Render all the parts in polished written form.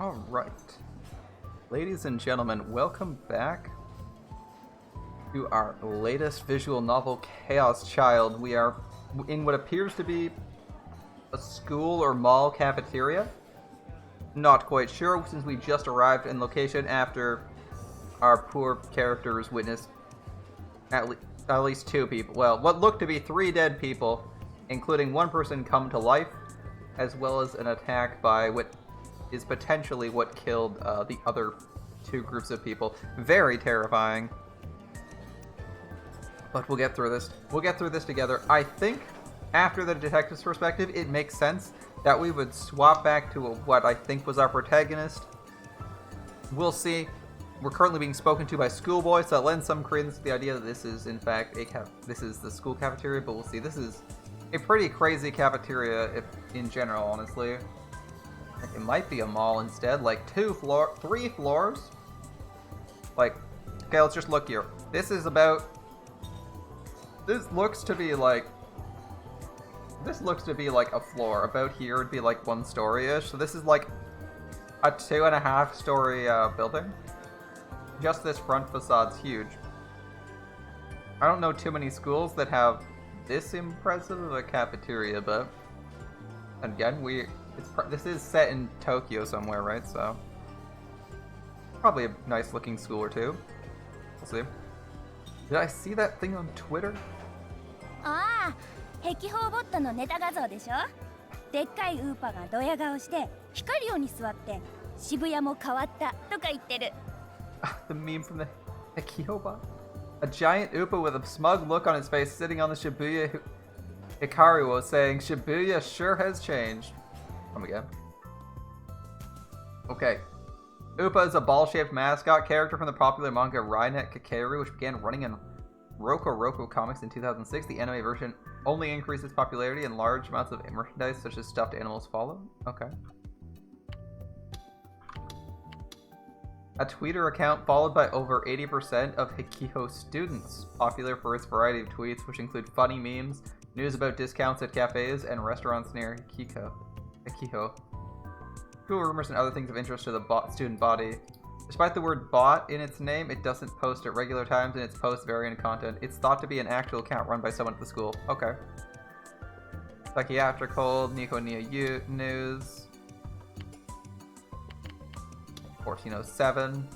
Alright. Ladies and gentlemen, welcome back to our latest visual novel, Chaos Child. We are in what appears to be a school or mall cafeteria. Not quite sure, since we just arrived in location after our poor characters witnessed at least two people. Well, what looked to be three dead people, including one person come to life, as well as an attack by what is potentially what killed the other two groups of people. Very terrifying. But we'll get through this. We'll get through this together. I think, after the detective's perspective, it makes sense that we would swap back to what I think was our protagonist. We'll see. We're currently being spoken to by schoolboys, so that lends some credence to the idea that this is, in fact, this is the school cafeteria, but we'll see. This is a pretty crazy cafeteria, if in general, honestly. It might be a mall instead, like 3 floors. Like, okay, let's just look here. This looks to be like a floor. About here would be like 1 story-ish. So this is like a 2.5 story building. Just this front facade's huge. I don't know too many schools that have this impressive of a cafeteria, but again, this is set in Tokyo somewhere, right? So probably a nice looking school or two. We'll see. Did I see that thing on Twitter? ああ、壁砲ボットのネタ画像でしょ。でっかいウーパがドヤ顔して光るように座って渋谷も変わったとか言ってる。The meme from the Hikihobot. A giant Upa with a smug look on his face sitting on the Shibuya Hikaru saying, Shibuya sure has changed. Come again. Okay. Upa is a ball-shaped mascot character from the popular manga Rainet Kakeru, which began running in Roku Roku Comics in 2006. The anime version only increased its popularity and large amounts of merchandise such as stuffed animals follow. Okay. A Twitter account followed by over 80% of Hikiho students, popular for its variety of tweets, which include funny memes, news about discounts at cafes, and restaurants near Hikiho. Cool rumors and other things of interest to the student body. Despite the word bot in its name, it doesn't post at regular times and its posts vary in content. It's thought to be an actual account run by someone at the school. Okay. Psychiatrical, Nikonia News. 1407.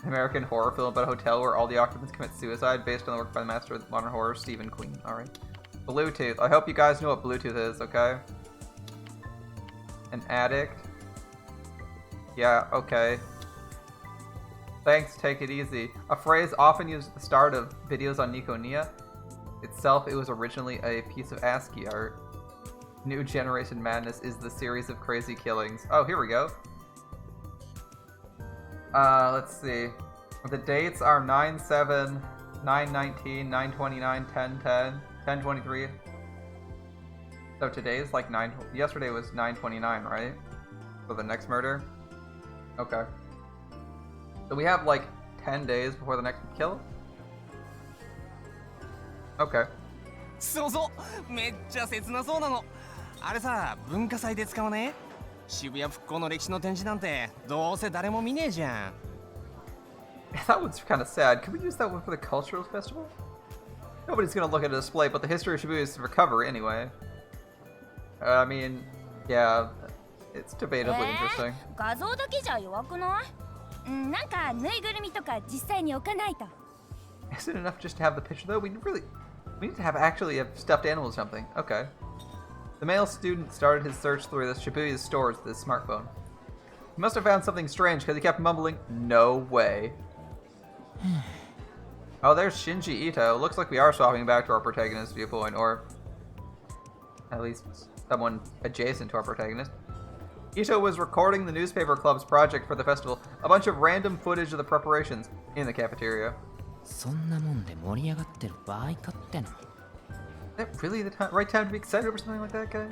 American horror film about a hotel where all the occupants commit suicide based on the work by the master of modern horror, Stephen Queen. Alright. Bluetooth. I hope you guys know what Bluetooth is, okay? An addict. Yeah, okay. Thanks, take it easy. A phrase often used at the start of videos on Nikonia. Itself, it was originally a piece of ASCII art. New Generation Madness is the series of crazy killings. Oh, here we go. Let's see. The dates are 9/7, 9/19, 9/29, 10/10, 10/23. So today's like yesterday was 9/29, right? For the next murder? Okay. So we have like 10 days before the next kill? Okay. そうそう、めっちゃ切なそうなの。あれさ、文化祭で使うね。渋谷復興の歴史の展示なんてどうせ誰も見ねえじゃん。That one's kind of sad. Can we use that one for the cultural festival? Nobody's gonna look at a display, but the history of Shibuya's recovery anyway. I mean, yeah, it's debatably interesting. 画像だけじゃ弱くない？なんかぬいぐるみとか実際に置かないと。Is it enough just to have the picture though? We need to actually have stuffed animals or something. Okay. The male student started his search through the Shibuya's stores with his smartphone. He must have found something strange because he kept mumbling, "No way." Oh, there's Shinji Ito. Looks like we are swapping back to our protagonist's viewpoint, or at least someone adjacent to our protagonist. Ito was recording the newspaper club's project for the festival, a bunch of random footage of the preparations in the cafeteria. そんなもんで盛り上がってる場合かっての。 Is that really the right time to be excited over something like that, guys?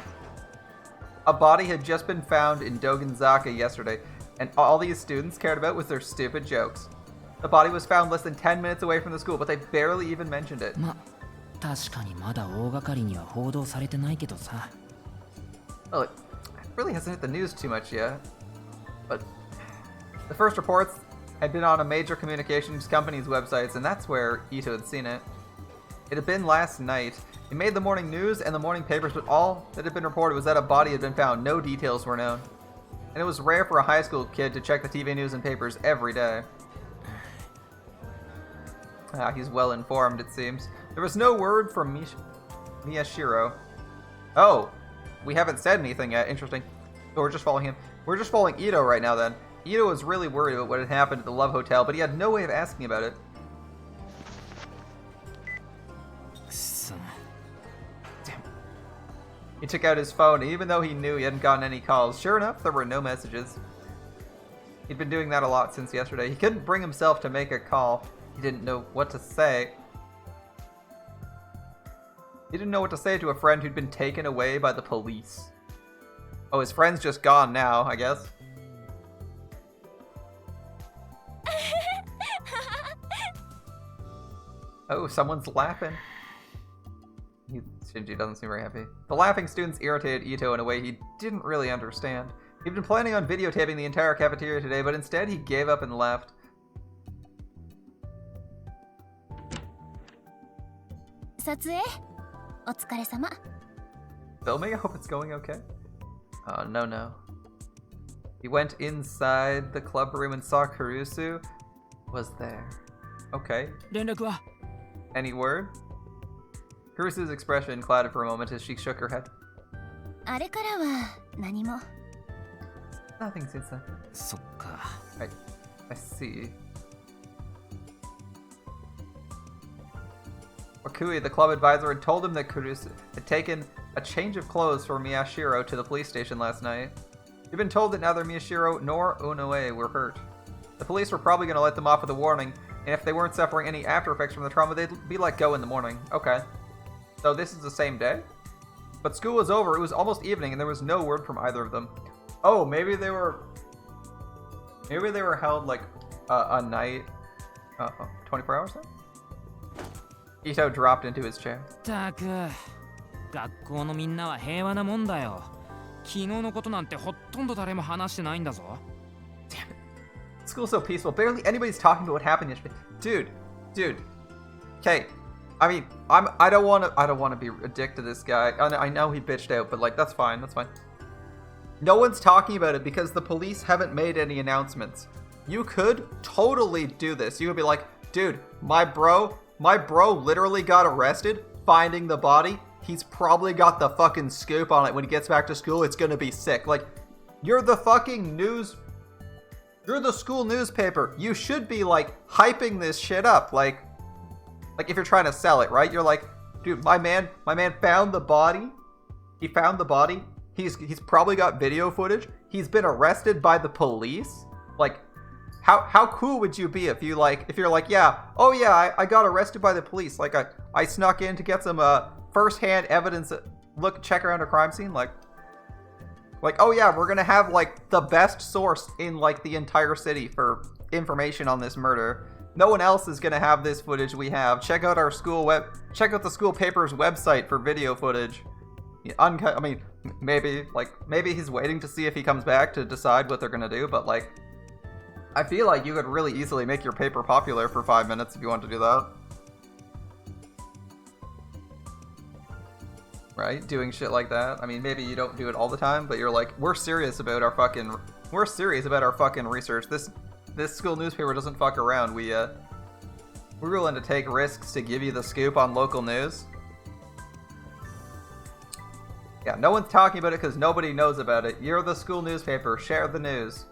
A body had just been found in Dogenzaka yesterday, and all these students cared about was their stupid jokes. The body was found less than 10 minutes away from the school, but they barely even mentioned it. ま、確かにまだ大掛かりには報道されてないけどさ。 Well, it really hasn't hit the news too much yet. But the first reports had been on a major communications company's websites, and that's where Ito had seen it. It had been last night. It made the morning news and the morning papers, but all that had been reported was that a body had been found. No details were known. And it was rare for a high school kid to check the TV news and papers every day. He's well informed, it seems. There was no word from Miyashiro. Oh, we haven't said anything yet. Interesting. So we're just following him. We're just following Ito right now then. Ito was really worried about what had happened at the Love Hotel, but he had no way of asking about it. Damn. He took out his phone, and even though he knew he hadn't gotten any calls, sure enough, there were no messages. He'd been doing that a lot since yesterday. He couldn't bring himself to make a call. He didn't know what to say. He didn't know what to say to a friend who'd been taken away by the police. Oh, his friend's just gone now, I guess. Oh, someone's laughing. Shinji doesn't seem very happy. The laughing students irritated Ito in a way he didn't really understand. He'd been planning on videotaping the entire cafeteria today, but instead he gave up and left. Filming? I hope it's going okay. Oh, no. He went inside the club room and saw Kurusu was there. Okay. Any word? Kurusu's expression clouded for a moment as she shook her head. Nothing since then. I see. Wakui, the club advisor, had told him that Kurusu had taken a change of clothes for Miyashiro to the police station last night. He'd been told that neither Miyashiro nor Onoe were hurt. The police were probably going to let them off with a warning, and if they weren't suffering any after effects from the trauma, they'd be let go in the morning. Okay. So this is the same day? But school was over, it was almost evening, and there was no word from either of them. Oh, maybe they were held like a night, 24 hours then? Ito dropped into his chair. School's so peaceful. Barely anybody's talking about what happened yesterday. Dude. Okay. I mean, I don't want to be a dick to this guy. I know he bitched out, but like that's fine. No one's talking about it because the police haven't made any announcements. You could totally do this. You could be like, dude, my bro literally got arrested finding the body. He's probably got the fucking scoop on it. When he gets back to school, it's gonna be sick. Like, you're the fucking news. You're the school newspaper. You should be like hyping this shit up. Like if you're trying to sell it, right? You're like, dude, my man found the body. He found the body. He's probably got video footage. He's been arrested by the police. Like, how cool would you be if you're like, I got arrested by the police. Like I snuck in to get some first-hand evidence. Check around a crime scene. Like, oh yeah, we're gonna have like the best source in like the entire city for information on this murder. No one else is gonna have this footage we have. Check out the school paper's website for video footage. Uncut. I mean, maybe he's waiting to see if he comes back to decide what they're gonna do. But like, I feel like you could really easily make your paper popular for 5 minutes if you want to do that. Right? Doing shit like that. I mean, maybe you don't do it all the time, but you're like, we're serious about our fucking research. This school newspaper doesn't fuck around. We're willing to take risks to give you the scoop on local news. Yeah, no one's talking about it because nobody knows about it. You're the school newspaper. Share the news.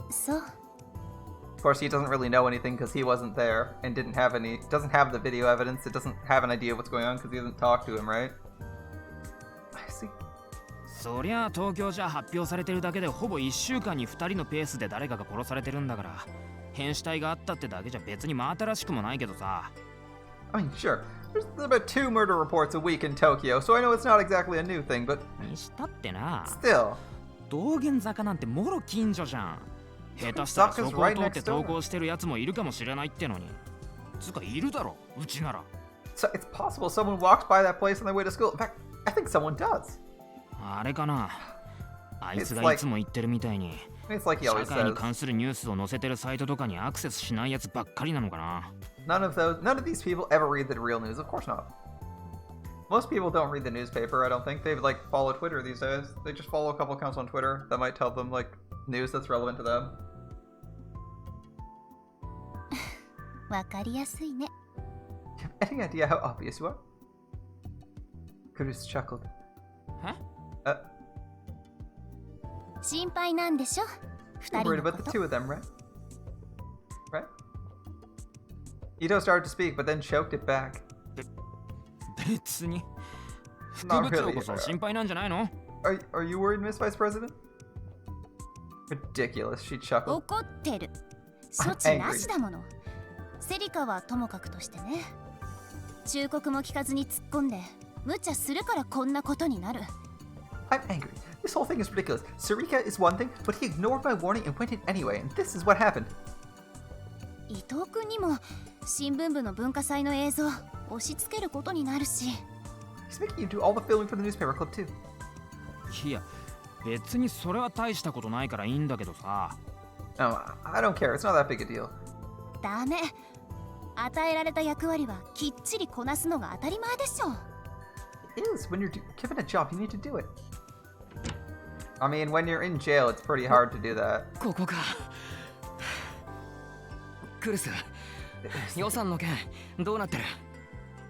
So? Of course, he doesn't really know anything because he wasn't there and doesn't have the video evidence. It doesn't have an idea of what's going on because he hasn't talked to him, right? I see. そりゃ東京じゃ発表されてるだけでほぼ1週間に2人のペースで誰かが殺されてるんだから変死体があったってだけじゃ別に真新しくもないけどさ I mean, sure. There's about 2 murder reports a week in Tokyo, so I know it's not exactly a new thing, but にしたってな still. 道玄坂なんてもろ近所じゃん下手したらそこを通って投稿してるやつもいるかもしれないってのにつうかいるだろうちなら So it's possible someone walks by that place on their way to school. In fact, I think someone does. あれかなあいつがいつも言ってるみたいに It's like he 社 always 会に says. 関するニュースを載せてるサイトとかにアクセスしないやつばっかりなのかな。None of these people ever read the real news. Of course not. Most people don't read the newspaper, I don't think. They like follow Twitter these days. They just follow a couple accounts on Twitter that might tell them like news that's relevant to them. わかりやすいね。 Any idea how obvious you are? Chris chuckled. え？ 心配なんでしょ You're 二人 worried の about こ the と。 two of them, right? Right? Ito started to speak, but then choked it back. 別に。副 Not 部長 really. こそ心配なんじゃないの？ Are you worried, Miss Vice President? Ridiculous, she chuckled. 怒ってる。処置なしだもの。セリカはともかくとしてね。忠告も聞かずに突っ込んで、無茶するからこんなことになる。I'm angry. This whole thing is ridiculous. Sarika is one thing, but he ignored my warning and went in anyway, and this is what happened. 伊藤君にも新聞部の文化祭の映像押し付けることになるし。He's making you do all the filming for the newspaper clip too. いや、別にそれは大したことないからいいんだけどさ。No, I don't care. It's not that big a deal. ダメ。与えられた役割はきっちりこなすのが当たり前でしょ。It is. When you're given a job, you need to do it. I mean, when you're in jail, it's pretty hard to do that. ここか。クルス、予算の件どうなってる？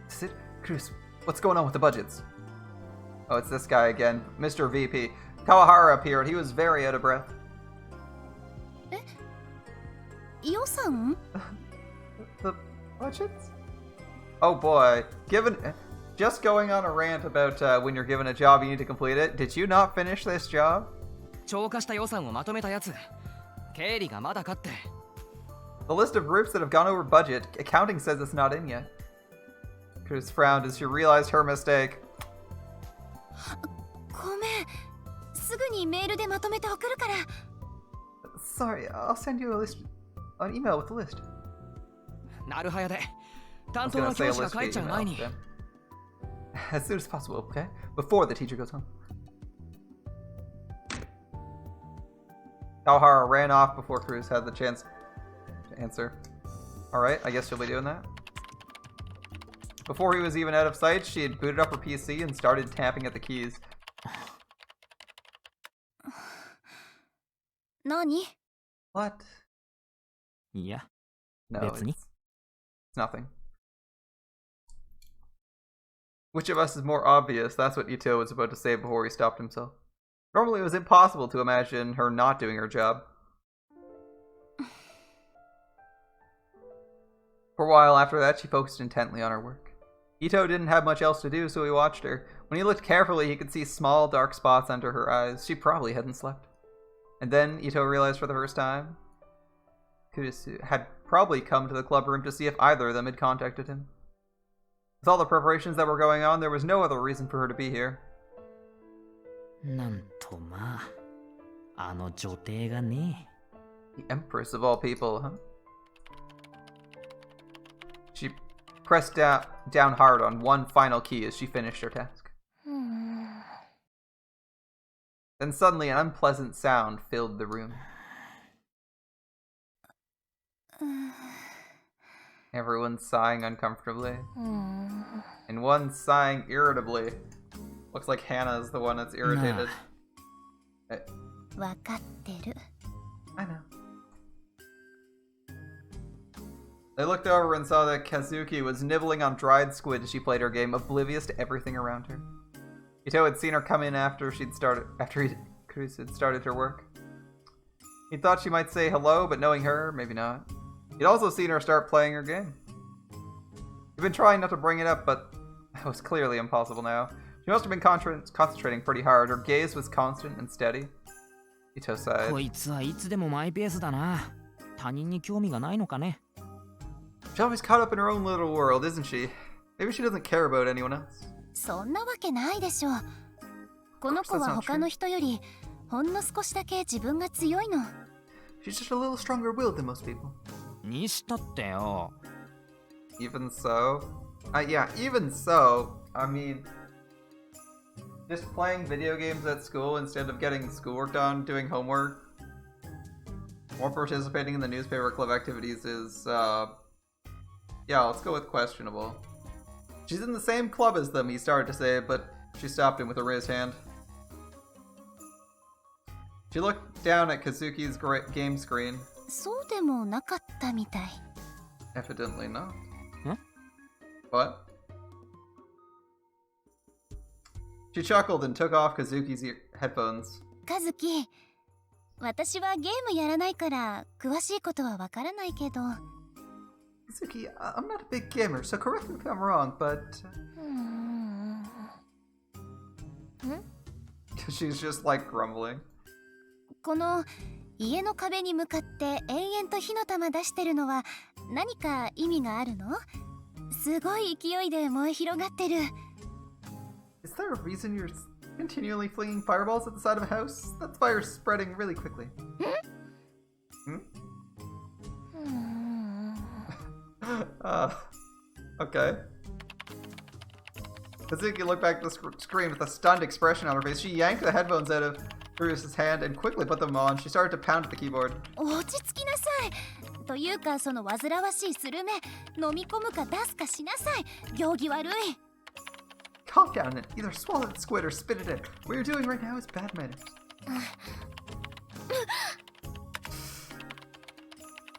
Sid, Cruz, what's going on with the budgets? Oh, it's this guy again, Mr. VP. Kawahara appeared. He was very out of breath. 予算 The budgets? Oh boy. Just going on a rant about when you're given a job, you need to complete it. Did you not finish this job? 超過した予算をまとめたやつ。経理がまだかって。The list of groups that have gone over budget, accounting says it's not in yet. Cruz frowned as she realized her mistake. ごめん。すぐにメールでまとめて送るから。Sorry, I'll send you an email with the list. なるはやで。 I 担 was 当 gonna の say a 教師が list 帰っ via ちゃう前 email. に。 Then. As soon as possible, okay? Before the teacher goes home. Kawahara ran off before Cruz had the chance to answer. Alright, I guess she'll be doing that. Before he was even out of sight, she had booted up her PC and started tapping at the keys. 何 What? いや、 No, 別に。 it's nothing. Which of us is more obvious? That's what Ito was about to say before he stopped himself. Normally it was impossible to imagine her not doing her job. For a while after that, she focused intently on her work. Ito didn't have much else to do, so he watched her. When he looked carefully, he could see small, dark spots under her eyes. She probably hadn't slept. And then Ito realized for the first time, Kurisu had probably come to the club room to see if either of them had contacted him. With all the preparations that were going on, there was no other reason for her to be here. なんとまあ、あの女帝がね。 The Empress of all people, huh? She pressed down hard on one final key as she finished her task. Then suddenly an unpleasant sound filled the room. Everyone sighing uncomfortably. And one sighing irritably. Looks like Hannah is the one that's irritated. わかってる。 I know. They looked over and saw that Kazuki was nibbling on dried squid as she played her game, oblivious to everything around her. Ito had seen her come in after Chris had started her work. He thought she might say hello, but knowing her, maybe not. He'd also seen her start playing her game. He'd been trying not to bring it up, but that was clearly impossible now. She must have been concentrating pretty hard. Her gaze was constant and steady. Ito sighed. こいつはいつでもマイペースだな。他人に興味がないのかね。She's always caught up in her own little world, isn't she? Maybe she doesn't care about anyone else. そんなわけないでしょ。この子は他の人よりほんの少しだけ自分が強いの。She's just a little stronger willed than most people. にしたってよ。Even so? Yeah, even so, I mean, just playing video games at school instead of getting schoolwork done, doing homework, More participating in the newspaper club activities is, yeah, let's go with questionable. She's in the same club as them, he started to say, but she stopped him with a raised hand. She looked down at Kazuki's game screen. そうでもなかったみたい。 Evidently not. Huh? What? She chuckled and took off Kazuki's headphones. カズキ、私はゲームやらないから詳しいことはわからないけど。Kazuki, I'm not a big gamer, so correct me if I'm wrong, but... She's just like grumbling. この家の壁に向かって延々と火の玉出してるのは何か意味があるの？すごい勢いで燃え広がってる。Is there a reason you're continually flinging fireballs at the side of a house? That fire's spreading really quickly. Okay. Kazuki looked back at the screen with a stunned expression on her face. She yanked the headphones out of Bruce's hand and quickly put them on. She started to pound at the keyboard. 落ち着きなさい。というかその煩わしいスルメ、飲み込むか出すかしなさい。行儀悪い。Calm down and either swallow the squid or spit it in. What you're doing right now is bad manners.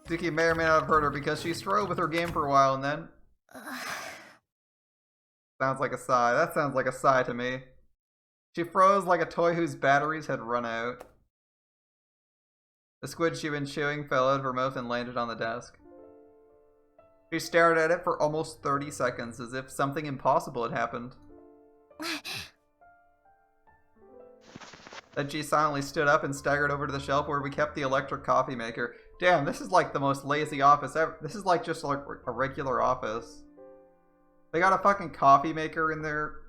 Kazuki may or may not have heard her because she strove with her game for a while and then... Sounds like a sigh. That sounds like a sigh to me. She froze like a toy whose batteries had run out. The squid she'd been chewing fell out of her mouth and landed on the desk. She stared at it for almost 30 seconds as if something impossible had happened. Then she silently stood up and staggered over to the shelf where we kept the electric coffee maker. Damn, this is like the most lazy office ever. This is like just like a regular office. They got a fucking coffee maker in their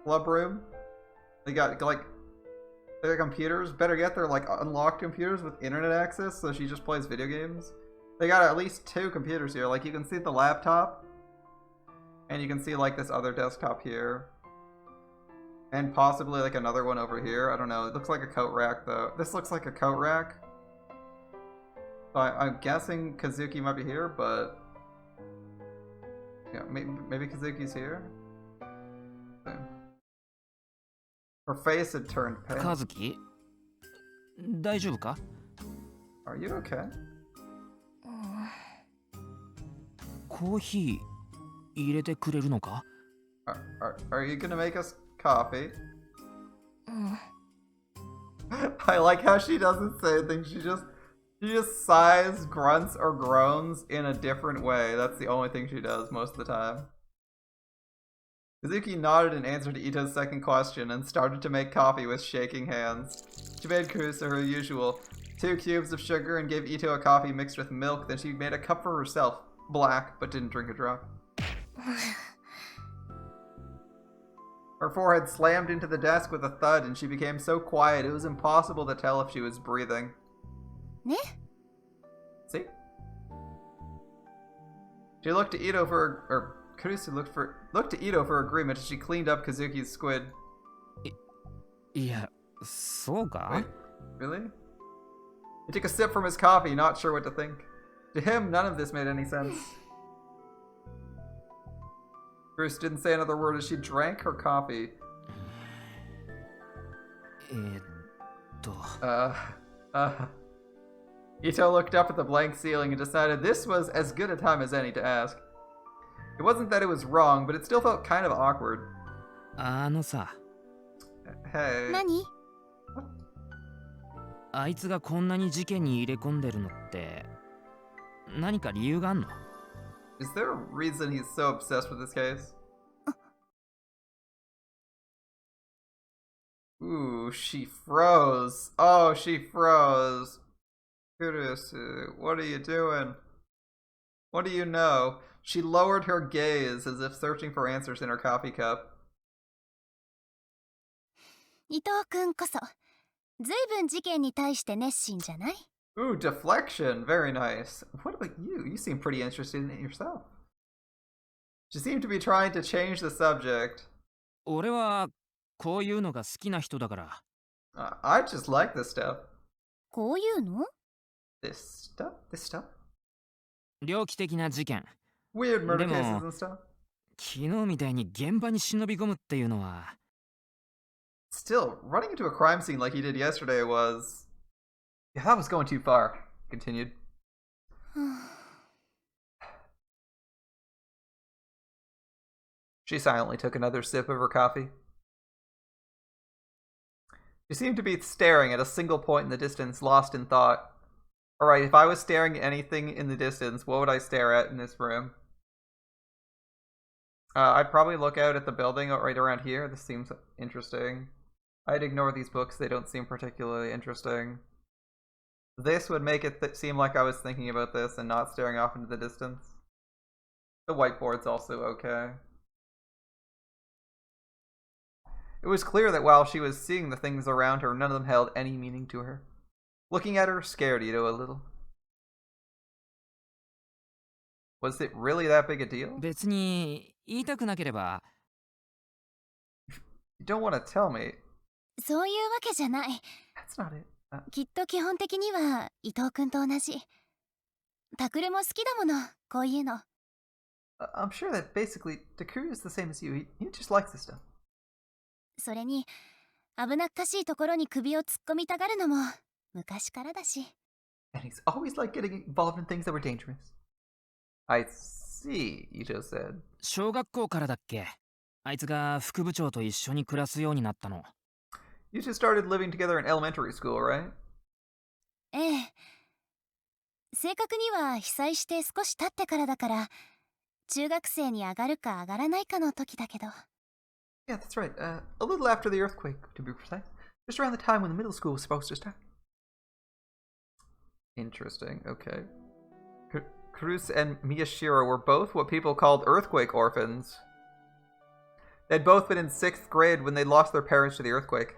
club room. They got like their computers. Better yet, they're like unlocked computers with internet access, so she just plays video games. They got at least 2 computers here. Like you can see the laptop, and you can see like this other desktop here, and possibly like another one over here. I don't know. It looks like a coat rack though. This looks like a coat rack. So I'm guessing Kazuki might be here, but. Yeah, maybe Kazuki's here? Her face had turned pale. Kazuki? 大丈夫か? Are you okay? コーヒー入れてくれるのか? Are you gonna make us coffee? I like how she doesn't say anything. She just sighs, grunts, or groans in a different way. That's the only thing she does most of the time. Kazuki nodded in answer to Ito's second question and started to make coffee with shaking hands. She made Kusa her usual 2 cubes of sugar and gave Ito a coffee mixed with milk. Then she made a cup for herself, black, but didn't drink a drop. Her forehead slammed into the desk with a thud and she became so quiet it was impossible to tell if she was breathing. ね? See? She looked to Ito for Kurusu looked to Ito for agreement as she cleaned up Kazuki's squid. いや、そうか? Wait, really? He took a sip from his coffee, not sure what to think. To him, none of this made any sense. Kurusu didn't say another word as she drank her coffee. Ito looked up at the blank ceiling and decided this was as good a time as any to ask. It wasn't that it was wrong, but it still felt kind of awkward. あのさ、 Hey. 何? あいつがこんなに事件に入れ込んでるのって何か理由があんの? Is there a reason he's so obsessed with this case? Ooh, she froze. Oh, she froze. Kurusu, what are you doing? What do you know? She lowered her gaze as if searching for answers in her coffee cup. 伊藤くんこそ、ずいぶん事件に対して熱心じゃない? Ooh, deflection. Very nice. What about you? You seem pretty interested in it yourself. She seemed to be trying to change the subject. 俺はこういうのが好きな人だから。I just like this stuff. こういうの？ This stuff? This stuff? 猟奇的な事件。 Weird murder でも cases and stuff? 昨日みたいに現場に忍び込むっていうのは。 Still, running into a crime scene like he did yesterday was... Yeah, that was going too far. Continued. She silently took another sip of her coffee. She seemed to be staring at a single point in the distance, lost in thought. Alright, if I was staring at anything in the distance, what would I stare at in this room? I'd probably look out at the building right around here. This seems interesting. I'd ignore these books. They don't seem particularly interesting. This would make it seem like I was thinking about this and not staring off into the distance. The whiteboard's also okay. It was clear that while she was seeing the things around her, none of them held any meaning to her. Looking at her scared Ito a little. Was it really that big a deal? 別に言いたくなければ。 You don't want to tell me. そういうわけじゃない。 That's not it. きっと基本的には伊藤君と同じ。タクルも好きだもの、こういうの。I'm sure that basically Takuru is the same as you. He just likes this stuff. それに危なっかしいところに首を突っ込みたがるのも昔からだし。 And he's always liked getting involved in things that were dangerous. I see, Ito said. 小学校からだっけ？あいつが副部長と一緒に暮らすようになったの。 You two started living together in elementary school, right? ええ。正確には被災して少し経ってからだから、中学生に上がるか上がらないかの時だけど。 Yeah, that's right. A little after the earthquake, to be precise. Just around the time when the middle school was supposed to start. Interesting, okay. Cruz and Miyashiro were both what people called earthquake orphans. They'd both been in 6th grade when they lost their parents to the earthquake.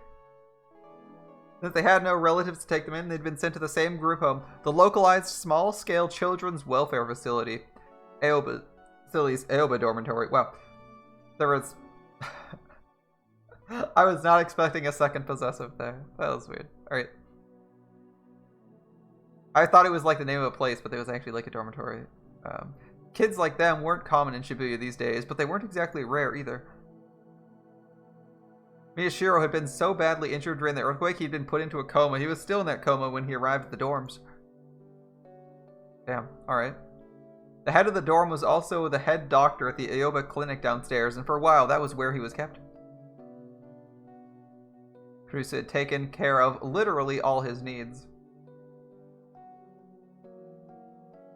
Since they had no relatives to take them in, they'd been sent to the same group home, the localized small-scale children's welfare facility. Aoba dormitory. Wow. There was... I was not expecting a second possessive there. That was weird. Alright. I thought it was like the name of a place, but it was actually like a dormitory. Kids like them weren't common in Shibuya these days, but they weren't exactly rare either. Miyashiro had been so badly injured during the earthquake, he'd been put into a coma. He was still in that coma when he arrived at the dorms. Damn, alright. The head of the dorm was also the head doctor at the Aoba clinic downstairs, and for a while that was where he was kept. Cruz had taken care of literally all his needs.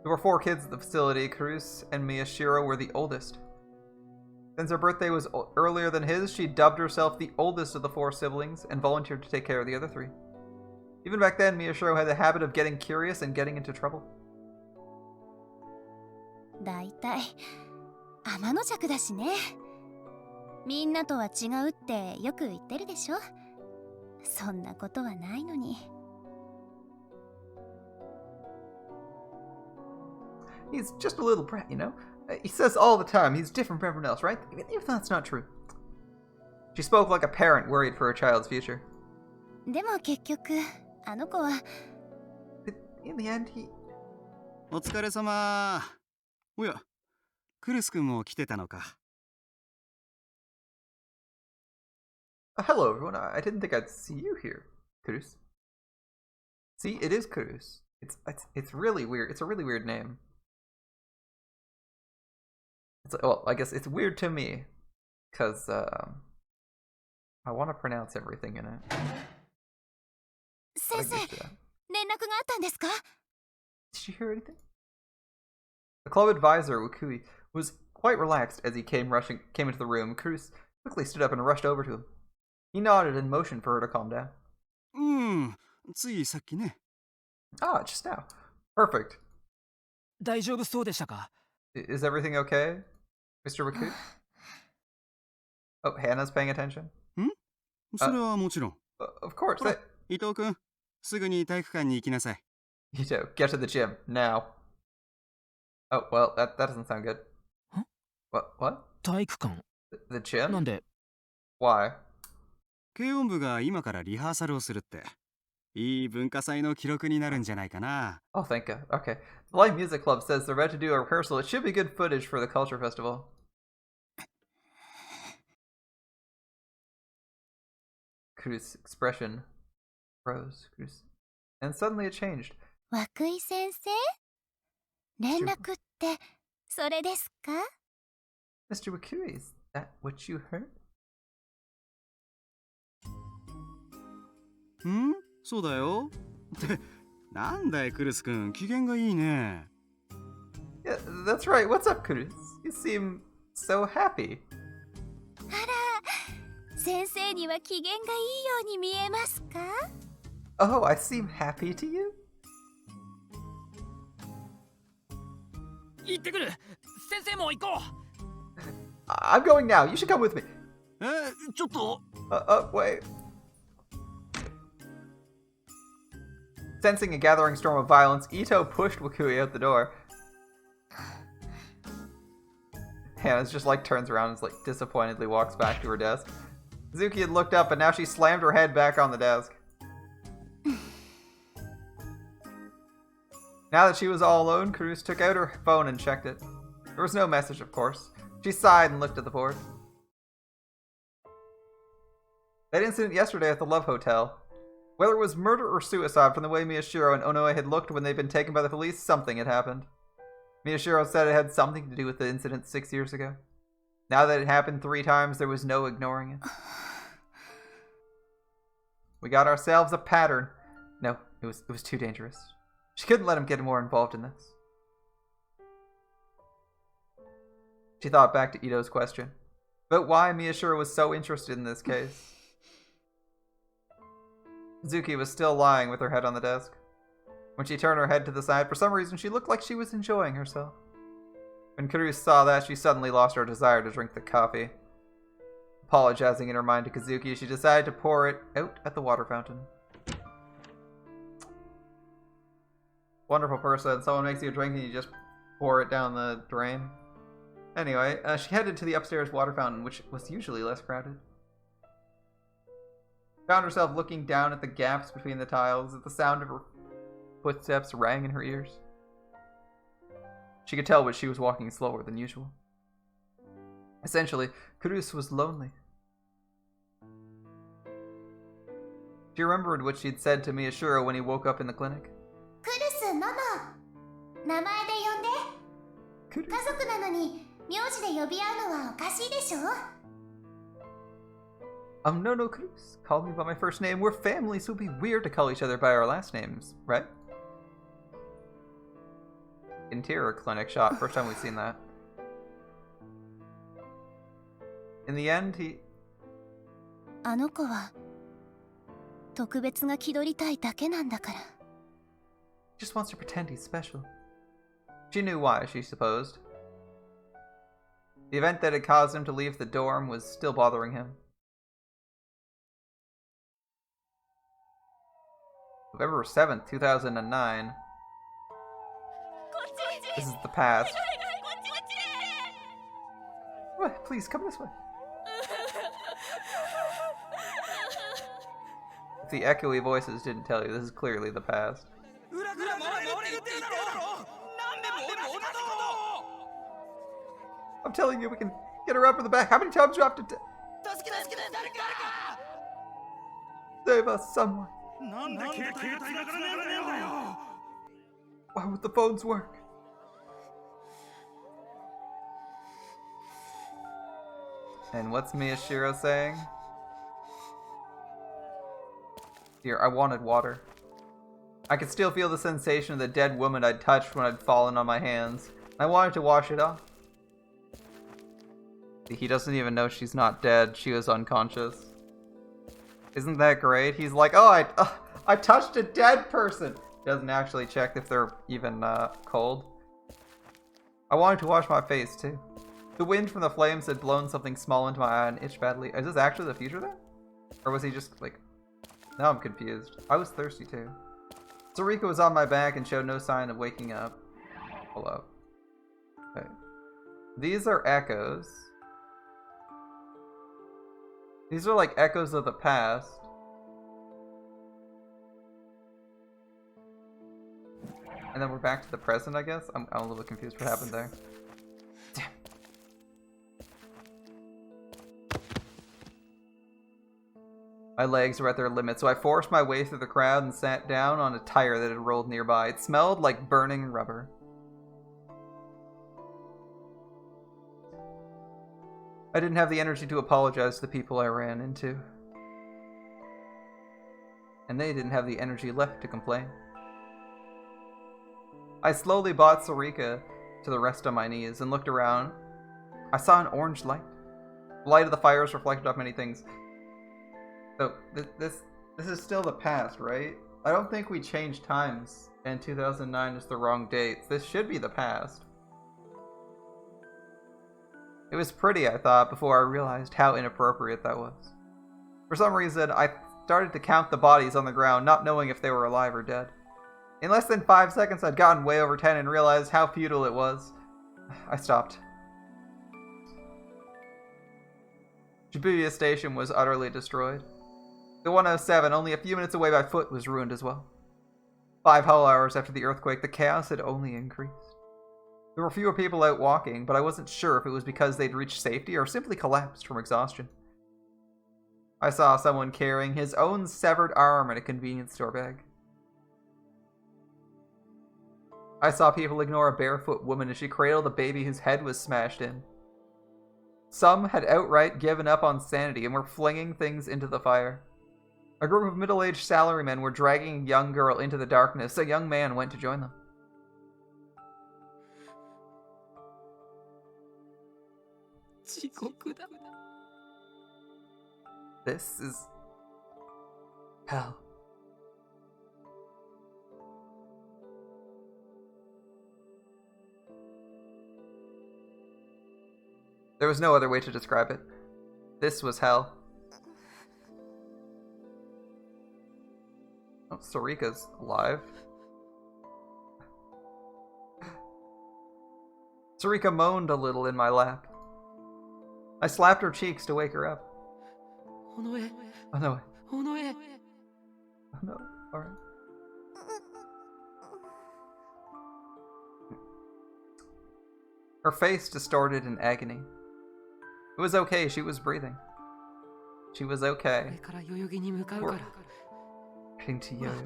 There were 4 kids at the facility. Cruz and Miyashiro were the oldest. Since her birthday was earlier than his, she dubbed herself the oldest of the 4 siblings and volunteered to take care of the other 3. Even back then, Miyashiro had the habit of getting curious and getting into trouble. だいたい天の弱だしね。みんなとは違うってよく言ってるでしょ。そんなことはないのに。 He's just a little brat, you know? He says all the time he's different from everyone else, right? Even if that's not true. She spoke like a parent worried for her child's future. でも結局あの子は。 But in the end, he... お疲れ様。おや、クルス君も来てたのか。Hello, everyone. I didn't think I'd see you here, Cruz. See, it is Cruz. It's really weird. It's a really weird name. Well, I guess it's weird to me, because I want to pronounce everything in it. 先生、連絡があったんですか？ Did you hear anything? The club advisor, Ukui, was quite relaxed as he came into the room. Cruz quickly stood up and rushed over to him. He nodded and motioned for her to calm down. ついさっきね。 Ah, just now. Perfect. 大丈夫そうでしたか？ Is everything okay, Mr. Wakut? Oh, Hannah's paying attention? それはもちろん。Of course. ほら、伊藤君、すぐに体育館に行きなさい。Ito, get to the gym, now. Oh, well, that doesn't sound good. Huh? What? 体育館。 The gym? なんで？ Why? 軽音部が今からリハーサルをするって。いい文化祭の記録になるんじゃないかな。 Oh, thank God. Okay. The Light Music Club says they're about to do a rehearsal. It should be good footage for the Culture Festival. Kuru's expression froze. And suddenly it changed. 涌井先生連絡ってそれですか？ Mr. Wakui, is that what you heard? ん？そうだよ。ってなんだいクルス君、機嫌がいいね。 Yeah, that's right. What's up, Kuru? You seem so happy. あら、先生には機嫌がいいように見えますか？ Oh, I seem happy to you? 行ってくる。先生も行こう。 I'm going now. You should come with me. ちょっと。 Wait. Sensing a gathering storm of violence, Ito pushed Wakui out the door. Hannah's just like turns around and like disappointedly walks back to her desk. Zuki had looked up and now she slammed her head back on the desk. Now that she was all alone, Cruz took out her phone and checked it. There was no message, of course. She sighed and looked at the board. That incident yesterday at the Love Hotel. Whether it was murder or suicide from the way Miyashiro and Onoe had looked when they'd been taken by the police, something had happened. Miyashiro said it had something to do with the incident 6 years ago. Now that it happened 3 times, there was no ignoring it. We got ourselves a pattern. No, it was too dangerous. She couldn't let him get more involved in this. She thought back to Ito's question about why Miyashiro was so interested in this case. Zuki was still lying with her head on the desk. When she turned her head to the side, for some reason she looked like she was enjoying herself. When Kuru saw that, she suddenly lost her desire to drink the coffee. Apologizing in her mind to Kazuki, she decided to pour it out at the water fountain. Wonderful person. Someone makes you a drink and you just pour it down the drain. Anyway, she headed to the upstairs water fountain, which was usually less crowded. Found herself looking down at the gaps between the tiles as the sound of her footsteps rang in her ears. She could tell, but she was walking slower than usual. Essentially, Kurus was lonely. She remembered what she'd said to Miyashiro when he woke up in the clinic. クルスママ、名前で呼んで。 Kurus. 家族なのに名字で呼び合うのはおかしいでしょ？ No, Kurus. Call me by my first name. We're family, so it'd be weird to call each other by our last names, right? Interior clinic shot. First time we've seen that. In the end, he... あの子は特別が気取りたいだけなんだから。 just wants to pretend he's special. She knew why, she supposed. The event that had caused him to leave the dorm was still bothering him. November 7th, 2009. This is the past. What? Please, come this way. If the echoey voices didn't tell you, this is clearly the past. I'm telling you, we can get her up in the back. How many times do you have to save us, someone? Why would the phones work? And what's Miyashiro saying? Here, I wanted water. I could still feel the sensation of the dead woman I'd touched when I'd fallen on my hands. I wanted to wash it off. He doesn't even know she's not dead. She was unconscious. Isn't that great? He's like, oh, I touched a dead person. Doesn't actually check if they're even cold. I wanted to wash my face too. The wind from the flames had blown something small into my eye and itched badly. Is this actually the future then? Or was he just like... Now I'm confused. I was thirsty too. Sarika was on my back and showed no sign of waking up. Hold up. Okay. These are echoes. These are like echoes of the past. And then we're back to the present, I guess? I'm a little confused what happened there. Damn. My legs were at their limit, so I forced my way through the crowd and sat down on a tire that had rolled nearby. It smelled like burning rubber. I didn't have the energy to apologize to the people I ran into. And they didn't have the energy left to complain. I slowly brought Sarika to the rest on my knees and looked around. I saw an orange light. The light of the fires reflected off many things. So, this is still the past, right? I don't think we changed times, and 2009 is the wrong date. This should be the past. It was pretty, I thought, before I realized how inappropriate that was. For some reason, I started to count the bodies on the ground, not knowing if they were alive or dead. In less than 5 seconds, I'd gotten way over 10 and realized how futile it was. I stopped. Shibuya Station was utterly destroyed. The 107, only a few minutes away by foot, was ruined as well. 5 whole hours after the earthquake, the chaos had only increased. There were fewer people out walking, but I wasn't sure if it was because they'd reached safety or simply collapsed from exhaustion. I saw someone carrying his own severed arm in a convenience store bag. I saw people ignore a barefoot woman as she cradled a baby whose head was smashed in. Some had outright given up on sanity and were flinging things into the fire. A group of middle-aged salarymen were dragging a young girl into the darkness. A young man went to join them. This is hell. There was no other way to describe it. This was hell. Oh, Sarika's alive. Sarika moaned a little in my lap. I slapped her cheeks to wake her up. Oh no. Oh no. Alright. Her face distorted in agony. It was okay, she was breathing. She was okay. We're heading to Yogi.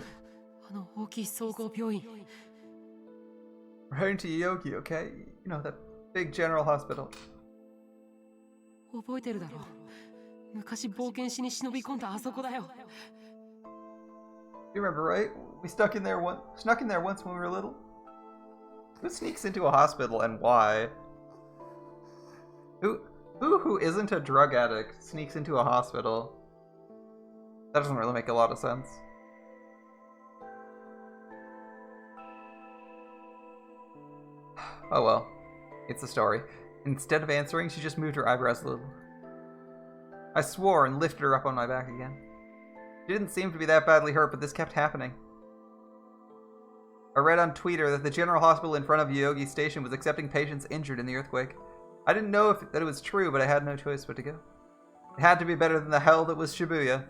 We're heading to Yogi, okay? You know, that big general hospital. You remember, right? We snuck in there once when we were little. Who sneaks into a hospital and why? Who isn't a drug addict sneaks into a hospital? That doesn't really make a lot of sense. Oh well. It's a story. Instead of answering, she just moved her eyebrows a little. I swore and lifted her up on my back again. She didn't seem to be that badly hurt, but this kept happening. I read on Twitter that the general hospital in front of Yogi Station was accepting patients injured in the earthquake. I didn't know that it was true, but I had no choice but to go. It had to be better than the hell that was Shibuya.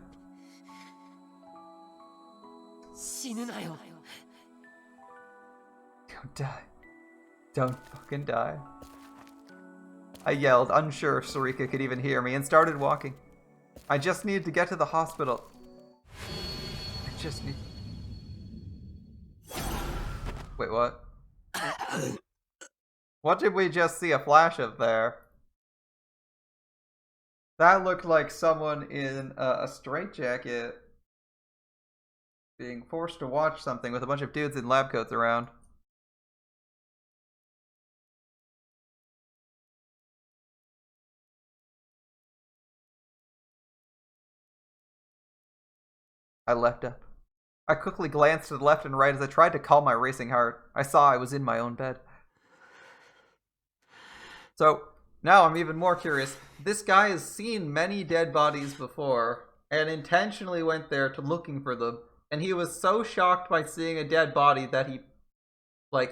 Don't die. Don't fucking die. I yelled, unsure if Sarika could even hear me, and started walking. I just needed to get to the hospital. I just need... Wait, what? What did we just see a flash of there? That looked like someone in a straitjacket being forced to watch something with a bunch of dudes in lab coats around. I leapt up. I quickly glanced to the left and right as I tried to calm my racing heart. I saw I was in my own bed. So, now I'm even more curious. This guy has seen many dead bodies before and intentionally went there to looking for them. And he was so shocked by seeing a dead body that he, at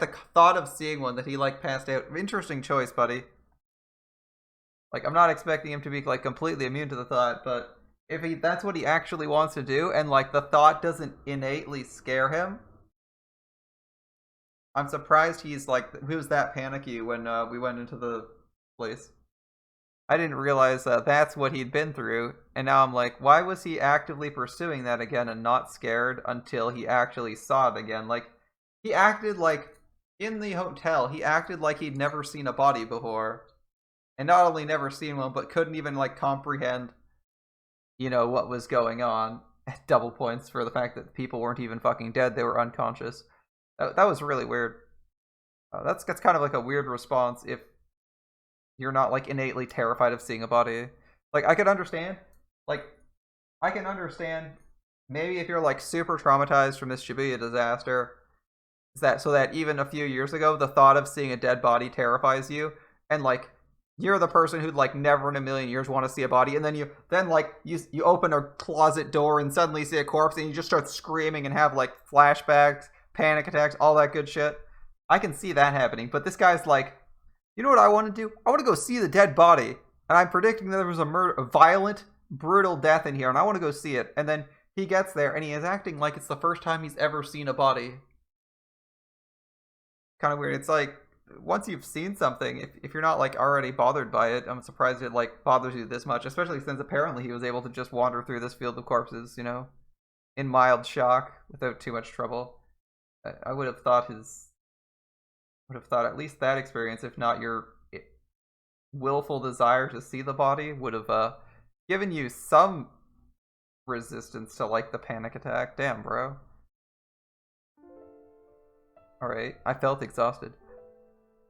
the thought of seeing one that he, passed out. Interesting choice, buddy. I'm not expecting him to be, completely immune to the thought, but... if that's what he actually wants to do, and the thought doesn't innately scare him, I'm surprised he was that panicky when we went into the place. I didn't realize that's what he'd been through, and now I'm like, why was he actively pursuing that again and not scared until he actually saw it again? Like, he acted like, in the hotel, he acted like he'd never seen a body before. And not only never seen one, but couldn't even, like, comprehend, you know, what was going on. Double points for the fact that people weren't even fucking dead, they were unconscious. That was really weird. That's kind of like a weird response if you're not like innately terrified of seeing a body. Like, I can understand maybe if you're like super traumatized from this Shibuya disaster, so that even a few years ago the thought of seeing a dead body terrifies you, and like you're the person who'd like never in a million years want to see a body, and then you open a closet door and suddenly see a corpse and you just start screaming and have like flashbacks, panic attacks, all that good shit. I can see that happening, but this guy's like, you know what I want to do? I want to go see the dead body. And I'm predicting that there was a violent, brutal death in here, and I want to go see it. And then he gets there, and he is acting like it's the first time he's ever seen a body. Kind of weird. It's like, once you've seen something, if you're not like already bothered by it, I'm surprised it like bothers you this much. Especially since apparently he was able to just wander through this field of corpses, you know, in mild shock without too much trouble. I would have thought at least that experience, if not your willful desire to see the body, would have given you some resistance to like the panic attack. Damn, bro. Alright, I felt exhausted.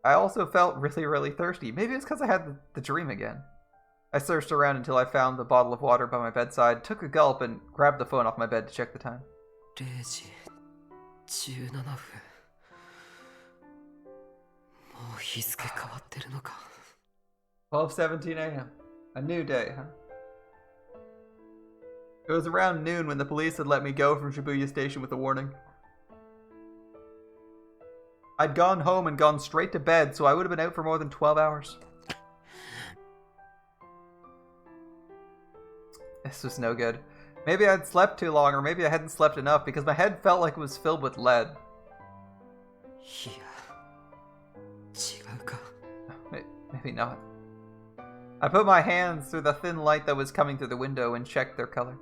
I also felt really, really thirsty. Maybe it's because I had the dream again. I searched around until I found the bottle of water by my bedside, took a gulp, and grabbed the phone off my bed to check the time. 12:17 a.m. A new day, huh? It was around noon when the police had let me go from Shibuya Station with a warning. I'd gone home and gone straight to bed, so I would have been out for more than 12 hours. This was no good. Maybe I'd slept too long, or maybe I hadn't slept enough, because my head felt like it was filled with lead. Maybe not. I put my hands through the thin light that was coming through the window and checked their color.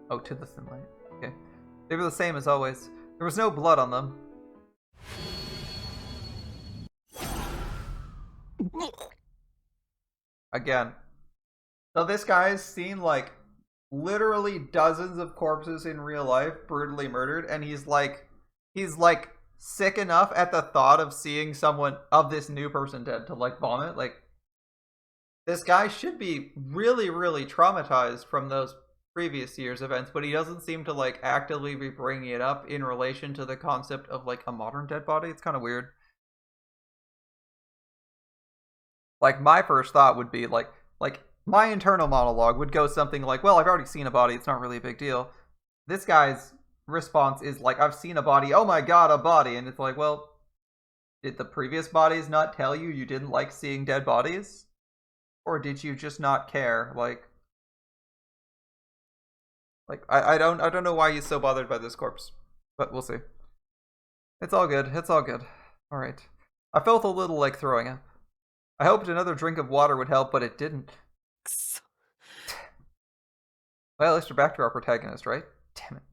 Oh, to the thin light. Okay. They were the same as always. There was no blood on them. Again. So this guy's seen like literally dozens of corpses in real life brutally murdered, and he's like sick enough at the thought of seeing someone of this new person dead to like vomit. Like, this guy should be really, really traumatized from those previous year's events, but he doesn't seem to like actively be bringing it up in relation to the concept of like a modern dead body. It's kind of weird. Like, my first thought would be like my internal monologue would go something like, well, I've already seen a body, it's not really a big deal. This guy's response is like, I've seen a body, oh my god, a body. And it's like, well, did the previous bodies not tell you you didn't like seeing dead bodies? Or did you just not care? Like I don't know why he's so bothered by this corpse, but we'll see. It's all good. It's all good. All right. I felt a little like throwing up. I hoped another drink of water would help, but it didn't. Well, at least we're back to our protagonist, right? Damn it.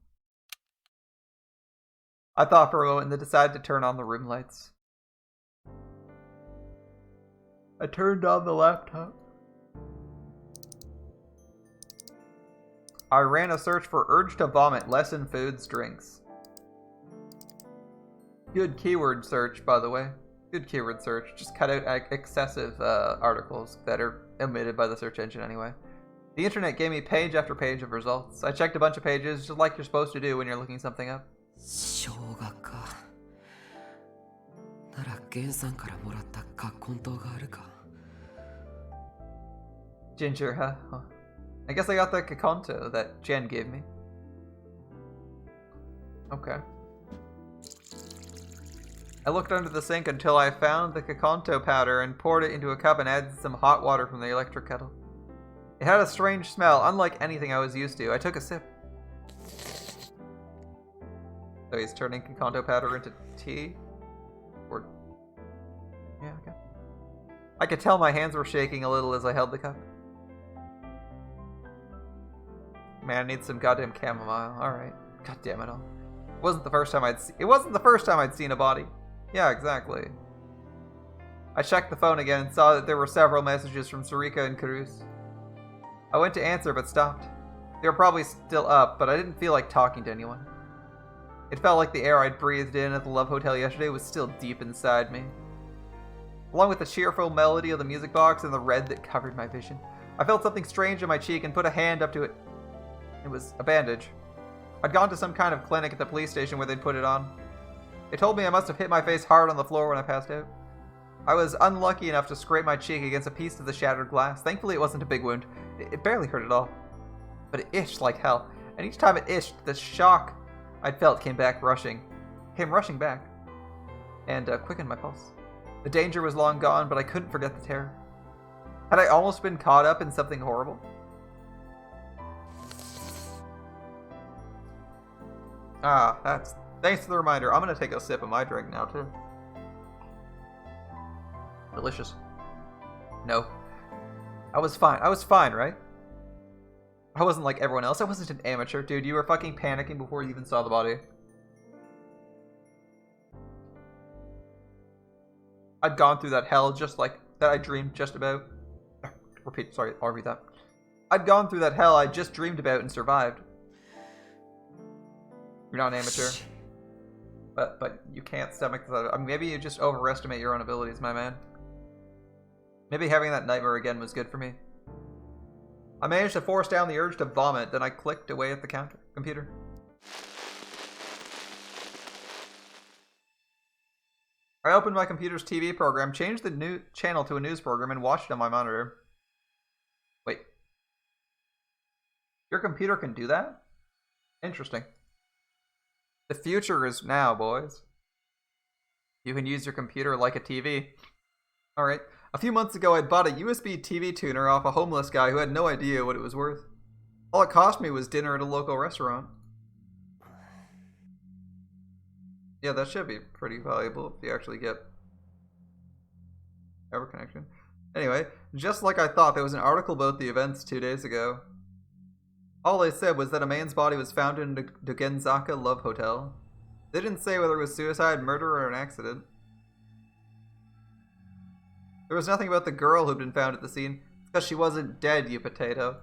I thought for a moment and then decided to turn on the room lights. I turned on the laptop. I ran a search for urge to vomit, lesson foods, drinks. Good keyword search, by the way. Good keyword search. Just cut out excessive articles that are omitted by the search engine anyway. The internet gave me page after page of results. I checked a bunch of pages, just like you're supposed to do when you're looking something up. Ginger, huh? I guess I got the Kakonto that Jen gave me. Okay. I looked under the sink until I found the Kakonto powder and poured it into a cup and added some hot water from the electric kettle. It had a strange smell, unlike anything I was used to. I took a sip. So he's turning Kanto powder into tea? Or... yeah, okay. I could tell my hands were shaking a little as I held the cup. Man, I need some goddamn chamomile. Alright. God damn it all. It wasn't the first time I'd seen a body. Yeah, exactly. I checked the phone again and saw that there were several messages from Sarika and Cruz. I went to answer but stopped. They were probably still up, but I didn't feel like talking to anyone. It felt like the air I'd breathed in at the Love Hotel yesterday was still deep inside me. Along with the cheerful melody of the music box and the red that covered my vision, I felt something strange on my cheek and put a hand up to it. It was a bandage. I'd gone to some kind of clinic at the police station where they'd put it on. They told me I must have hit my face hard on the floor when I passed out. I was unlucky enough to scrape my cheek against a piece of the shattered glass. Thankfully it wasn't a big wound. It barely hurt at all. But it itched like hell, and each time it itched, the shock I'd felt came rushing back, and quickened my pulse. The danger was long gone, but I couldn't forget the terror. Had I almost been caught up in something horrible? Thanks for the reminder. I'm gonna take a sip of my drink now, too. Delicious. No. I was fine, right? I wasn't like everyone else. I wasn't an amateur. Dude, you were fucking panicking before you even saw the body. I'd gone through that hell just like that I dreamed just about. I'll read that. I'd gone through that hell I just dreamed about and survived. You're not an amateur. But you can't stomach that. I mean, maybe you just overestimate your own abilities, my man. Maybe having that nightmare again was good for me. I managed to force down the urge to vomit, then I clicked away at the computer. I opened my computer's TV program, changed the new channel to a news program, and watched it on my monitor. Wait. Your computer can do that? Interesting. The future is now, boys. You can use your computer like a TV. Alright. A few months ago, I'd bought a USB TV tuner off a homeless guy who had no idea what it was worth. All it cost me was dinner at a local restaurant. Yeah, that should be pretty valuable if you actually get ever connection. Anyway, just like I thought, there was an article about the events 2 days ago. All they said was that a man's body was found in the Genzaka Love Hotel. They didn't say whether it was suicide, murder, or an accident. There was nothing about the girl who'd been found at the scene. It's because she wasn't dead, you potato.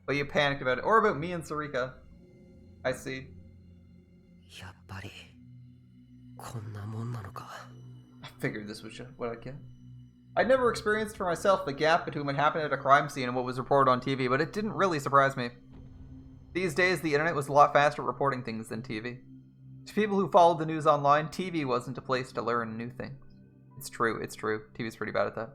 But you panicked about it. Or about me and Sarika. I see. I figured this was just what I'd get. I'd never experienced for myself the gap between what happened at a crime scene and what was reported on TV, but it didn't really surprise me. These days, the internet was a lot faster at reporting things than TV. To people who followed the news online, TV wasn't a place to learn new things. It's true. TV's pretty bad at that.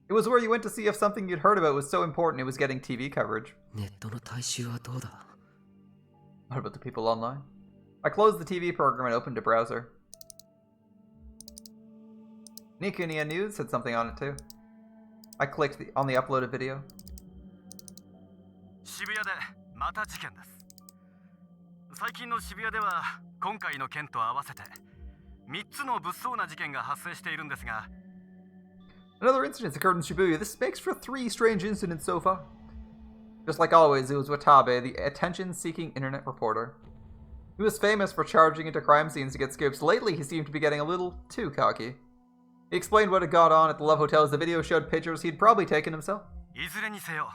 It was where you went to see if something you'd heard about was so important it was getting TV coverage. What about the people online? I closed the TV program and opened a browser. Nikuniya News had something on it too. I clicked on the uploaded video. 渋谷でまた事件です。最近の渋谷では今回の件と合わせて3つの物騒な事件が発生しているんですが Another incident occurred in Shibuya. This makes for 3 strange incidents so far. Just like always, it was Watabe, the attention-seeking internet reporter. He was famous for charging into crime scenes to get scoops. Lately, he seemed to be getting a little too cocky. He explained what had gone on at the Love Hotel as the video showed pictures he'd probably taken himself. いずれにせよ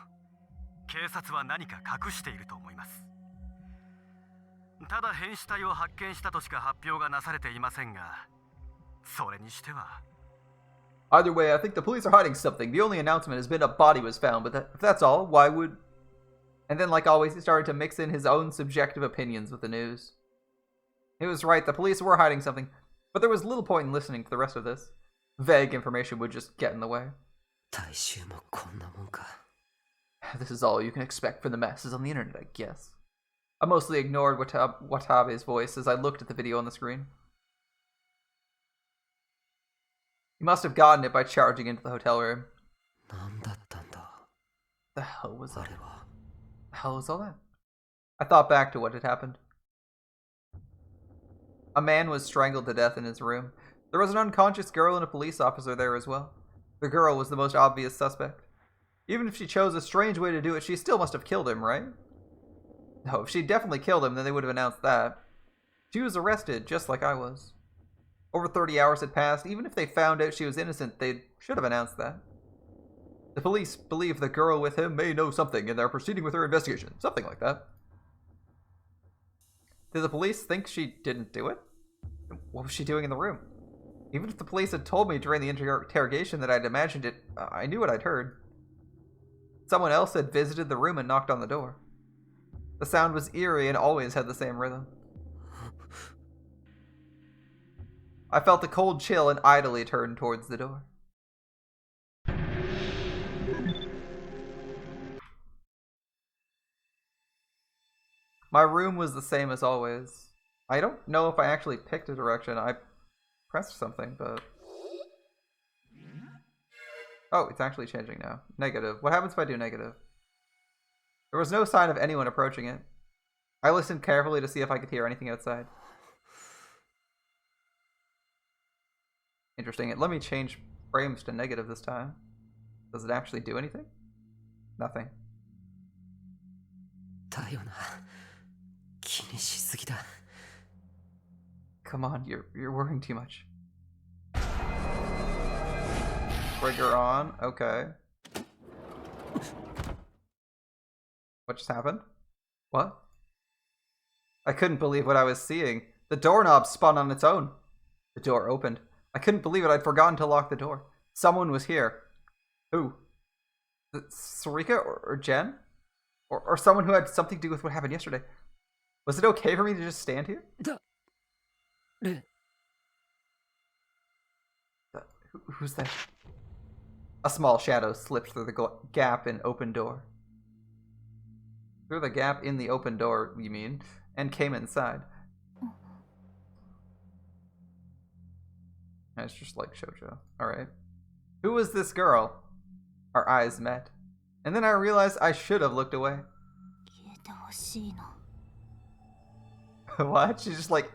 警察は何か隠していると思います。ただ変死体を発見したとしか発表がなされていませんが、それにしては Either way, I think the police are hiding something. The only announcement has been a body was found, but if that's all, why would... And then, like always, he started to mix in his own subjective opinions with the news. He was right, the police were hiding something, but there was little point in listening to the rest of this. Vague information would just get in the way. This is all you can expect from the masses on the internet, I guess. I mostly ignored Watabe's voice as I looked at the video on the screen. He must have gotten it by charging into the hotel room. The hell was that? The hell was all that? I thought back to what had happened. A man was strangled to death in his room. There was an unconscious girl and a police officer there as well. The girl was the most obvious suspect. Even if she chose a strange way to do it, she still must have killed him, right? No, if she definitely killed him, then they would have announced that. She was arrested, just like I was. Over 30 hours had passed. Even if they found out she was innocent, they should have announced that. The police believe the girl with him may know something, and they're proceeding with her investigation. Something like that. Did the police think she didn't do it? What was she doing in the room? Even if the police had told me during the interrogation that I'd imagined it, I knew what I'd heard. Someone else had visited the room and knocked on the door. The sound was eerie and always had the same rhythm. I felt a cold chill and idly turned towards the door. My room was the same as always. I don't know if I actually picked a direction. I pressed something, but... Oh, it's actually changing now. Negative. What happens if I do negative? There was no sign of anyone approaching it. I listened carefully to see if I could hear anything outside. Interesting. Let me change frames to negative this time. Does it actually do anything? Nothing. だよな。気にしすぎだ。 Come on, you're worrying too much. Trigger on. Okay. What just happened? What? I couldn't believe what I was seeing. The doorknob spun on its own. The door opened. I couldn't believe it. I'd forgotten to lock the door. Someone was here. Who? Sarika or Jen? Or someone who had something to do with what happened yesterday. Was it okay for me to just stand here? Who's that? A small shadow slipped through the gap in open door. Through the gap in the open door, you mean, and came inside. It's just like shoujo. Alright. Who was this girl? Our eyes met. And then I realized I should have looked away. What? She's just like...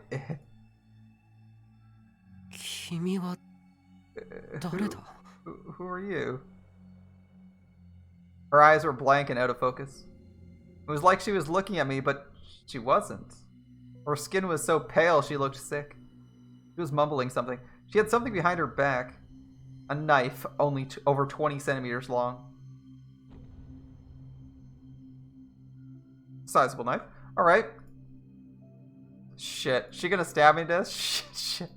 君は誰だ? Who are you? Her eyes were blank and out of focus. It was like she was looking at me, but she wasn't. Her skin was so pale she looked sick. She was mumbling something. She had something behind her back. A knife, only over 20 centimeters long. Sizable knife. Alright. Shit. She gonna stab me to death? Shit.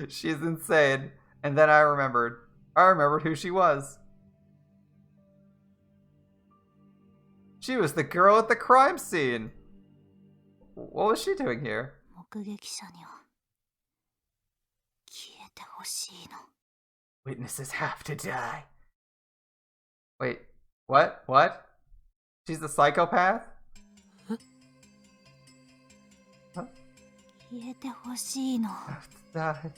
She's insane. And then I remembered. I remembered who she was. She was the girl at the crime scene. What was she doing here? Witnesses have to die. Wait, what? What? She's the psychopath? Huh? Die.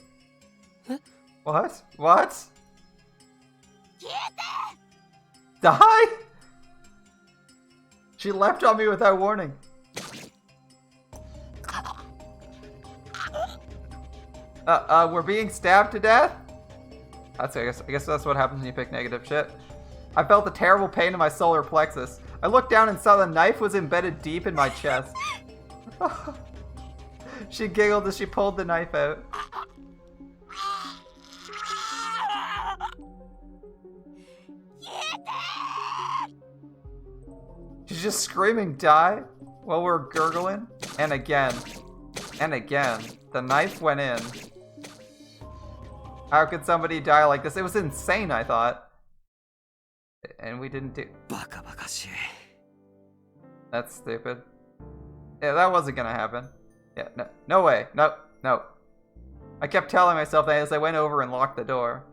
What? What? Die? She leapt on me without warning. We're being stabbed to death? I guess that's what happens when you pick negative shit. I felt a terrible pain in my solar plexus. I looked down and saw the knife was embedded deep in my chest. She giggled as she pulled the knife out. She's just screaming, die, while we're gurgling. And again. And again. The knife went in. How could somebody die like this? It was insane, I thought. And we didn't do... That's stupid. Yeah, that wasn't gonna happen. Yeah, no way. No. I kept telling myself that as I went over and locked the door.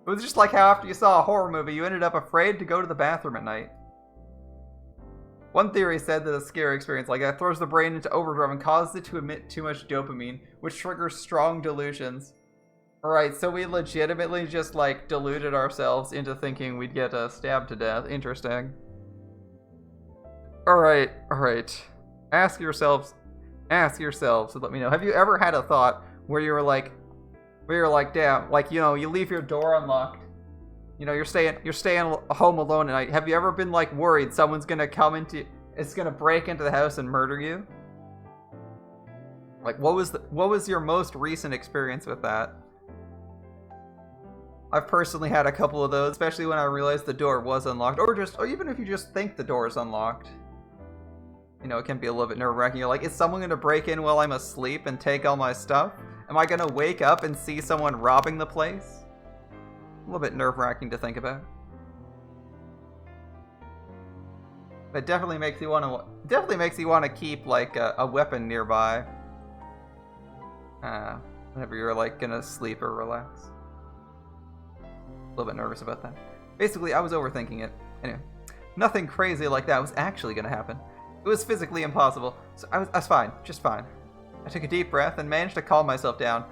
It was just like how after you saw a horror movie, you ended up afraid to go to the bathroom at night. One theory said that a scary experience like that throws the brain into overdrive and causes it to emit too much dopamine, which triggers strong delusions. Alright, so we legitimately just, like, deluded ourselves into thinking we'd get stabbed to death. Interesting. Alright. Ask yourselves, Ask yourselves and let me know. Have you ever had a thought where you're like, damn, like, you know, you leave your door unlocked. You know, you're staying home alone at night. Have you ever been like worried someone's gonna break into the house and murder you? Like, what was your most recent experience with that? I've personally had a couple of those, especially when I realized the door was unlocked, or even if you just think the door is unlocked. You know, it can be a little bit nerve-wracking. You're like, is someone gonna break in while I'm asleep and take all my stuff? Am I gonna wake up and see someone robbing the place? A little bit nerve-wracking to think about. It definitely makes you want to keep like a weapon nearby. Whenever you're like gonna sleep or relax. A little bit nervous about that. Basically, I was overthinking it. Anyway, nothing crazy like that was actually gonna happen. It was physically impossible, so I was fine, just fine. I took a deep breath and managed to calm myself down.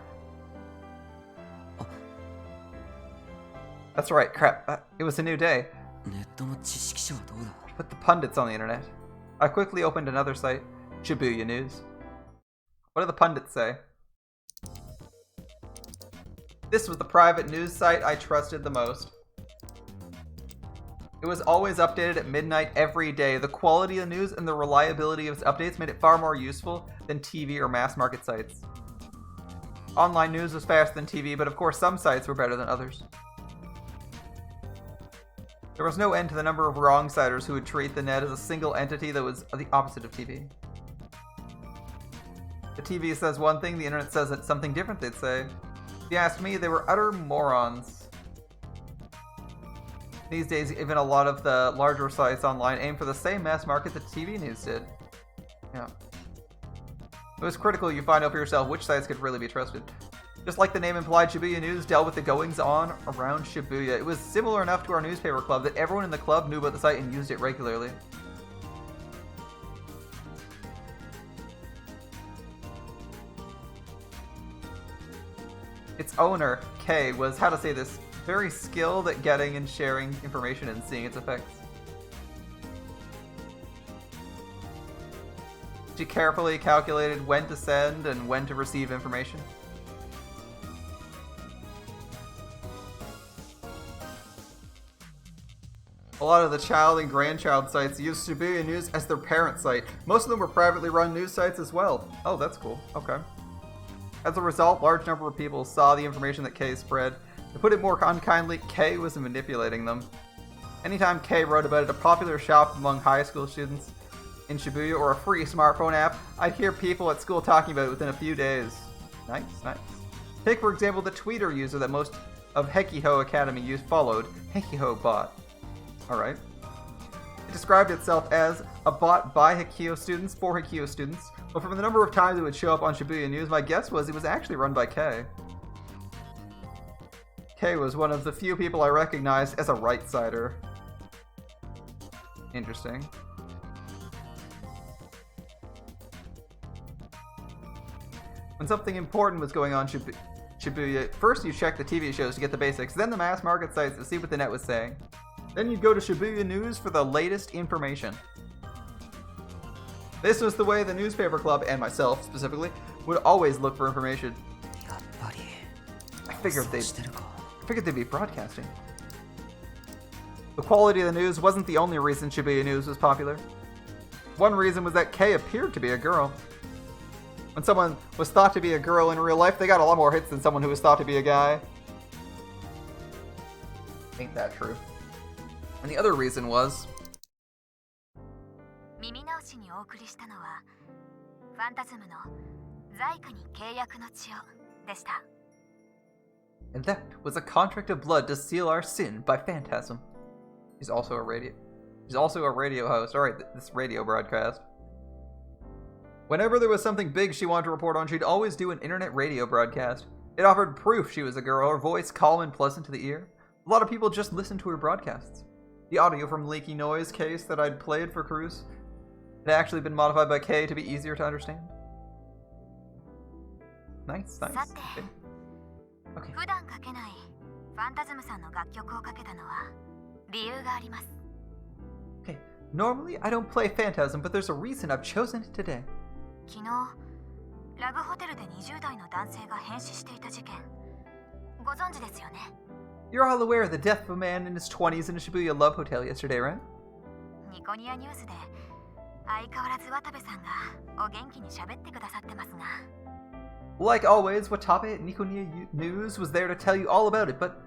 That's right, crap. It was a new day. Put the pundits on the internet. I quickly opened another site, Shibuya News. What do the pundits say? This was the private news site I trusted the most. It was always updated at midnight every day. The quality of the news and the reliability of its updates made it far more useful than TV or mass market sites. Online news was faster than TV, but of course some sites were better than others. There was no end to the number of wrong-siders who would treat the net as a single entity that was the opposite of TV. The TV says one thing, the internet says it's something different, they'd say. If you asked me, they were utter morons. These days, even a lot of the larger sites online aim for the same mass market that TV news did. Yeah. It was critical you find out for yourself which sites could really be trusted. Just like the name implied, Shibuya News dealt with the goings-on around Shibuya. It was similar enough to our newspaper club that everyone in the club knew about the site and used it regularly. Its owner, Kay, was, how to say this, very skilled at getting and sharing information and seeing its effects. She carefully calculated when to send and when to receive information. A lot of the child and grandchild sites use Shibuya News as their parent site. Most of them were privately run news sites as well. Oh, that's cool. Okay. As a result, large number of people saw the information that Kay spread. To put it more unkindly, Kay was manipulating them. Anytime Kay wrote about it, a popular shop among high school students in Shibuya or a free smartphone app, I'd hear people at school talking about it within a few days. Nice, nice. Take, for example, the Twitter user that most of Hekiho Academy followed, Hekiho Bot. Alright. It described itself as a bot by Hekiho students for Hekiho students, but from the number of times it would show up on Shibuya News, my guess was it was actually run by Kay. Kay was one of the few people I recognized as a right-sider. Interesting. When something important was going on Shibuya, first you checked the TV shows to get the basics, then the mass market sites to see what the net was saying. Then you'd go to Shibuya News for the latest information. This was the way the newspaper club, and myself specifically, would always look for information. I figured they'd be broadcasting. The quality of the news wasn't the only reason Shibuya News was popular. One reason was that Kay appeared to be a girl. When someone was thought to be a girl in real life, they got a lot more hits than someone who was thought to be a guy. Ain't that true? And the other reason was... And that was a contract of blood to seal our sin by Phantasm. He's also a radio host. Alright, this radio broadcast. Whenever there was something big she wanted to report on, she'd always do an internet radio broadcast. It offered proof she was a girl, her voice calm and pleasant to the ear. A lot of people just listened to her broadcasts. The audio from Leaky Noise case that I'd played for Cruz had actually been modified by Kay to be easier to understand. Nice, nice. Okay. Okay, normally I don't play Phantasm, but there's a reason I've chosen it today. 昨日ラブホテルで20代の男性が変死していた事件ご存知ですよね。 You're all aware of the death of a man in his 20s in a Shibuya love hotel yesterday, right? ニコニアニュースで相変わらず渡部さんがお元気に喋ってくださってますが Like always, Watabe at Nikoniya News was there to tell you all about it, but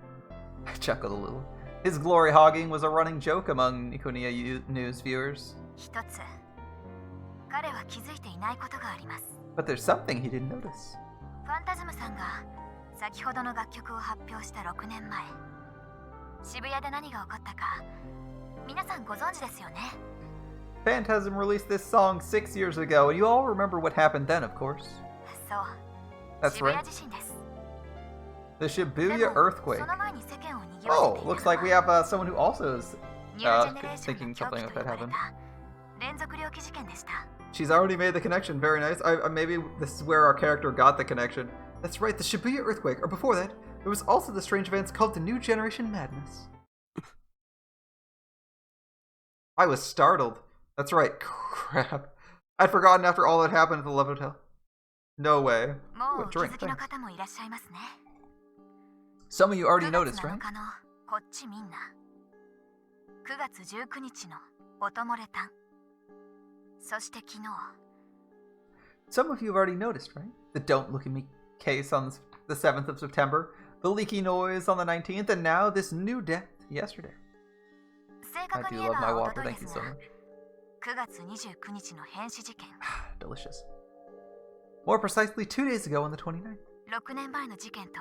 I chuckled a little. His glory hogging was a running joke among Nikoniya News viewers. 一つ彼は気づいていないことがあります。 But there's something he didn't notice. ファンタズムさんが先ほどの楽曲を発表した6年前渋谷で何が起こったか皆さんご存知ですよね。 Phantasm released this song 6 years ago, and you all remember what happened then, of course. そう That's 渋 right. 谷地震です。 The で Shibuya も earthquake. その前に世間を賑わ Oh, せてい looks た like の we は have someone who also is ニュージェネレーション thinking の狂 something 気 like と that 呼ばれ happened. た連続猟奇事件でした。 She's already made the connection. Very nice. Maybe this is where our character got the connection. That's right, the Shibuya earthquake. Or before that, there was also the strange events called the New Generation Madness. I was startled. That's right. Crap. I'd forgotten after all that happened at the Love Hotel. No way. も Ooh, う a お気 drink. づきの Thanks. 方もいらっしゃいますね。 Some of you already 9 noticed, 月 right? 7日のこっちみんな9月19日の音漏れタンそして昨日 Some of you have already noticed, right? The Don't Look at Me case on the 7th of September, the leaky noise on the 19th, and now this new death yesterday. 正 I 確 do に言え love my ば water. おととい Thank で you す so が much. 9月29日の変死事件 Delicious. More precisely, 2 days ago on the 29th. 6年前の事件と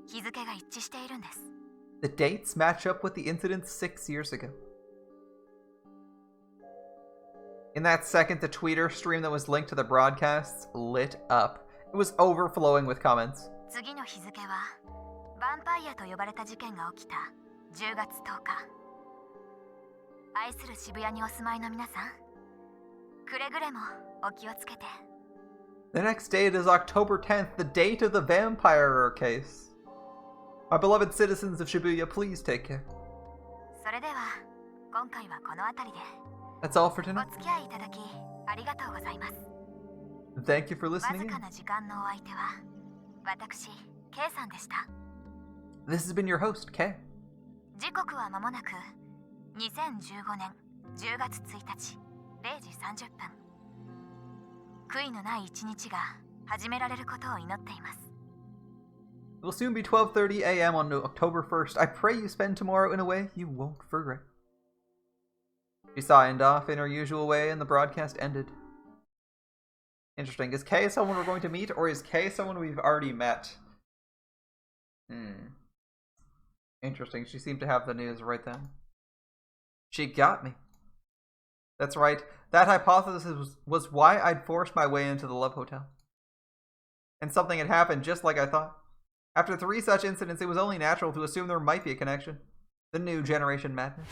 日付が一致しているんです。 The dates match up with the incidents 6 years ago. In that second, the Twitter stream that was linked to the broadcasts lit up. It was overflowing with comments. 次の日付はヴァンパイアと呼ばれた事件が起きた10月10日愛する渋谷にお住まいの皆さんくれぐれもお気をつけて The next date is October 10th, the date of the vampire case. My beloved citizens of Shibuya, please take care. それでは今回はこの辺りで That's all for お tonight. 付き合いいただきありがとうございます Thank you for わ listening ず in. かな時間のお相手は私 K さんでした This has been your host, Kay. 時刻は間もなく2015年10月1日0時30分悔いのない一日が始められることを祈っています It will soon be 12:30 a.m. on October 1st. I pray you spend tomorrow in a way you won't regret. She signed off in her usual way and the broadcast ended. Interesting. Is Kay someone we're going to meet, or is Kay someone we've already met? Interesting. She seemed to have the news right then. She got me. That's right. That hypothesis was why I'd forced my way into the Love Hotel. And something had happened just like I thought. After 3 such incidents, it was only natural to assume there might be a connection. The New Generation Madness.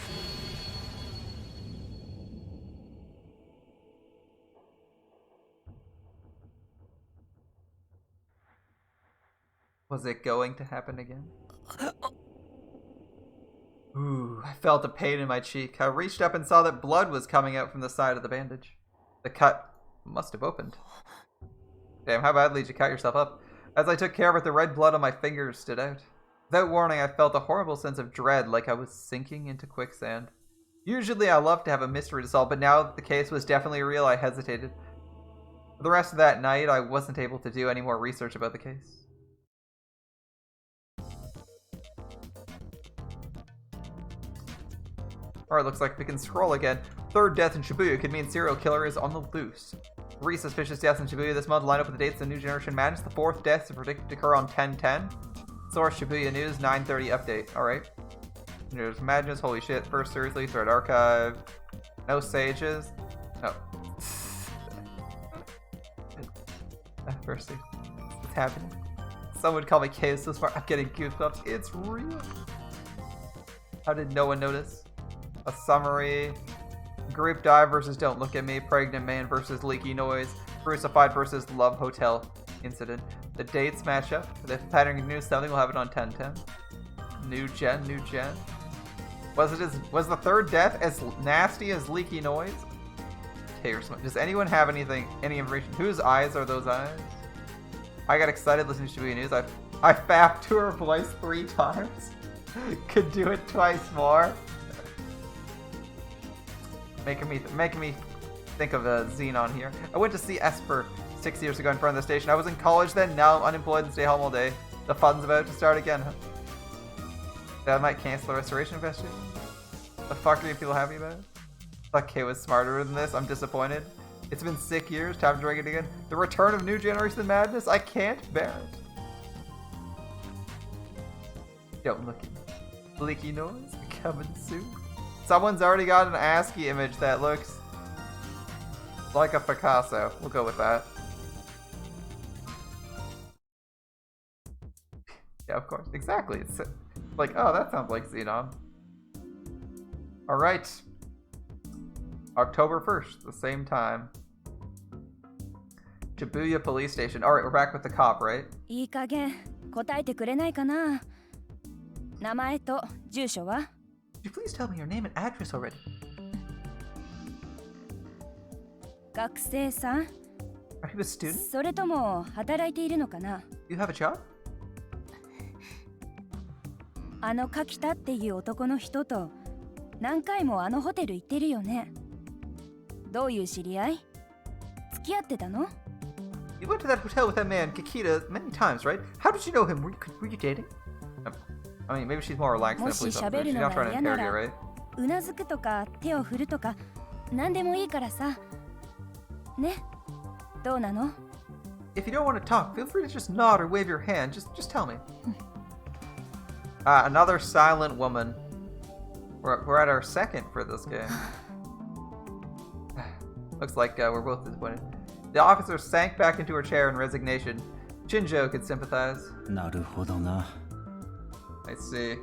Was it going to happen again? Ooh, I felt a pain in my cheek. I reached up and saw that blood was coming out from the side of the bandage. The cut must have opened. Damn, how badly did you cut yourself up? As I took care of it, the red blood on my fingers stood out. Without warning, I felt a horrible sense of dread, like I was sinking into quicksand. Usually I love to have a mystery to solve, but now that the case was definitely real, I hesitated. For the rest of that night, I wasn't able to do any more research about the case. Alright, looks like we can scroll again. Third death in Shibuya could mean serial killer is on the loose. 3 suspicious deaths in Shibuya this month line up with the dates of the New Generation Madness. The 4th death is predicted to occur on 10/10. Source Shibuya News 9:30 update. Alright. There's Madness, holy shit. First seriously, thread archive. No sages. No. Firstly. What's happening? Someone call me K so smart. I'm getting goosebumps. It's real. How did no one notice? A summary. Group dive versus Don't Look at Me. Pregnant man versus Leaky Noise. Crucified versus Love Hotel incident. The dates match up. The pattern news something. We'll have it on 10/10. New gen. Was the third death as nasty as Leaky Noise? okay or something. Does anyone have any information? Whose eyes are those eyes? I got excited listening to Shibuya News. I fapped to her voice 3 times. Could do it twice more. Making me think of a Xenon here. I went to see Esper 6 years ago in front of the station. I was in college then, now I'm unemployed and stay home all day. The fun's about to start again, huh? That might cancel the restoration investigation. The fuck are you people happy about? Thought Kay was smarter than this. I'm disappointed. It's been 6 years. Time to drink it again. The return of New Generation Madness. I can't bear it. Don't look at me. Leaky noise coming soon. Someone's already got an ASCII image that looks like a Picasso. We'll go with that. Yeah, of course. Exactly. It's like, oh, that sounds like Xenon. Alright. October 1st, the same time. Shibuya Police Station. Alright, we're back with the cop, right? いい加減答えてくれないかな。名前と住所は？ Could you please tell me your name and address already? 学生さん？ Are you a student? それとも働いているのかな？ You have a job? あの柿田っていう男の人と何回もあのホテル行ってるよね。どういう知り合い？付き合ってたの？ You went to that hotel with that man, Kikita, many times, right? How did you know him? Were you dating? I mean, maybe she's more relaxed than a police officer. She's not trying to interrogate, right? うなずくとか手を振るとか何でもいいからさ。ね？どうなの？ If you don't want to talk, feel free to just nod or wave your hand. Just tell me. Another silent woman. We're at our second for this game. Looks like we're both disappointed. The officer sank back into her chair in resignation. Shinjo could sympathize. なるほどな。 I see.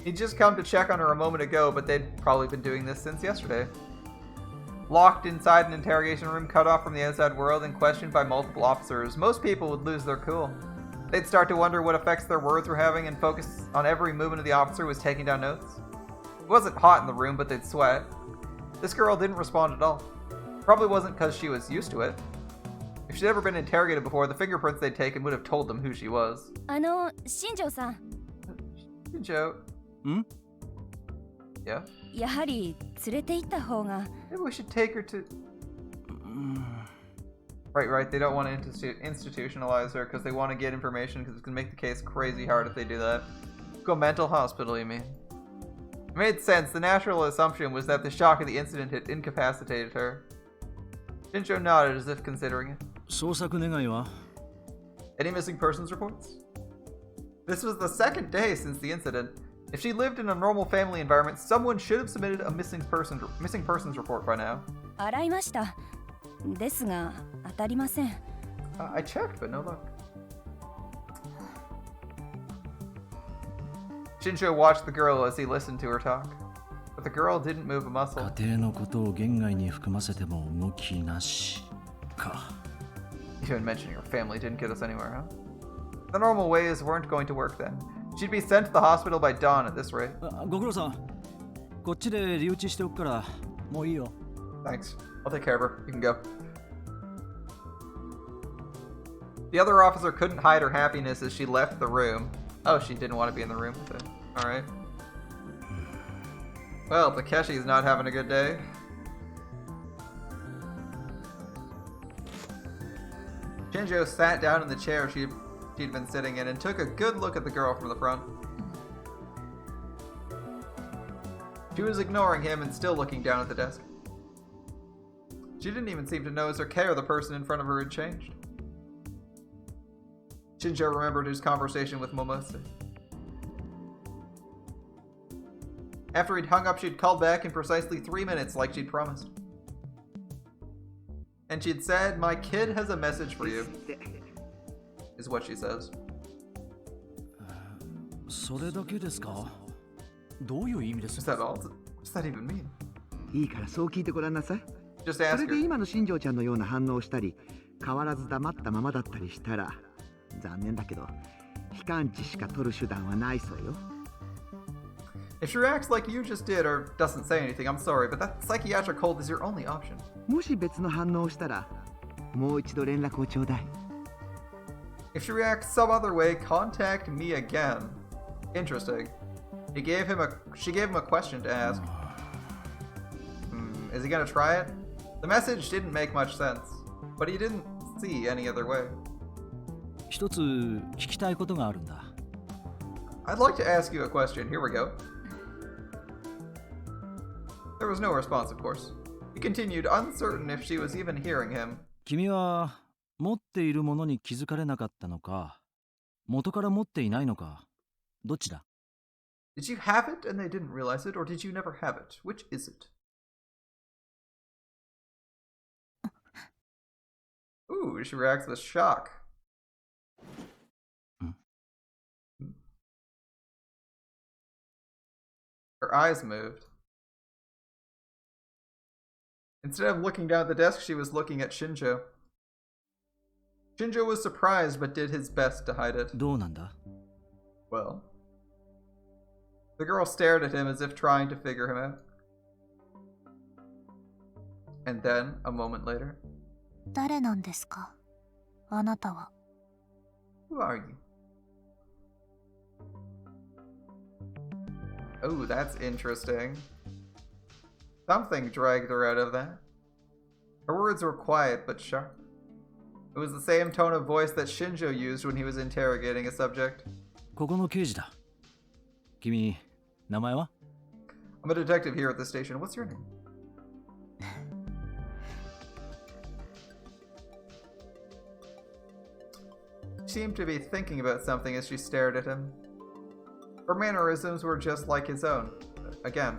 He'd just come to check on her a moment ago, but they'd probably been doing this since yesterday. Locked inside an interrogation room, cut off from the outside world, and questioned by multiple officers, most people would lose their cool. They'd start to wonder what effects their words were having and focus on every movement of the officer who was taking down notes. It wasn't hot in the room, but they'd sweat. This girl didn't respond at all. Probably wasn't because she was used to it. If she'd ever been interrogated before, the fingerprints they'd taken would have told them who she was. 新庄さん。 Shinjo. Hmm? Yeah? やはり連れて行った方が。 Maybe we should take her to... Right. They don't want to institutionalize her because they want to get information because it's going to make the case crazy hard if they do that. Go mental hospital, you mean? It made sense. The natural assumption was that the shock of the incident had incapacitated her. Shinjo nodded as if considering it. 捜索願いは? Any missing persons reports? This was the second day since the incident. If she lived in a normal family environment, someone should have submitted a missing persons report by now. 洗いました。ですが当たりません。I checked, but no luck. Shinjo watched the girl as he listened to her talk, but the girl didn't move a muscle. 家庭のことを言外に含ませても動きなしか。 Even mentioning her family didn't get us anywhere, huh? The normal ways weren't going to work then. She'd be sent to the hospital by dawn at this rate. ご苦労さん。こっちで留置しておくからもういいよ。 Thanks. I'll take care of her. You can go. The other officer couldn't hide her happiness as she left the room. Oh, she didn't want to be in the room with it. Alright. Well, Takeshi's not having a good day. Shinjo sat down in the chair she'd been sitting in and took a good look at the girl from the front. She was ignoring him and still looking down at the desk. She didn't even seem to notice or care the person in front of her had changed. Shinjo remembered his conversation with Momose. After he'd hung up, she'd called back in precisely 3 minutes like she'd promised. And she'd said, "My kid has a message for you," is what she says. それだけですか? どういう意味です Is that all? What does that even mean? いいからそう聞いてごらんなさい。 Just そ ask れで her. 今の新庄ちゃんのような反応をしたり、変わらず黙ったままだったりしたら、残念だけど、非感知しか取る手段はないそうよ。If she reacts like you just did or doesn't say anything, I'm sorry, but that psychiatric hold is your only option. もし別の反応をしたら、もう一度連絡をちょうだい。If she reacts some other way, contact me again. Interesting. She gave him a question to ask. Is he gonna try it? The message didn't make much sense, but he didn't see any other way. 一つ聞きたいことがあるんだ。I'd like to ask you a question. Here we go. There was no response, of course. He continued, uncertain if she was even hearing him. 君は持っているものに気づかれなかったのか、元から持っていないのか、どっちだ？ Did you have it and they didn't realize it, or did you never have it? Which is it? Ooh, she reacts with shock. Her eyes moved. Instead of looking down at the desk, she was looking at Shinjo. Shinjo was surprised but did his best to hide it. どうなんだ？ Well, the girl stared at him as if trying to figure him out. And then, a moment later, 誰なんですかあなたは。 who are you? Oh, that's interesting. Something dragged her out of that. Her words were quiet but sharp. It was the same tone of voice that Shinjo used when he was interrogating a subject. ここの刑事だ。君、名前は？ I'm a detective here at the station. What's your name? She seemed to be thinking about something as she stared at him. Her mannerisms were just like his own. Again.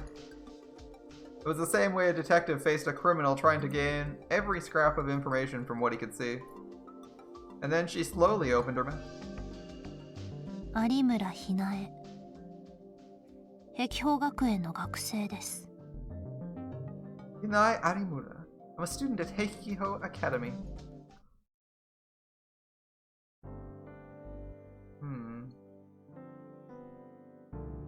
It was the same way a detective faced a criminal trying to gain every scrap of information from what he could see. And then she slowly opened her mouth. 有村ひなえ。碧峰学園の学生です。 Hinai Arimura. I'm a student at Heikiho Academy.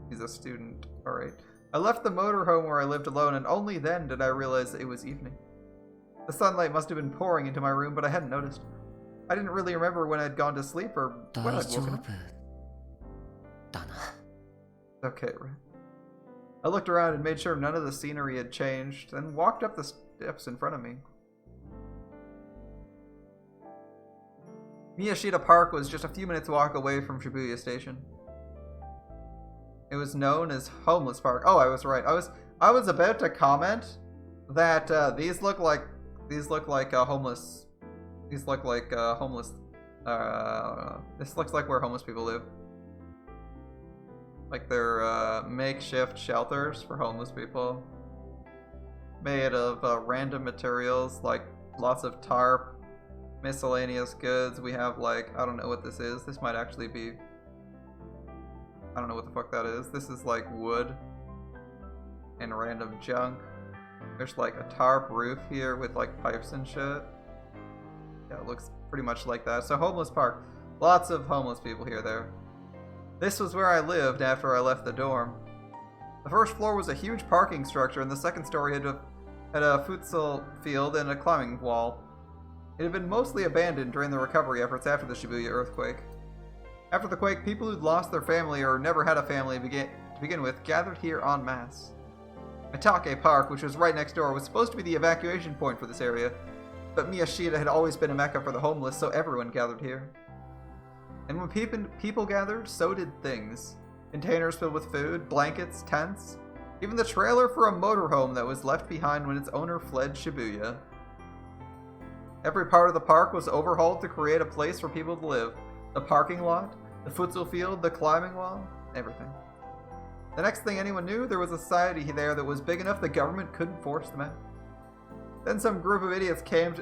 He's a student. Alright. I left the motorhome where I lived alone, and only then did I realize it was evening. The sunlight must have been pouring into my room, but I hadn't noticed. I didn't really remember when I'd gone to sleep or when I'd woken up. だな。 Okay, right. I looked around and made sure none of the scenery had changed, then walked up the steps in front of me. Miyashita Park was just a few minutes walk away from Shibuya Station. It was known as Homeless Park. Oh, I was right. I was about to comment that these look like homeless. These look like homeless. This looks like where homeless people live. Like they're makeshift shelters for homeless people, made of random materials like lots of tarp, miscellaneous goods. We have like, I don't know what this is. This might actually be, I don't know what the fuck that is. This is like wood and random junk. There's like a tarp roof here with like pipes and shit. Yeah, it looks pretty much like that. So Homeless Park. Lots of homeless people here there. This was where I lived after I left the dorm. The first floor was a huge parking structure, and the second story had a futsal field and a climbing wall. It had been mostly abandoned during the recovery efforts after the Shibuya earthquake. After the quake, people who'd lost their family or never had a family to begin with gathered here en masse. Mitake Park, which was right next door, was supposed to be the evacuation point for this area, but Miyashita had always been a mecca for the homeless, so everyone gathered here. And when people gathered, so did things. Containers filled with food, blankets, tents, even the trailer for a motorhome that was left behind when its owner fled Shibuya. Every part of the park was overhauled to create a place for people to live. The parking lot, the futsal field, the climbing wall, everything. The next thing anyone knew, there was a society there that was big enough the government couldn't force them out. Then some group of idiots came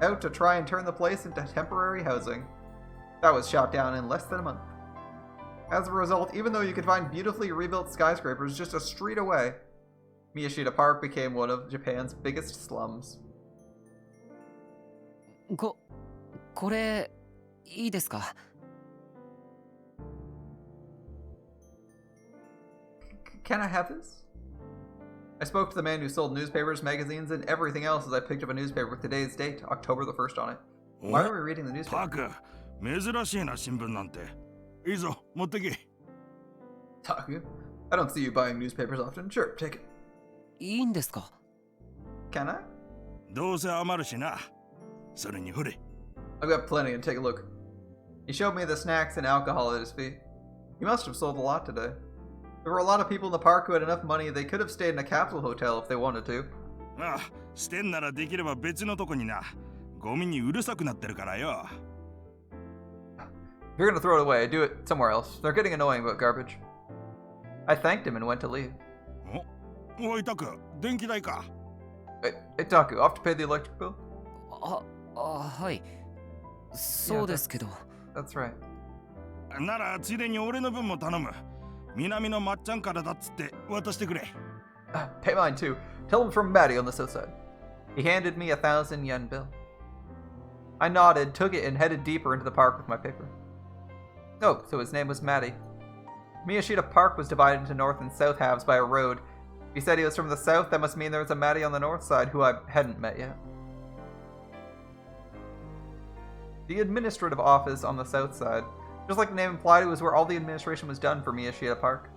out to try and turn the place into temporary housing. That was shot down in less than a month. As a result, even though you could find beautifully rebuilt skyscrapers just a street away, Miyashita Park became one of Japan's biggest slums. これいいですか？ Can I have this? I spoke to the man who sold newspapers, magazines, and everything else as I picked up a newspaper with today's date, October the 1st on it. Why are we reading the newspaper? タク、珍しいな新聞なんて。いいぞ、持ってけ。Taku, I don't see you buying newspapers often. Sure, take it. いいんですか? Can I? どうせ余るしな。それにほれ。I've got plenty and take a look. He showed me the snacks and alcohol at his feet. He must have sold a lot today. There were a lot of people in the park who had enough money they could have stayed in a capsule hotel if they wanted to. ああ、してんならできれば別のとこにな。ゴミにうるさくなってるからよ。If you're gonna throw it away, do it somewhere else. They're getting annoying about garbage. I thanked him and went to leave. おいタク、電気代か。Hey, Taku, off to pay the electric bill? はい。そうですけど。That's right. ならついでに俺の分も頼む。南のまっちゃんからだっつって渡してくれ。Pay mine too. Tell him from Maddie on the south side. He handed me a 1,000 yen bill. I nodded, took it, and headed deeper into the park with my paper. Oh, so his name was Maddie. Miyashiro Park was divided into north and south halves by a road. If he said he was from the south, that must mean there was a Maddie on the north side who I hadn't met yet. The administrative office on the south side. Just like the name implied, it was where all the administration was done for Miyashiro Park.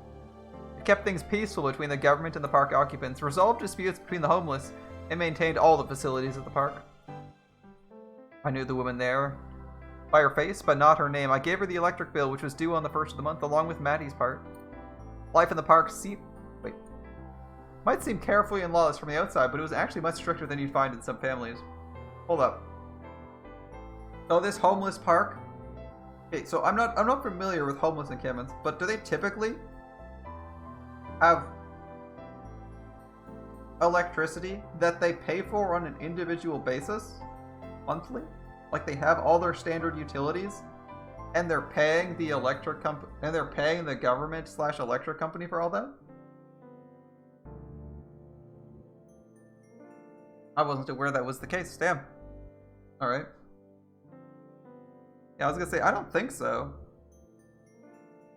It kept things peaceful between the government and the park occupants, resolved disputes between the homeless, and maintained all the facilities of the park. I knew the woman there by her face, but not her name. I gave her the electric bill, which was due on the 1st of the month, along with Maddie's part. Life in the park might seem carefree and lawless from the outside, but it was actually much stricter than you'd find in some families. Hold up. Oh, this homeless park? Okay, so I'm not familiar with homeless encampments, but do they typically have electricity that they pay for on an individual basis monthly? Like they have all their standard utilities and they're paying the electric company and they're paying the government / electric company for all that? I wasn't aware that was the case. Damn. Alright. Yeah, I was gonna say, I don't think so.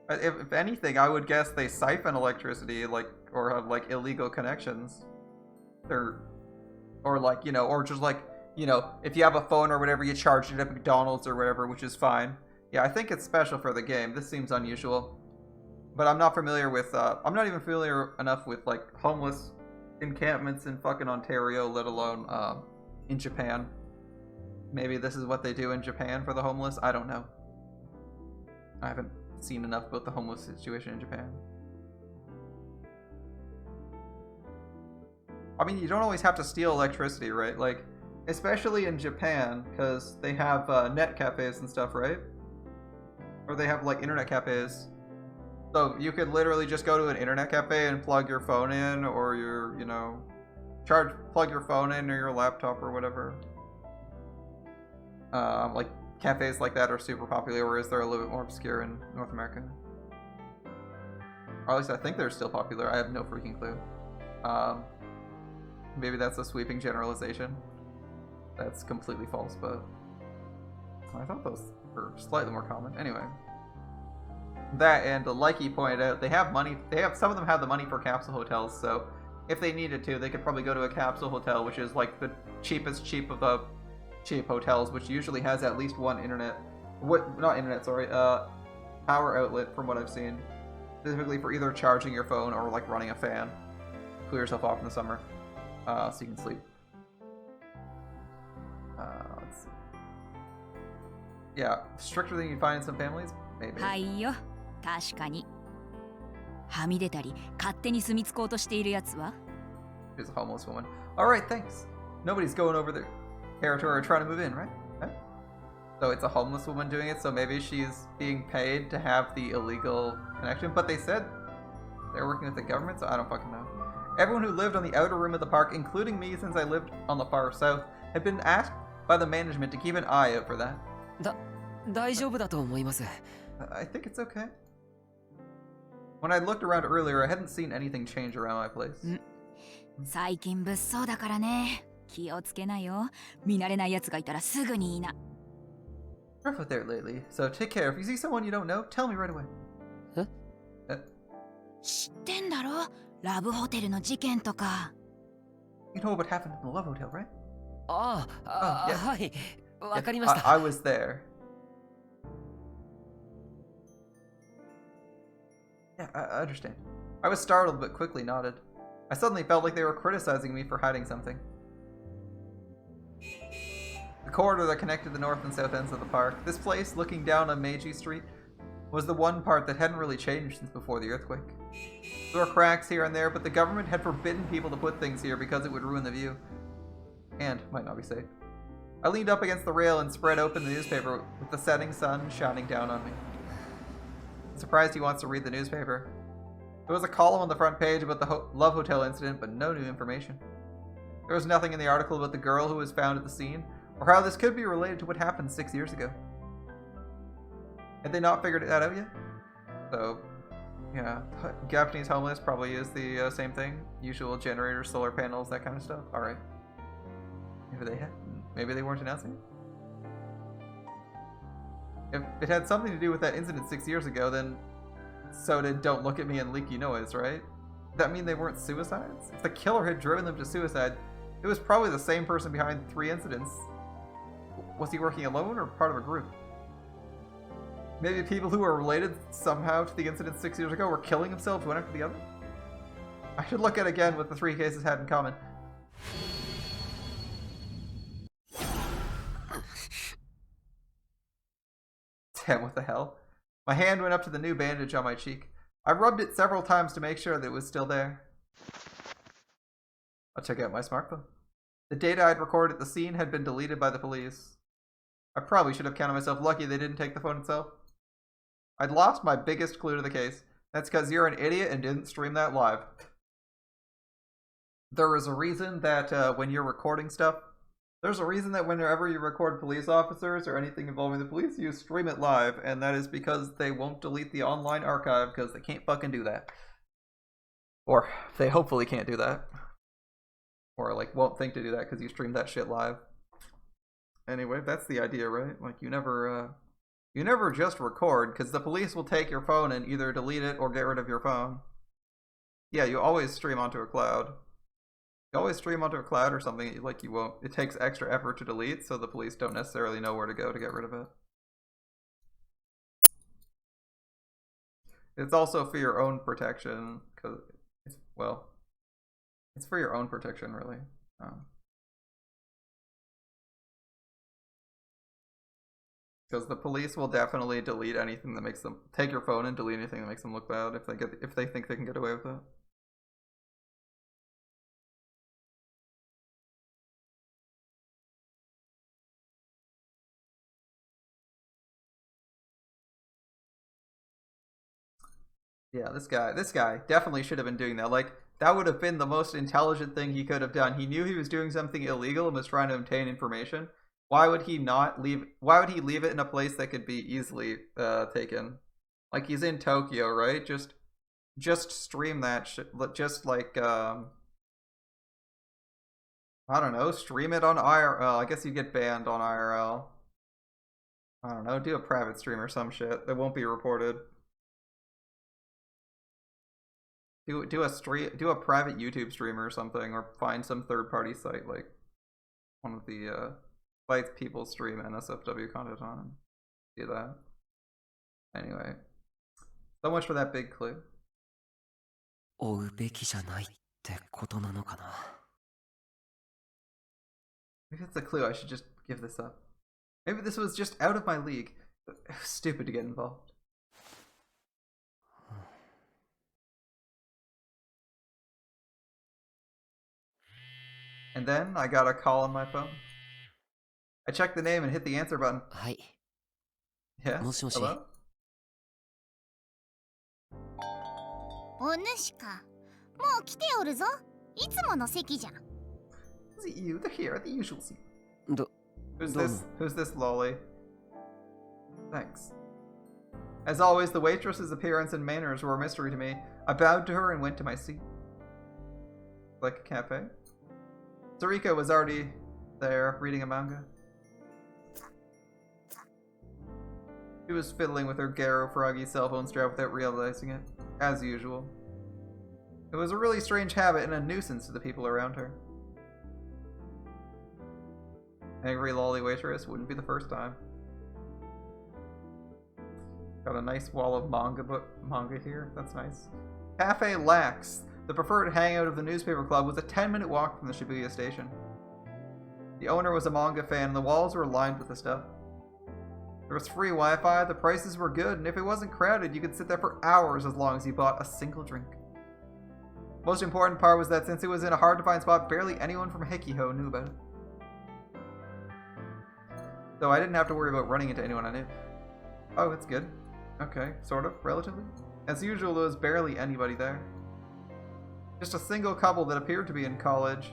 If anything, I would guess they siphon electricity, like, or have, like, illegal connections. Or like, you know, or just like, you know, if you have a phone or whatever, you charge it at McDonald's or whatever, which is fine. Yeah, I think it's special for the game. This seems unusual. But I'm not familiar with, I'm not even familiar enough with, like, homeless encampments in fucking Ontario, let alone, in Japan. Maybe this is what they do in Japan for the homeless? I don't know. I haven't seen enough about the homeless situation in Japan. I mean, you don't always have to steal electricity, right? Like, especially in Japan, because they have net cafes and stuff, right? Or they have, like, internet cafes. So you could literally just go to an internet cafe and plug your phone in, or your, you know, plug your phone in or your laptop or whatever. Like, cafes like that are super popular, whereas they're a little bit more obscure in North America. Or at least I think they're still popular. I have no freaking clue. Maybe that's a sweeping generalization. That's completely false, but I thought those were slightly more common. Anyway. That, and like he pointed out, they have money. Some of them have the money for capsule hotels, so if they needed to, they could probably go to a capsule hotel, which is like the cheapest of the cheap hotels, which usually has at least one power outlet from what I've seen. Specifically for either charging your phone or like running a fan. Cool yourself off in the summer, so you can sleep. Let's see. Yeah, stricter than you find in some families? Maybe. はいよ、確かに。はみ出たり、勝手に住み着こうとしているやつは Here's a homeless woman. Alright, thanks. Nobody's going over their territory or trying to move in, right? Huh? So it's a homeless woman doing it, so maybe she's being paid to have the illegal connection. But they said they're working with the government, so I don't fucking know. Everyone who lived on the outer rim of the park, including me since I lived on the far south, had been asked by the management to keep an eye out for that. 大丈夫だと思います。 I think it's okay. When I looked around earlier, I hadn't seen anything change around my place. 最近物騒だからね。気をつけなよ。見慣れない奴がいたらすぐに言いな。Rough out there lately, so take care. If you see someone you don't know, tell me right away. Huh? 知ってんだろ、ラブホテルの事件とか。 You know what happened in the Love Hotel, right? ああ、yeah. はい、わ Yeah, かりました。 I was there. Yeah, I understand. I was startled but quickly nodded. I suddenly felt like they were criticizing me for hiding something. The corridor that connected the north and south ends of the park, this place, looking down on Meiji Street, was the one part that hadn't really changed since before the earthquake. There were cracks here and there, but the government had forbidden people to put things here because it would ruin the view. And might not be safe. I leaned up against the rail and spread open the newspaper with the setting sun shining down on me. I'm surprised he wants to read the newspaper. There was a column on the front page about the Love Hotel incident, but no new information. There was nothing in the article about the girl who was found at the scene, or how this could be related to what happened 6 years ago. Had they not figured that out yet? So, yeah, Japanese homeless probably use the same thing. Usual generators, solar panels, that kind of stuff. Alright. Maybe they weren't announcing it? If it had something to do with that incident 6 years ago, then so did Don't Look at Me and Leaky Noise, right? Does that mean they weren't suicides? If the killer had driven them to suicide, it was probably the same person behind 3 incidents. Was he working alone or part of a group? Maybe people who were related somehow to the incident 6 years ago were killing themselves one after the other? I should look at again what the 3 cases had in common. Damn, what the hell? My hand went up to the new bandage on my cheek. I rubbed it several times to make sure that it was still there. I'll check out my smartphone. The data I'd recorded at the scene had been deleted by the police. I probably should have counted myself lucky they didn't take the phone itself. I'd lost my biggest clue to the case. That's because you're an idiot and didn't stream that live. There is a reason that when you're recording stuff, there's a reason that whenever you record police officers or anything involving the police, you stream it live, and that is because they won't delete the online archive because they can't fucking do that. Or they hopefully can't do that. Or like won't think to do that because you streamed that shit live. Anyway, that's the idea, right? Like you never just record because the police will take your phone and either delete it or get rid of your phone. Yeah, you always stream onto a cloud. You always stream onto a cloud or something, like you won't. It takes extra effort to delete, so the police don't necessarily know where to go to get rid of it. It's also for your own protection, because it's, well, it's for your own protection, really. Because the police will definitely delete anything that makes them take your phone and delete anything that makes them look bad if they think they can get away with it. Yeah, this guy definitely should have been doing that. Like, that would have been the most intelligent thing he could have done. He knew he was doing something illegal and was trying to obtain information. Why would he leave it in a place that could be easily taken? Like, he's in Tokyo, right? Just stream that shit. Just like I don't know, stream it on IRL. I guess you get banned on IRL. I don't know, do a private stream or some shit that won't be reported. Do a private YouTube stream or something, or find some third-party site like one of the sites people stream NSFW content on. Do that. Anyway, so much for that big clue. 追うべきじゃないってことなのかな。 Maybe it's a clue. I should just give this up. Maybe this was just out of my league. Stupid to get involved. And then I got a call on my phone. I checked the name and hit the answer button. はい。 Yes. もしもし。 Hello? お主か。もう来ておるぞ。いつもの席じゃん。 Is it you? They're here at the usual seat. ど、 Who's どうも。 Who's this lolly? Thanks. As always, the waitress's appearance and manners were a mystery to me. I bowed to her and went to my seat. Like a cafe? Sarika was already there, reading a manga. She was fiddling with her Garo Froggy cell phone strap without realizing it, as usual. It was a really strange habit and a nuisance to the people around her. Angry lolly waitress wouldn't be the first time. Got a nice wall of manga here. That's nice. Cafe Lax. The preferred hangout of the newspaper club was a 10-minute walk from the Shibuya station. The owner was a manga fan and the walls were lined with the stuff. There was free Wi-Fi, the prices were good, and if it wasn't crowded, you could sit there for hours as long as you bought a single drink. Most important part was that since it was in a hard-to-find spot, barely anyone from Hikiho knew about it. So I didn't have to worry about running into anyone I knew. Oh, it's good. Okay, sort of, relatively. As usual, there was barely anybody there. Just a single couple that appeared to be in college.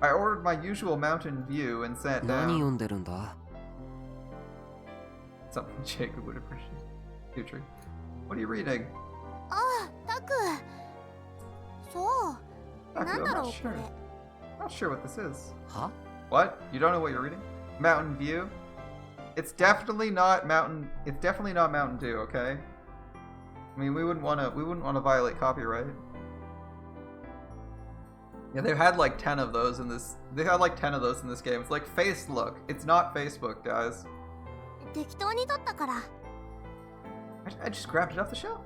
I ordered my usual Mountain View and sat down. Something Jacob would appreciate. Future. What are you reading? Ah, Taku. So, Taku, I'm not sure what this is. Huh? What? You don't know what you're reading? Mountain View? It's definitely not Mountain. It's definitely not Mountain Dew. Okay. I mean, we wouldn't want to violate copyright. Yeah, they've had like 10 of those in this. They had like 10 of those in this game. It's like Face Look. It's not Facebook, guys. I just grabbed it off the shelf.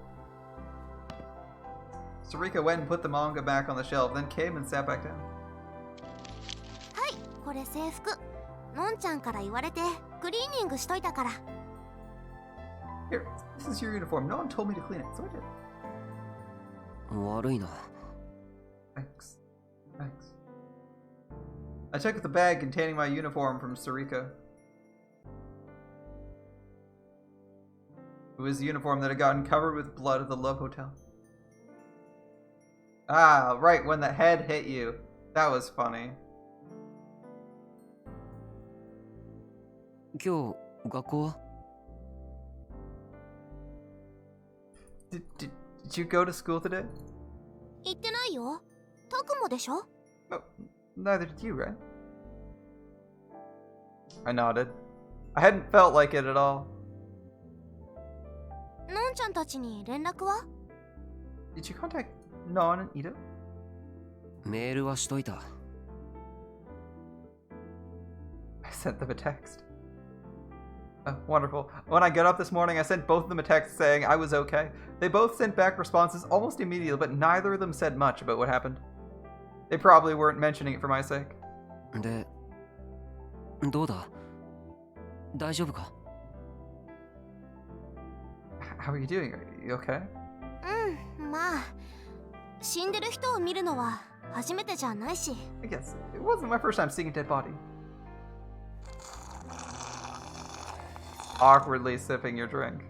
Sarika went and put the manga back on the shelf, then came and sat back down. Hi, これ制服。のんちゃんから言われてクリーニングしといたから。Here, this is your uniform. No one told me to clean it, so I did. 悪いな。Thanks. Thanks. I took the bag containing my uniform from Sarika. It was the uniform that had gotten covered with blood at the Love Hotel. Ah, right, when the head hit you. That was funny. 今日、学校は Did you go to school today? 行ってないよ。タクもでしょ? Oh, neither did you, right? I nodded. I hadn't felt like it at all. のんちゃんたちに連絡は? Did you contact Non and Ida? メールはしといた。I sent them a text. Oh, wonderful. When I got up this morning, I sent both of them a text saying I was okay. They both sent back responses almost immediately, but neither of them said much about what happened. They probably weren't mentioning it for my sake. で、どうだ? 大丈夫か? How are you doing? Are you okay? まあ、死んでる人を見るのは初めてじゃないし。I guess it wasn't my first time seeing a dead body. Awkwardly sipping your drink.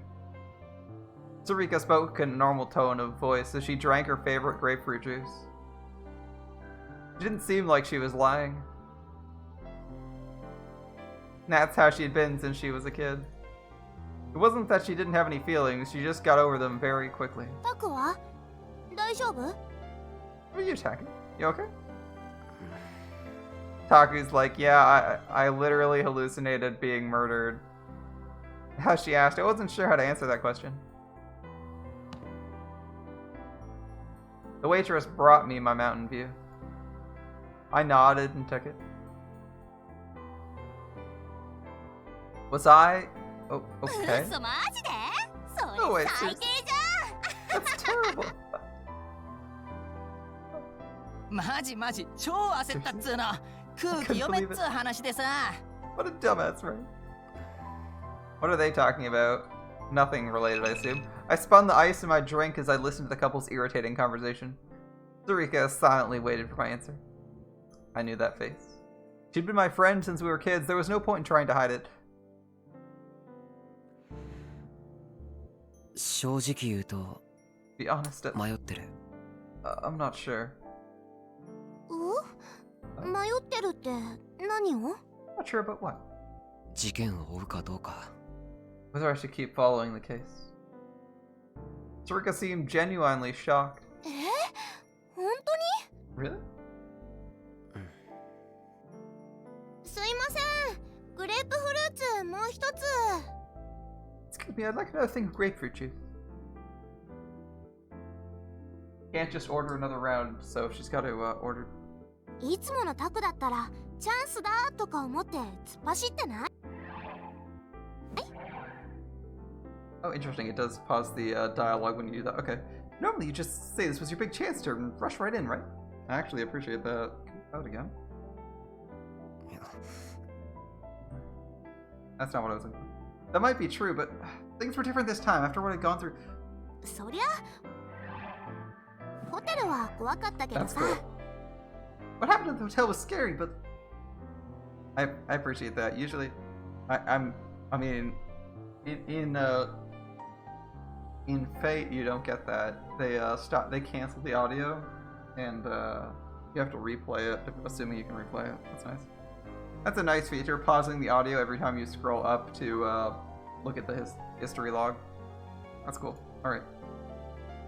Sarika spoke in a normal tone of voice as she drank her favorite grapefruit juice. She didn't seem like she was lying. That's how she had been since she was a kid. It wasn't that she didn't have any feelings, she just got over them very quickly. タクは? 大丈夫? What are you attacking? You okay? Taku's like, yeah, I literally hallucinated being murdered. As she asked, I wasn't sure how to answer that question. The waitress brought me my Mountain View. I nodded and took it. Was I... Oh, okay. Oh, wait, that's terrible. マジマジ超焦ったっつーの。空気読めっつー話でさ。What a dumbass, right? What are they talking about? Nothing related, I assume. I spun the ice in my drink as I listened to the couple's irritating conversation. Sarika silently waited for my answer. I knew that face. She'd been my friend since we were kids. There was no point in trying to hide it. 正直言うと、 Be honest, 迷ってる。I'm not sure. 迷ってるって何を? Not sure about what? 事件を追うかどうか。Whether I should keep following the case. Sarika seemed genuinely shocked. 本当に? Really? すいません。グレープフルーツもう一つ。Excuse me, I'd like another thing of grapefruit juice. can't just order another round, so she's got to order. いつものタクだったらチャンスだとか思って突っ走ってない？ Oh, interesting. It does pause the dialogue when you do that. Okay. Normally you just say this was your big chance to rush right in, right? I actually appreciate that. Out again. That's not what I was thinking. That might be true, but things were different this time after what I'd gone through. そりゃホテルは怖かったけど That's さ。 cool. What happened at the hotel was scary, but I appreciate that. Usually, I mean, in Fate you don't get that. They cancel the audio, and you have to replay it, assuming you can replay it. That's nice. That's a nice feature, pausing the audio every time you scroll up to look at the history log. That's cool. All right,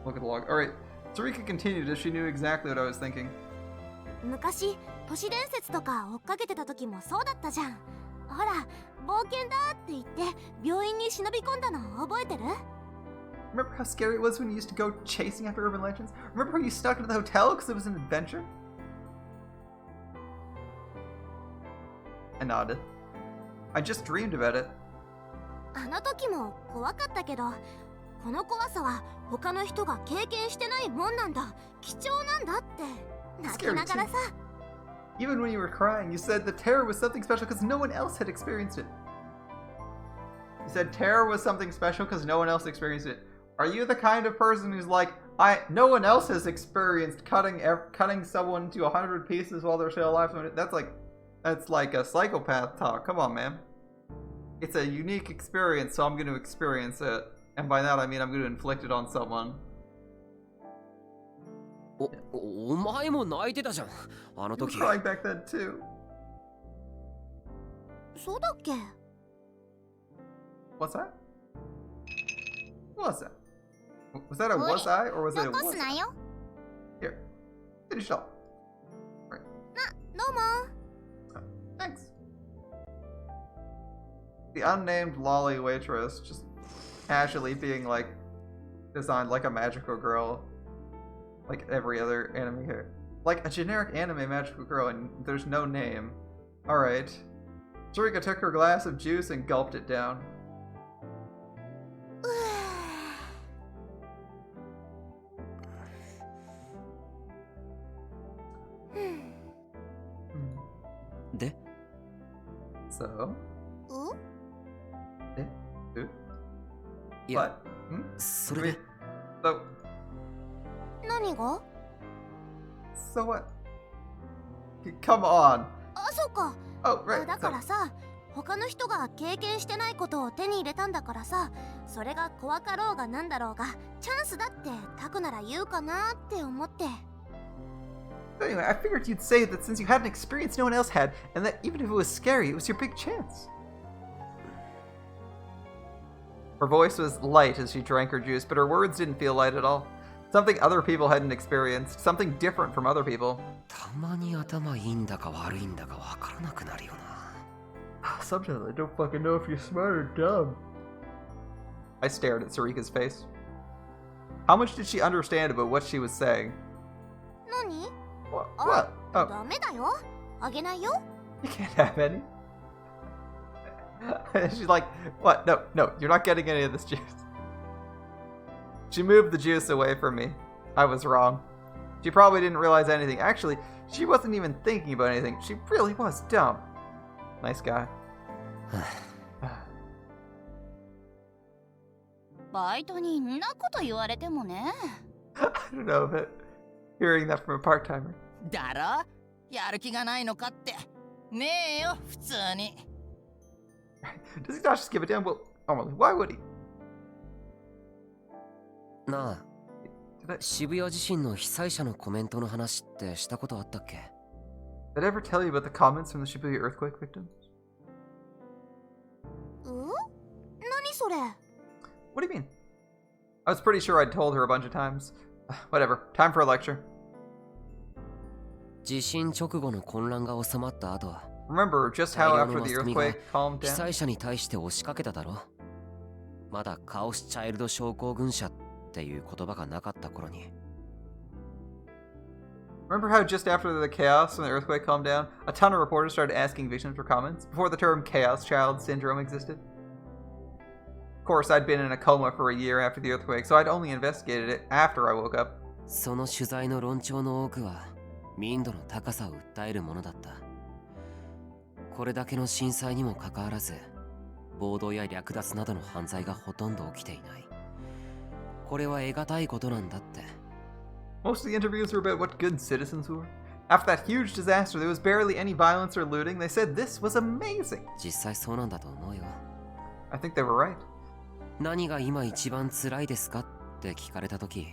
look at the log. All right, Sarika continued as she knew exactly what I was thinking. 昔都市伝説とか追っかけてた時もそうだったじゃん。ほら冒険だって言って病院に忍び込んだの覚えてる？ Remember how scary it was when you used to go chasing after urban legends? Remember how you stuck into the hotel because it was an adventure? I nodded. I just dreamed about it. あの時も怖かったけど、この怖さは他の人が経験してないもんなんだ、貴重なんだって泣きながらさ。 Even when you were crying, you said the terror was something special because no one else had experienced it. You said terror was something special because no one else experienced it. Are you the kind of person who's like, no one else has experienced cutting someone into 100 pieces while they're still alive? That's like a psychopath talk. Come on, man. It's a unique experience, so I'm going to experience it. And by that I mean I'm going to inflict it on someone. お前も泣いてたじゃん、あの時。 You were crying back then too. そうだっけ？ What's that? What was that? Was that a was I or was it a 残 was すなよ。 Here, finish up. Right. どうも。 Thanks. The unnamed lolly waitress just casually being like designed like a magical girl, like every other anime character, like a generic anime magical girl, and there's no name. All right. Sarika took her glass of juice and gulped it down. So? Yeah. What? So what? So. 何が？ So what? Come on. あ、そうか。 Oh, right. だからさ、他の人が経験してないことを手に入れたんだからさ、それが怖かろうがなんだろうが、チャンスだってタクなら言うかなって思って。 Anyway, I figured you'd say that since you had an experience no one else had, and that even if it was scary, it was your big chance. Her voice was light as she drank her juice, but her words didn't feel light at all. Something other people hadn't experienced, something different from other people. たまに頭いいんだか悪いんだかわからなくなるよな。 Sometimes I don't fucking know if you're smart or dumb. I stared at Sarika's face. How much did she understand about what she was saying? 何？ What? Oh. ダメだよ。あげないよ。 You can't have any. She's like, what? No, you're not getting any of this juice. She moved the juice away from me. I was wrong. She probably didn't realize anything. Actually, she wasn't even thinking about anything. She really was dumb. Nice guy. バイトにんなこと言われてもね。I don't know, but hearing that from a part-timer. だろ？やる気がないのかって。ねえよ、普通に。Does he not just give a damn? Well, normally, why would he? なあ、渋谷地震の被災者のコメントの話ってしたことあったっけ？ Did I ever tell you about the comments from the Shibuya earthquake victims? 何それ？ What do you mean? I was pretty sure I'd told her a bunch of times. Whatever. Time for a lecture. 地震直後の混乱が収まった後、 Remember just how 大量 after のマ the スコミが earthquake calmed 被 down? 災者に対して押しかけただろ。まだカオスチャイルド症候群者っていう言葉がなかった頃に。Remember how just after the chaos from the earthquake calmed down, a ton of reporters started asking victims for comments before the term Chaos Child Syndrome existed? Of course, I'd been in a coma for a year after the earthquake, so I'd only investigated it after I woke up. その取材の論調の多くは民度の高さを訴えるものだった。これだけの震災にもかかわらず、暴動や略奪などの犯罪がほとんど起きていない。これは得難いことなんだって。Most of the interviews were about what good citizens were. After that huge disaster, there was barely any violence or looting. They said this was amazing. 実際そうなんだと思うよ。I think they were right. 何が今一番辛いですかって聞かれたとき、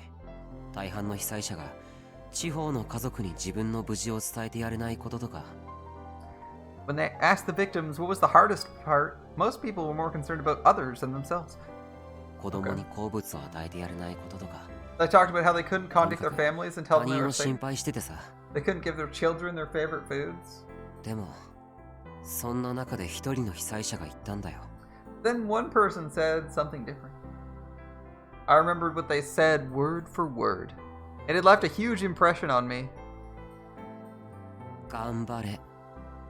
大半の被災者が地方の家族に自分の無事を伝えてやれないこととか。When they asked the victims what was the hardest part, most people were more concerned about others than themselves. 子供に好物を与えてやれないこととか。They talked about how they couldn't contact their families and tell 他 them they 人 were を safe. 心配しててさ。They couldn't give their children their favorite foods. でも、そんな中で一人の被災者が言ったんだよ。Then one person said something different. I remembered what they said word for word. It had left a huge impression on me. 頑張れ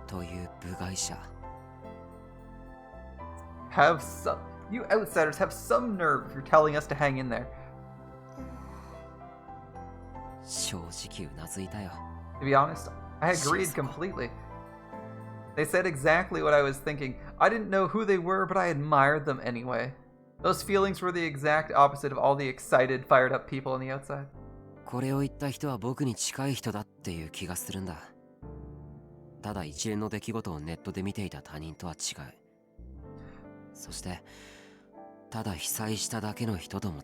という部外者。Have some. You outsiders have some nerve if you're telling us to hang in there. 正直うなずいたよ。To be honest, I agreed completely. They said exactly what I was thinking. I didn't know who they were, but I admired them anyway. Those feelings were the exact opposite of all the excited, fired up people on the outside. これを言った人は僕に近い人だっていう気がするんだ。ただ一連の出来事をネットで見ていた他人とは違う。そして、ただ被災しただけの人とも違う。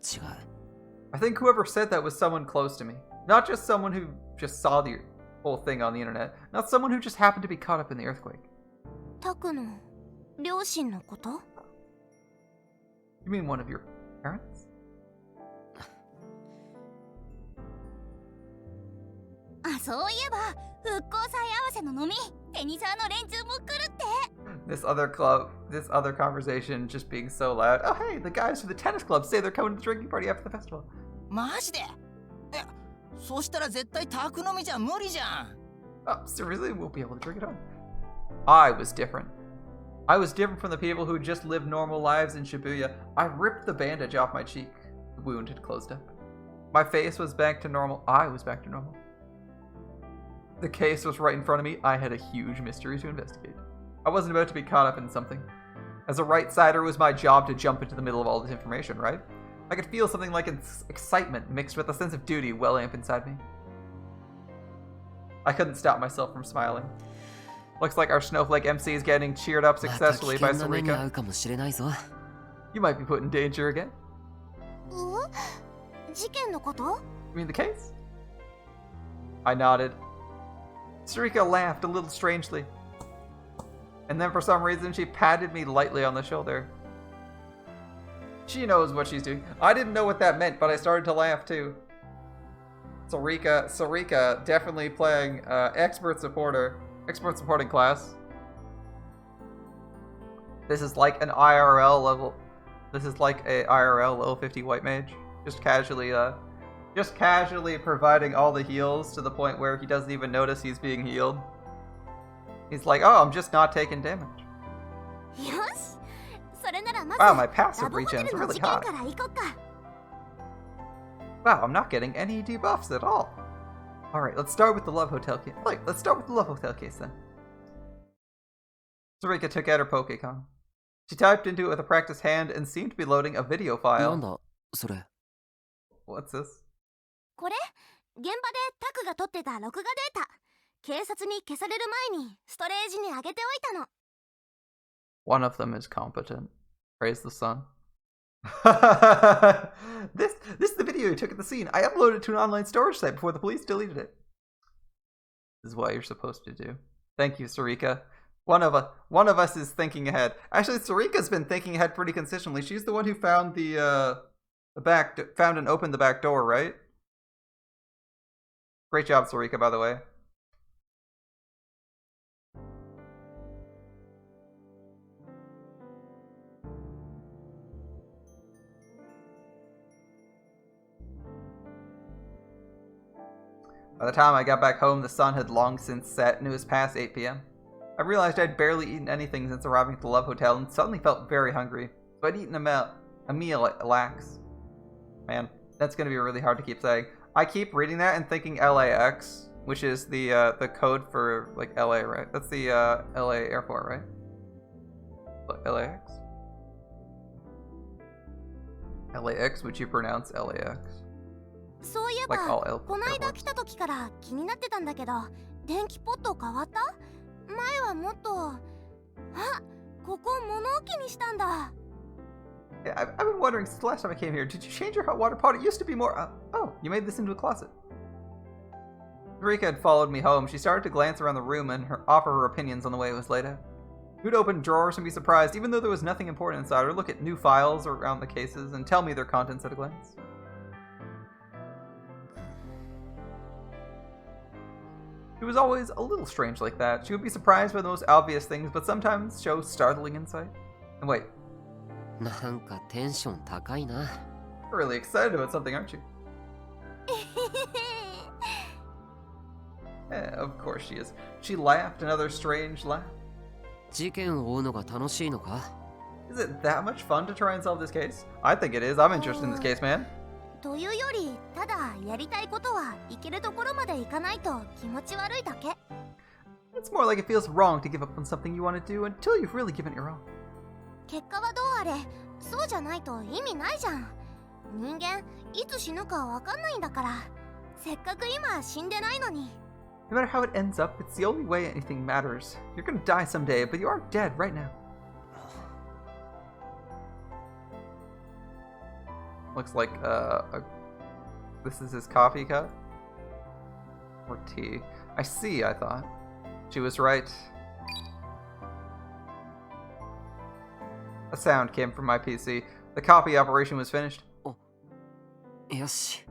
I think whoever said that was someone close to me. Not just someone who just saw the whole thing on the internet. Not someone who just happened to be caught up in the earthquake. タクの両親のこと？ You mean one of your parents? あ、そういえば復興祭合わせの飲み、テニサーの連中も来るって。This other conversation just being so loud. Oh hey, the guys from the tennis club say they're coming to the drinking party after the festival. マジで？そしたら絶対宅飲みじゃ無理じゃん。Oh, seriously? We'll be able to drink it on. I was different. I was different from the people who just lived normal lives in Shibuya. I ripped the bandage off my cheek. The wound had closed up. My face was back to normal. I was back to normal. The case was right in front of me. I had a huge mystery to investigate. I wasn't about to be caught up in something. As a right-sider, it was my job to jump into the middle of all this information, right? I could feel something like excitement mixed with a sense of duty well up inside me. I couldn't stop myself from smiling. Looks like our snowflake MC is getting cheered up successfully by Sarika. You might be put in danger again. 事件のこと？ You mean the case? I nodded. Sarika laughed a little strangely. And then for some reason she patted me lightly on the shoulder. She knows what she's doing. I didn't know what that meant, but I started to laugh too. Sarika definitely playing expert supporting class. This is like an IRL level. This is like a IRL level 50 white mage. Just casually providing all the heals to the point where he doesn't even notice he's being healed. He's like, oh, I'm just not taking damage. Wow, my passive regen's really high. Wow, I'm not getting any debuffs at all. Alright, let's start with the Love Hotel case. Let's start with the Love Hotel case then. Sarika took out her Pokecon. She typed into it with a practiced hand and seemed to be loading a video file. What's this? これ、現場でタクが撮ってた録画データ。警察に消される前にストレージに上げておいたの。One of them is competent. Praise the sun. This is the video you took at the scene. I uploaded it to an online storage site before the police deleted it. This is what you're supposed to do. Thank you, Sarika. One of us is thinking ahead. Actually, Sarika's been thinking ahead pretty consistently. She's the one who found found and opened the back door, right? Great job, Sarika, by the way. By the time I got back home, the sun had long since set and it was past 8 p.m. I realized I'd barely eaten anything since arriving at the Love Hotel and suddenly felt very hungry, so I'd eaten a meal at Lax. Man, that's gonna be really hard to keep saying. I keep reading that and thinking LAX, which is the code for like LA, right? That's the LA airport, right? LAX? LAX, would you pronounce LAX? そういえば、この間来た時から気になってたんだけど、電気ポット変わった？前はもっと、あ、ここ物置にしたんだ。Yeah, I've been wondering since the last time I came here, did you change your hot water pot? It used to be more, oh, you made this into a closet. Rika had followed me home. She started to glance around the room and offer her opinions on the way it was laid out. She would open drawers and be surprised, even though there was nothing important inside, or look at new files around the cases and tell me their contents at a glance. She was always a little strange like that. She would be surprised by the most obvious things, but sometimes show startling insight. And wait. なんかテンション高いな。You're really excited about something, aren't you? Of course she is. She laughed another strange laugh. 事件を追うのが楽しいのか? Is it that much fun to try and solve this case? I think it is. I'm interested in this case, man. というより、ただやりたいことは行けるところまで行かないと気持ち悪いだけ。It's more like it feels wrong to give up on something you want to do until you've really given it your all. 結果はどうあれ、そうじゃないと意味ないじゃん。人間、いつ死ぬかわかんないんだから。せっかく今死んでないのに。No matter how it ends up, it's the only way anything matters. You're gonna die someday, but you are dead right now. Looks like this is his coffee cup? Or tea. I see, I thought. She was right. A sound came from my PC. The copy operation was finished. よし。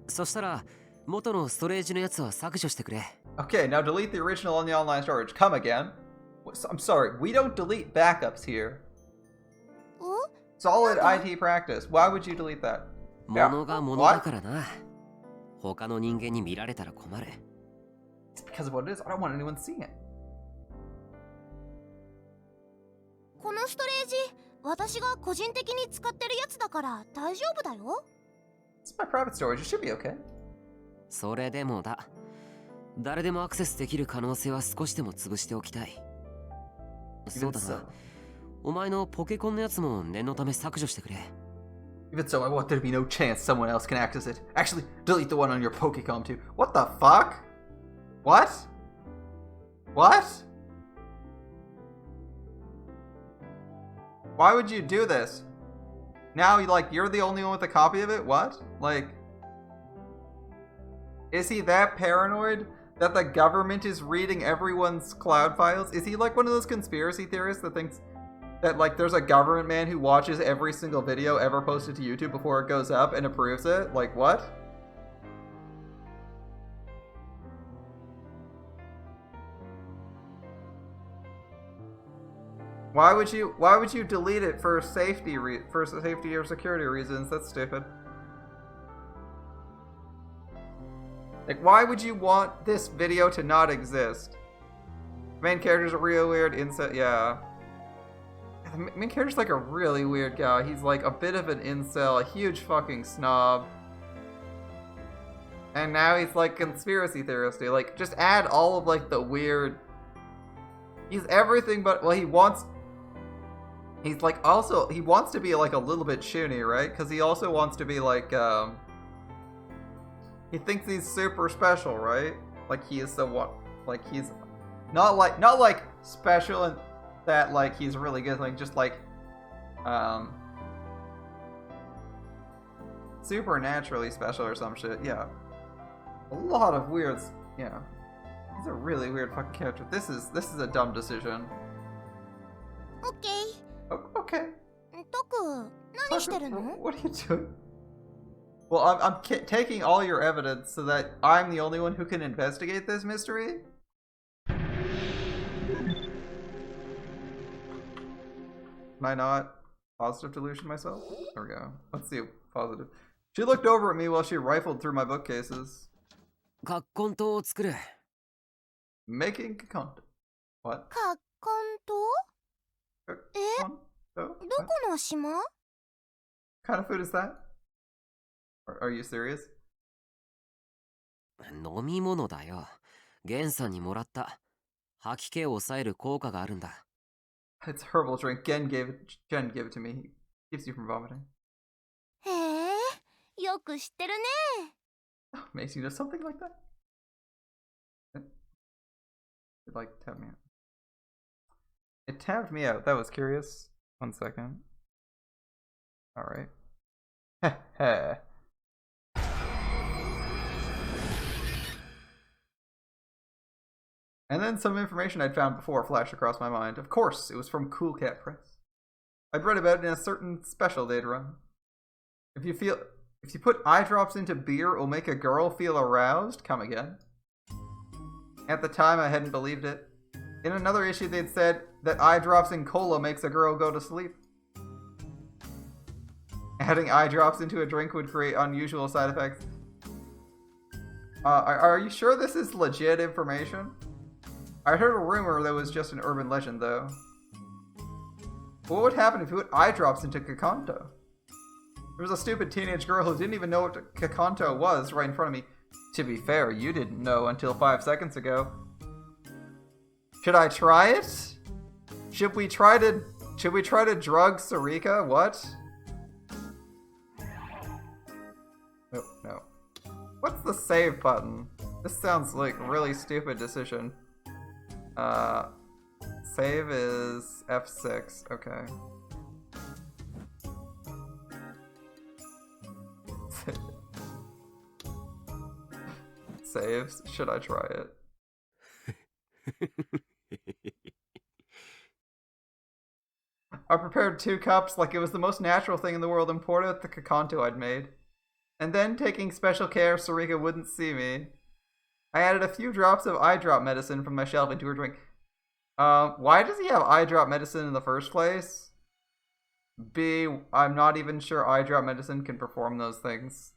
そしたら元のストレージのやつは削除してくれ。Okay, now delete the original on the online storage. Come again. I'm sorry, we don't delete backups here. Solid IT practice. Why would you delete that? 物が物だからな。他の人間に見られたら困る。It's because of what it is. I don't want anyone seeing it. このストレージ、私が個人的に使ってるやつだから大丈夫だよ。It's my private storage. It should be okay. それでもだ。誰でもアクセスできる可能性は少しでも潰しておきたい。そうだな。お前のポケコンのやつも念のため削除してくれ。Even so, I want there to be no chance someone else can access it. Actually, delete the one on your Pokecom too. What the fuck? What? What? Why would you do this? Now, you're the only one with a copy of it? What? Like, is he that paranoid that the government is reading everyone's cloud files? Is he like one of those conspiracy theorists that thinks that there's a government man who watches every single video ever posted to YouTube before it goes up and approves it? Like, what? Why would you delete it for safety or security reasons? That's stupid. Like, why would you want this video to not exist? The main character's a real weird incel. Yeah. The main character's like a really weird guy. He's like a bit of an incel, a huge fucking snob. And now he's like conspiracy theorist. Like, just add all of like the weird. He's everything but, well, he's like also, he wants to be like a little bit shoony, right? Because he also wants to be like, he thinks he's super special, right? Like he is the one, like he's not like special and that like he's really good, like just like supernaturally special or some shit. Yeah, a lot of weirds. Yeah, he's a really weird fucking character. This is a dumb decision. Okay. Okay. Toku, 何してるの? What are you doing? Well, I'm taking all your evidence so that I'm the only one who can investigate this mystery? Can I not positive delusion myself? There we go. Let's see positive. She looked over at me while she rifled through my bookcases. カッコン島を作る。 Making Kakonto. What? カッコン島？え？ どこの島？ What kind of food is that? Are you serious? 飲み物だよ。ゲンさんにもらった。吐き気を抑える効果があるんだ。It's a herbal drink. Jen gave it to me. He keeps you from vomiting. へえ、よく知ってるね。Makes you know something like that? It like tapped me out. It tapped me out. That was curious. 1 second. Alright. Heh. And then some information I'd found before flashed across my mind. Of course, it was from Cool Cat Press. I'd read about it in a certain special they'd run. If you put eye drops into beer, it'll make a girl feel aroused. Come again. At the time, I hadn't believed it. In another issue, they'd said that eye drops in cola makes a girl go to sleep. Adding eye drops into a drink would create unusual side effects. Are you sure this is legit information? I heard a rumor that was just an urban legend, though. What would happen if you put eye drops into Kakonto? There was a stupid teenage girl who didn't even know what Kakonto was right in front of me. To be fair, you didn't know until 5 seconds ago. Should I try it? Should we try to drug Sarika? What? Oh, no. What's the save button? This sounds like a really stupid decision. Save is F6. Okay. Saves. Should I try it? I prepared 2 cups like it was the most natural thing in the world and poured out the Kakonto I'd made. And then, taking special care Sarika wouldn't see me, I added a few drops of eye drop medicine from my shelf into her drink. Why does he have eye drop medicine in the first place? B, I'm not even sure eye drop medicine can perform those things.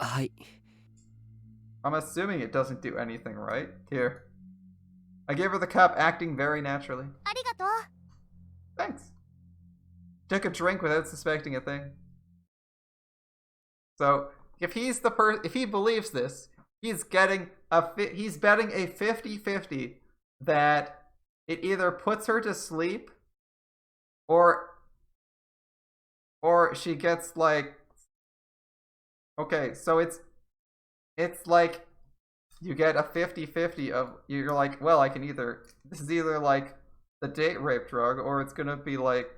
I'm assuming it doesn't do anything, right? Here. I gave her the cup, acting very naturally. Arigato. Thanks. Took a drink without suspecting a thing. So, if he believes this, he's betting a 50-50 that it either puts her to sleep or she gets like, okay, so it's like you get a 50-50 of, you're like, well, this is either like the date rape drug or it's gonna be like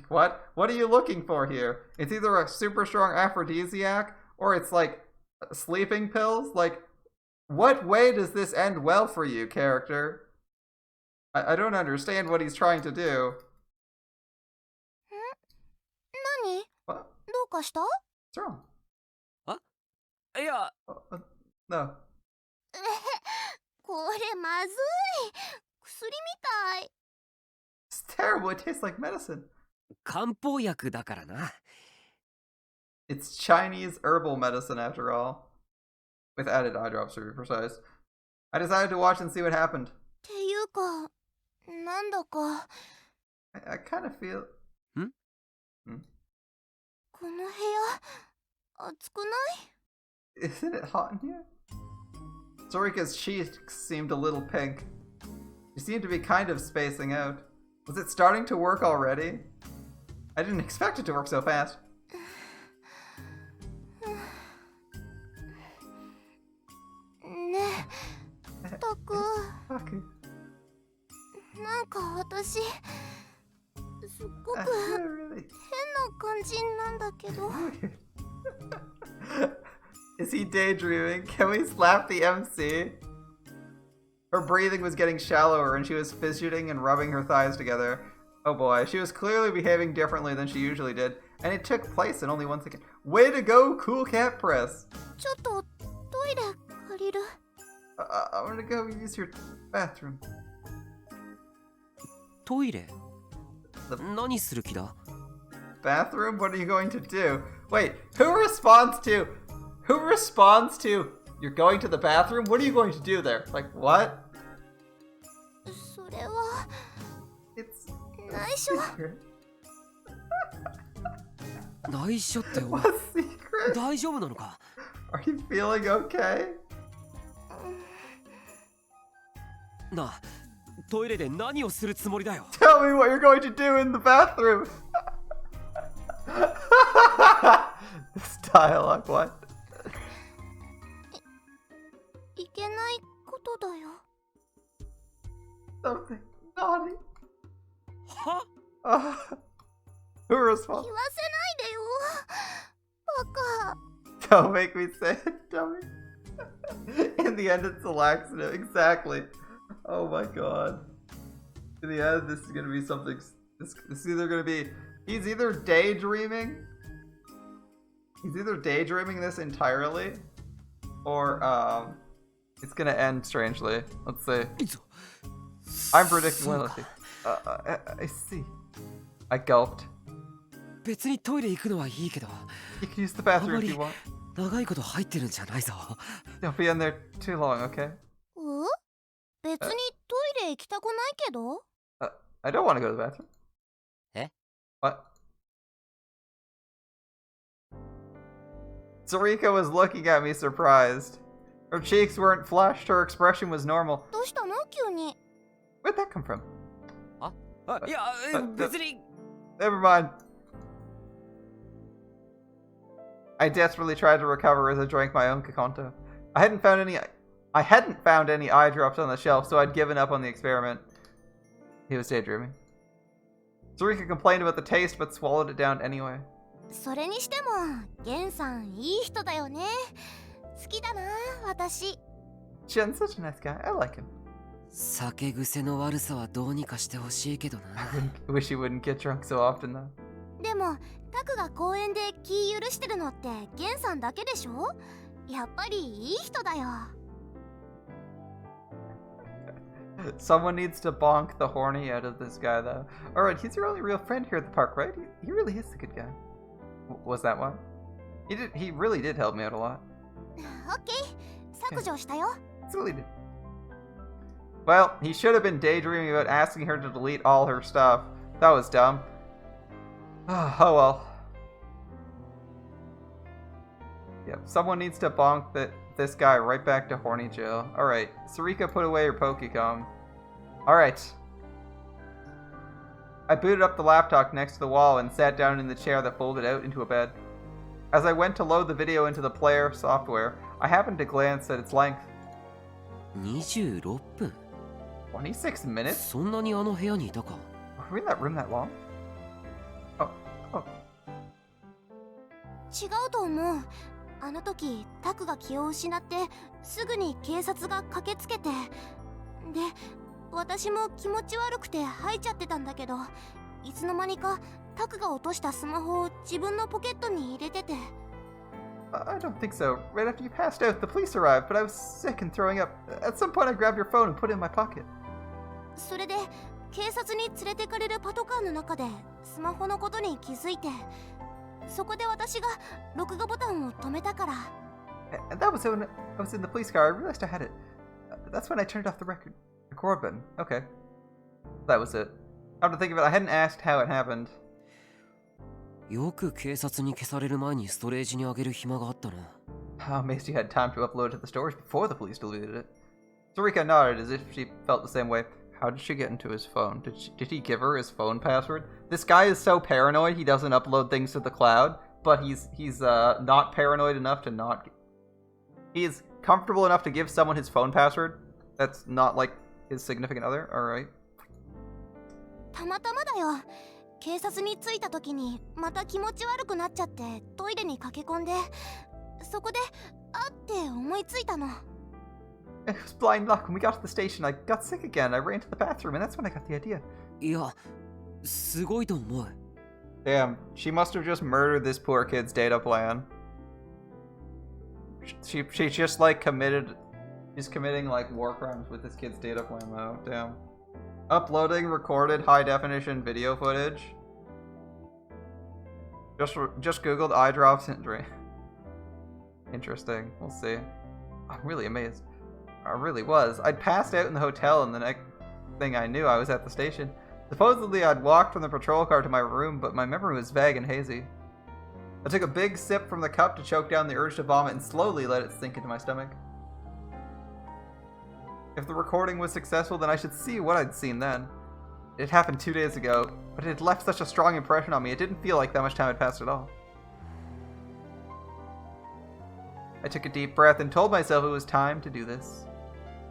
what? What are you looking for here? It's either a super strong aphrodisiac or it's like sleeping pills. Like, what way does this end well for you, character? I don't understand what he's trying to do. Nani? What? どうかした? What's wrong? Yeah. No. これまずい。薬みたい。 It's terrible. It tastes like medicine. 漢方薬だからな。 It's Chinese herbal medicine after all. With added eye drops to be precise. I decided to watch and see what happened. っていうか、なんだか。I kind of feel... この部屋、暑くない？ Isn't it hot in here? Sarika's cheeks seemed a little pink. She seemed to be kind of spacing out. Was it starting to work already? I didn't expect it to work so fast. ねえ、タク。なんか私、すっごく変な感じなんだけど。Is he daydreaming? Can we slap the MC? Her breathing was getting shallower and she was fidgeting and rubbing her thighs together. Oh boy, she was clearly behaving differently than she usually did, and it took place in only 1 second. Way to go, Cool Cat Press! ちょっとトイレ借りる。I'm gonna go use your bathroom. トイレ?何する気だ? Bathroom? What are you going to do? Wait, who responds to you're going to the bathroom? What are you going to do there? Like, what? それは It's 内緒。内緒ってお前 What secret? 大丈夫なのか? Are you feeling okay? なあ、トイレで何をするつもりだよ? Tell me what you're going to do in the bathroom. This dialogue, what? いけないことだよ。Something naughty. は? Who 言わ responds? せないでよ。バカ。 Don't make me say it, dummy. In the end, it's a laxative. Exactly. Oh my god. In the end, this is gonna be something. This is either gonna be. He's either daydreaming. He's either daydreaming this entirely, or it's gonna end strangely. Let's see. I'm predicting one. Let's see. I see. I gulped. 別にトイレ行くのはいいけど、 You can use the bathroom if you want. 長いこと入ってるんじゃないぞ。 Don't be in there too long, okay? 別にトイレ行きたくないけど。I don't want to go to the bathroom. え? What? Sarika was looking at me surprised. Her cheeks weren't flushed, her expression was normal. どうしたの急に。 Where'd that come from? いや、別に。 Never mind. I desperately tried to recover as I drank my own Kakonto. I hadn't found any eye drops on the shelf, so I'd given up on the experiment. He was daydreaming. Sarika complained about the taste, but swallowed it down anyway. それにしても、ゲンさんいい人だよね。好きだな、私。Jen's such a nice guy. I like him. 酒癖の悪さはどうにかしてほしいけどな。I wish he wouldn't get drunk so often though. でも、タクが公園で気許してるのってゲンさんだけでしょ？やっぱりいい人だよ。Someone needs to bonk the horny out of this guy though. Alright, he's your only real friend here at the park, right? He really is the good guy. Was that why? He really did help me out a lot. オッケー、削除したよ。That's what he did. Well, he should have been daydreaming about asking her to delete all her stuff. That was dumb. Oh well. Yep, someone needs to bonk this guy right back to horny jail. Alright, Sarika, put away your Pokecom. Alright. I booted up the laptop next to the wall and sat down in the chair that folded out into a bed. As I went to load the video into the player software, I happened to glance at its length. 26分? 26 minutes? そんなにあの部屋にいたか? Were we in that room that long? Oh. 違うと思う。あの時、タクが気を失って、すぐに警察が駆けつけて。で、私も気持ち悪くて吐いちゃってたんだけど、いつの間にかタクが落としたスマホを自分のポケットに入れてて。I don't think so. Right after you passed out, the police arrived, but I was sick and throwing up. At some point, I grabbed your phone and put it in my pocket. それで、警察に連れてかれるパトカーの中でスマホのことに気づいて、そこで私が録画ボタンを止めたから。And that was when I was in the police car. I realized I had it. That's when I turned off the record button. Okay. That was it. Come to think of it, I hadn't asked how it happened. よく警察に消される前にストレージに上げる暇があったな。How amazed you had time to upload to the storage before the police deleted it. Sarika nodded as if she felt the same way. How did she get into his phone? Did he give her his phone password? This guy is so paranoid he doesn't upload things to the cloud, but he's not paranoid enough to not. He is comfortable enough to give someone his phone password. That's not like his significant other. All right. たまたまだよ。警察に着いた時にまた気持ち悪くなっちゃってトイレに駆け込んで、そこであって思いついたの。It was blind luck. When we got to the station, I got sick again. I ran to the bathroom, and that's when I got the idea. いや、すごいと思う。Damn, she must have just murdered this poor kid's data plan. She just like committed. She's committing like war crimes with this kid's data plan though. Damn. Uploading recorded high-definition video footage. Just googled eye drops injury. Interesting. We'll see. I'm really amazed. I really was. I'd passed out in the hotel, and the next thing I knew, I was at the station. Supposedly, I'd walked from the patrol car to my room, but my memory was vague and hazy. I took a big sip from the cup to choke down the urge to vomit and slowly let it sink into my stomach. If the recording was successful, then I should see what I'd seen then. It happened 2 days ago, but it had left such a strong impression on me, it didn't feel like that much time had passed at all. I took a deep breath and told myself it was time to do this.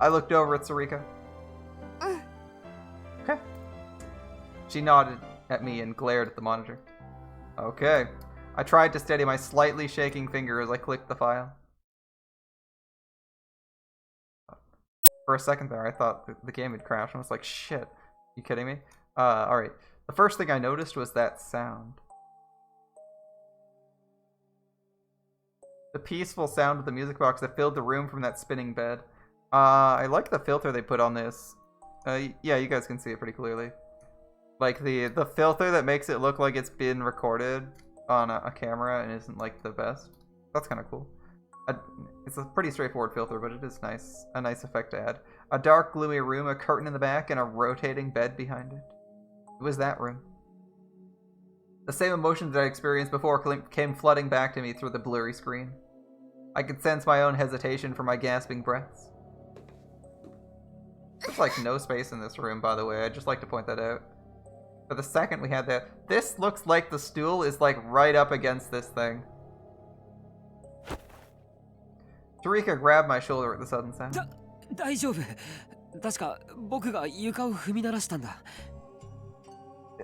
I looked over at Sarika. Okay. She nodded at me and glared at the monitor. Okay. I tried to steady my slightly shaking finger as I clicked the file. For a second there, I thought the game had crashed. I was like, shit. You kidding me? Alright. The first thing I noticed was that sound. The peaceful sound of the music box that filled the room from that spinning bed. I like the filter they put on this. Yeah, you guys can see it pretty clearly. Like the filter that makes it look like it's been recorded on a camera and isn't like the best. That's kind of cool. It's a pretty straightforward filter, but it is nice. A nice effect to add. A dark, gloomy room, a curtain in the back, and a rotating bed behind it. It was that room. The same emotions that I experienced before came flooding back to me through the blurry screen. I could sense my own hesitation for my gasping breaths. There's like no space in this room, by the way. I'd just like to point that out. For the second we had that, this looks like the stool is like right up against this thing. Sarika grabbed my shoulder at the sudden sound. 大丈夫。確か僕が床を踏み鳴らしたんだ。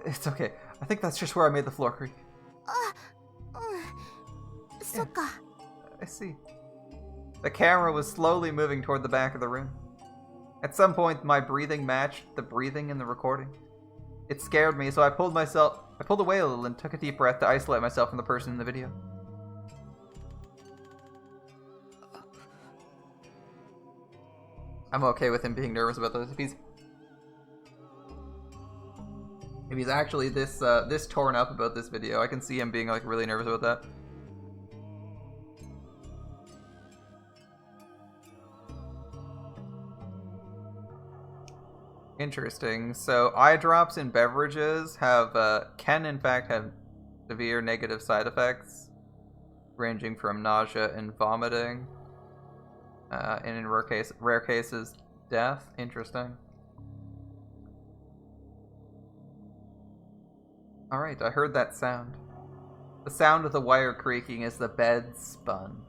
It's okay. I think that's just where I made the floor creak. I see. The camera was slowly moving toward the back of the room. At some point, my breathing matched the breathing in the recording. It scared me, so I pulled away a little and took a deep breath to isolate myself from the person in the video. I'm okay with him being nervous about this. If he's actually this torn up about this video, I can see him being like really nervous about that. Interesting. So eye drops in beverages can in fact have severe negative side effects, ranging from nausea and vomiting, and in rare cases, death. Interesting. Alright, I heard that sound. The sound of the wire creaking as the bed spun.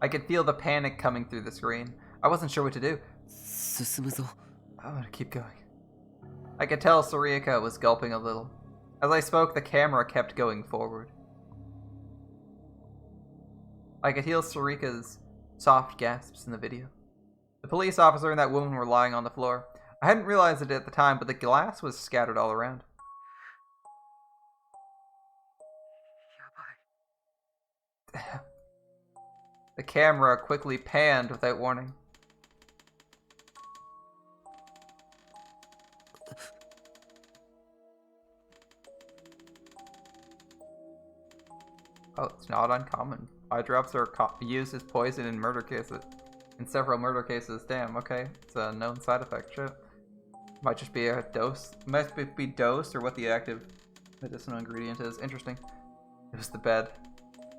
I could feel the panic coming through the screen. I wasn't sure what to do. I'm gonna keep going. I could tell Sarika was gulping a little. As I spoke, the camera kept going forward. I could hear Sarika's soft gasps in the video. The police officer and that woman were lying on the floor. I hadn't realized it at the time, but the glass was scattered all around. The camera quickly panned without warning. Oh, it's not uncommon. Eye drops are used as poison in murder cases. In several murder cases. Damn, okay. It's a known side effect. Shit. Might just be a dose. Might be dosed or what the active medicinal ingredient is. Interesting. It was the bed.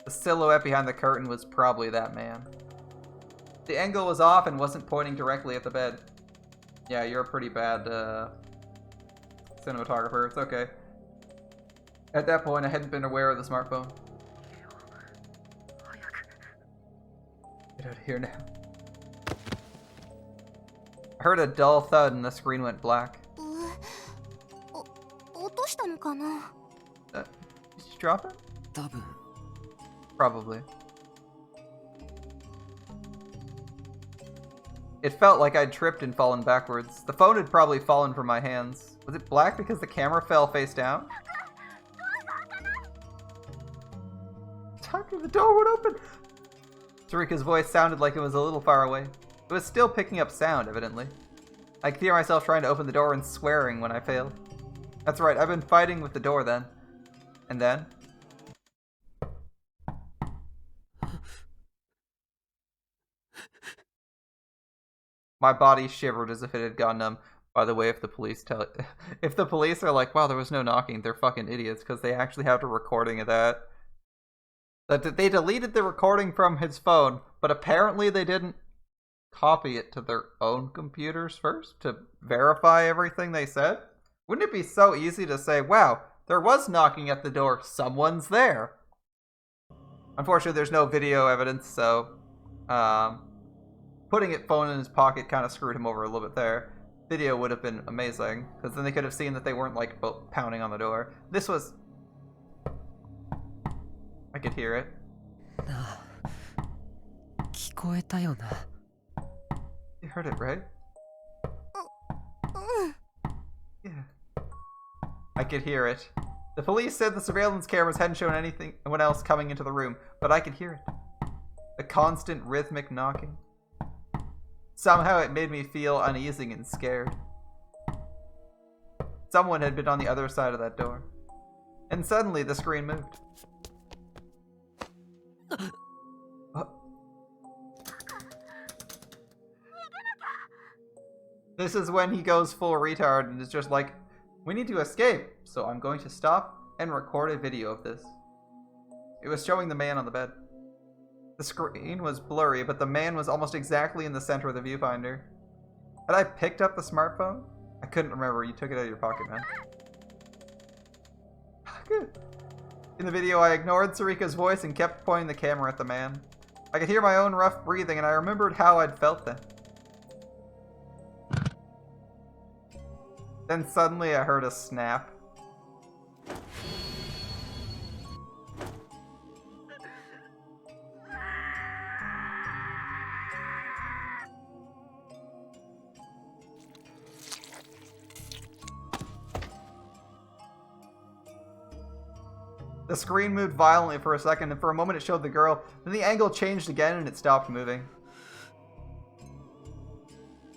The silhouette behind the curtain was probably that man. The angle was off and wasn't pointing directly at the bed. Yeah, you're a pretty bad cinematographer. It's okay. At that point, I hadn't been aware of the smartphone. Get out of here now. I heard a dull thud and the screen went black. Did you drop it? Probably. It felt like I'd tripped and fallen backwards. The phone had probably fallen from my hands. Was it black because the camera fell face down? Tucker, the door would open! Sarika's voice sounded like it was a little far away. It was still picking up sound, evidently. I could hear myself trying to open the door and swearing when I failed. That's right, I've been fighting with the door then. And then? My body shivered as if it had gone numb. By the way, if the police if the police are like, wow, there was no knocking, they're fucking idiots, because they actually have a recording of that. That they deleted the recording from his phone, but apparently they didn't copy it to their own computers first to verify everything they said. Wouldn't it be so easy to say, wow, there was knocking at the door, someone's there? Unfortunately, there's no video evidence, so putting it phone in his pocket kind of screwed him over a little bit there. Video would have been amazing, because then they could have seen that they weren't like pounding on the door. This was... I could hear it. You heard it, right? Yeah. I could hear it. The police said the surveillance cameras hadn't shown anyone else coming into the room, but I could hear it. The constant rhythmic knocking. Somehow it made me feel uneasy and scared. Someone had been on the other side of that door. And suddenly the screen moved. This is when he goes full retard and is just like, we need to escape, so I'm going to stop and record a video of this. It was showing the man on the bed. The screen was blurry, but the man was almost exactly in the center of the viewfinder. Had I picked up the smartphone? I couldn't remember. You took it out of your pocket, man. Good. In the video, I ignored Sarika's voice and kept pointing the camera at the man. I could hear my own rough breathing, and I remembered how I'd felt then. Then suddenly I heard a snap. The screen moved violently for a second, and for a moment it showed the girl. Then the angle changed again and it stopped moving.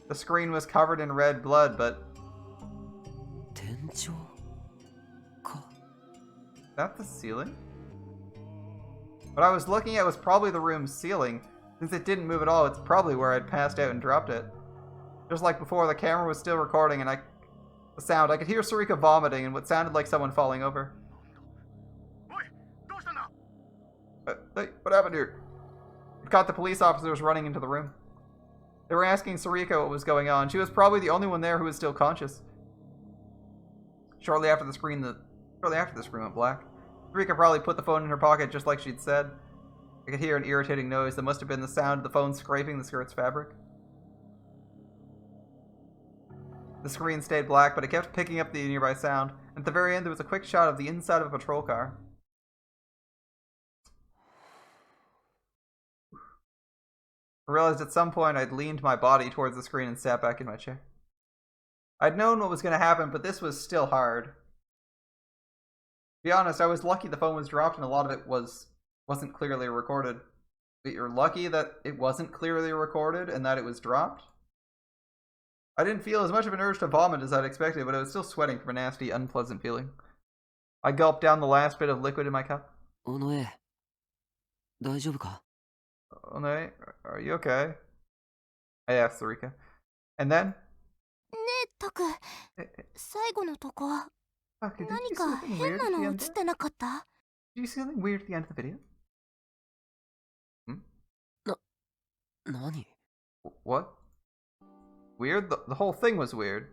The screen was covered in red blood, but... Is that the ceiling? What I was looking at was probably the room's ceiling. Since it didn't move at all, it's probably where I'd passed out and dropped it. Just like before, the camera was still recording, and the sound. I could hear Sarika vomiting and what sounded like someone falling over. Hey, what happened here? It caught the police officers running into the room. They were asking Sarika what was going on. She was probably the only one there who was still conscious. Shortly after the screen went black. Sarika probably put the phone in her pocket just like she'd said. I could hear an irritating noise that must have been the sound of the phone scraping the skirt's fabric. The screen stayed black, but it kept picking up the nearby sound. At the very end, there was a quick shot of the inside of a patrol car. I realized at some point I'd leaned my body towards the screen and sat back in my chair. I'd known what was going to happen, but this was still hard. To be honest, I was lucky the phone was dropped and a lot of it wasn't clearly recorded. But you're lucky that it wasn't clearly recorded and that it was dropped? I didn't feel as much of an urge to vomit as I'd expected, but I was still sweating from a nasty, unpleasant feeling. I gulped down the last bit of liquid in my cup. Onoe, 大丈夫か? Onoe, are you okay? I asked Sarika. And then? ねえ、タク。最後のとこ。何か変なの映ってなかった？ Did you see something weird at the end of the video? Nani? What? Weird? The whole thing was weird.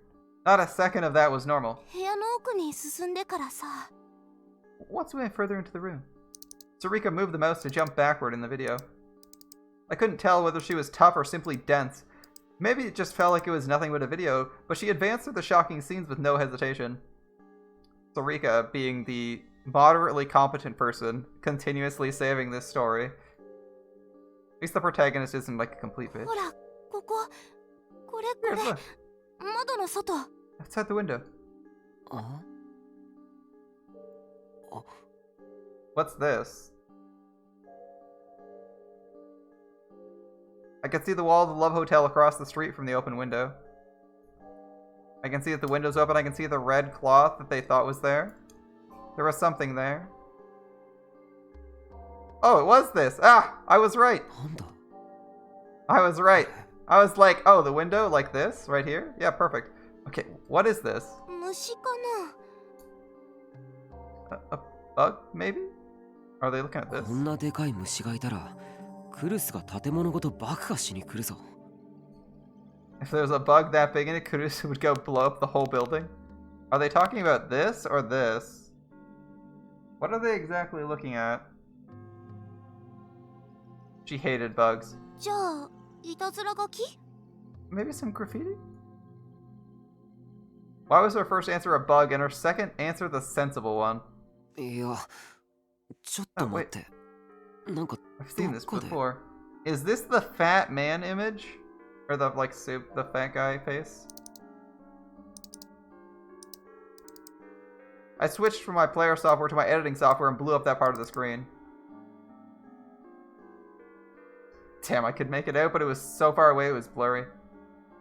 Not a second of that was normal. 部屋の奥に進んでからさ。Once we went further into the room, Sarika moved the mouse to jump backward in the video. I couldn't tell whether she was tough or simply dense. Maybe it just felt like it was nothing but a video, but she advanced through the shocking scenes with no hesitation. Sarika, being the moderately competent person, continuously saving this story. At least the protagonist isn't like a complete bitch. ほら、ここ。これこれ。窓の外。Outside the window. What's this? I could see the wall of the Love Hotel across the street from the open window. I can see that the window's open. I can see the red cloth that they thought was there. There was something there. Oh, it was this. Ah, I was right. I was right. I was like, oh, the window like this right here? Yeah, perfect. Okay, what is this? A bug, maybe? Are they looking at this? こんなでかい虫がいたら、クルスが建物ごと爆破しに来るぞ。 If there's a bug that big in it, Kurusu would go blow up the whole building. Are they talking about this or this? What are they exactly looking at? She hated bugs. Maybe some graffiti? Why was her first answer a bug and her second answer the sensible one? いや、ちょっと待って。なんか I've seen this before. Is this the fat man image? Or the, like, soup, the fat guy face? I switched from my player software to my editing software and blew up that part of the screen. Damn, I could make it out, but it was so far away it was blurry.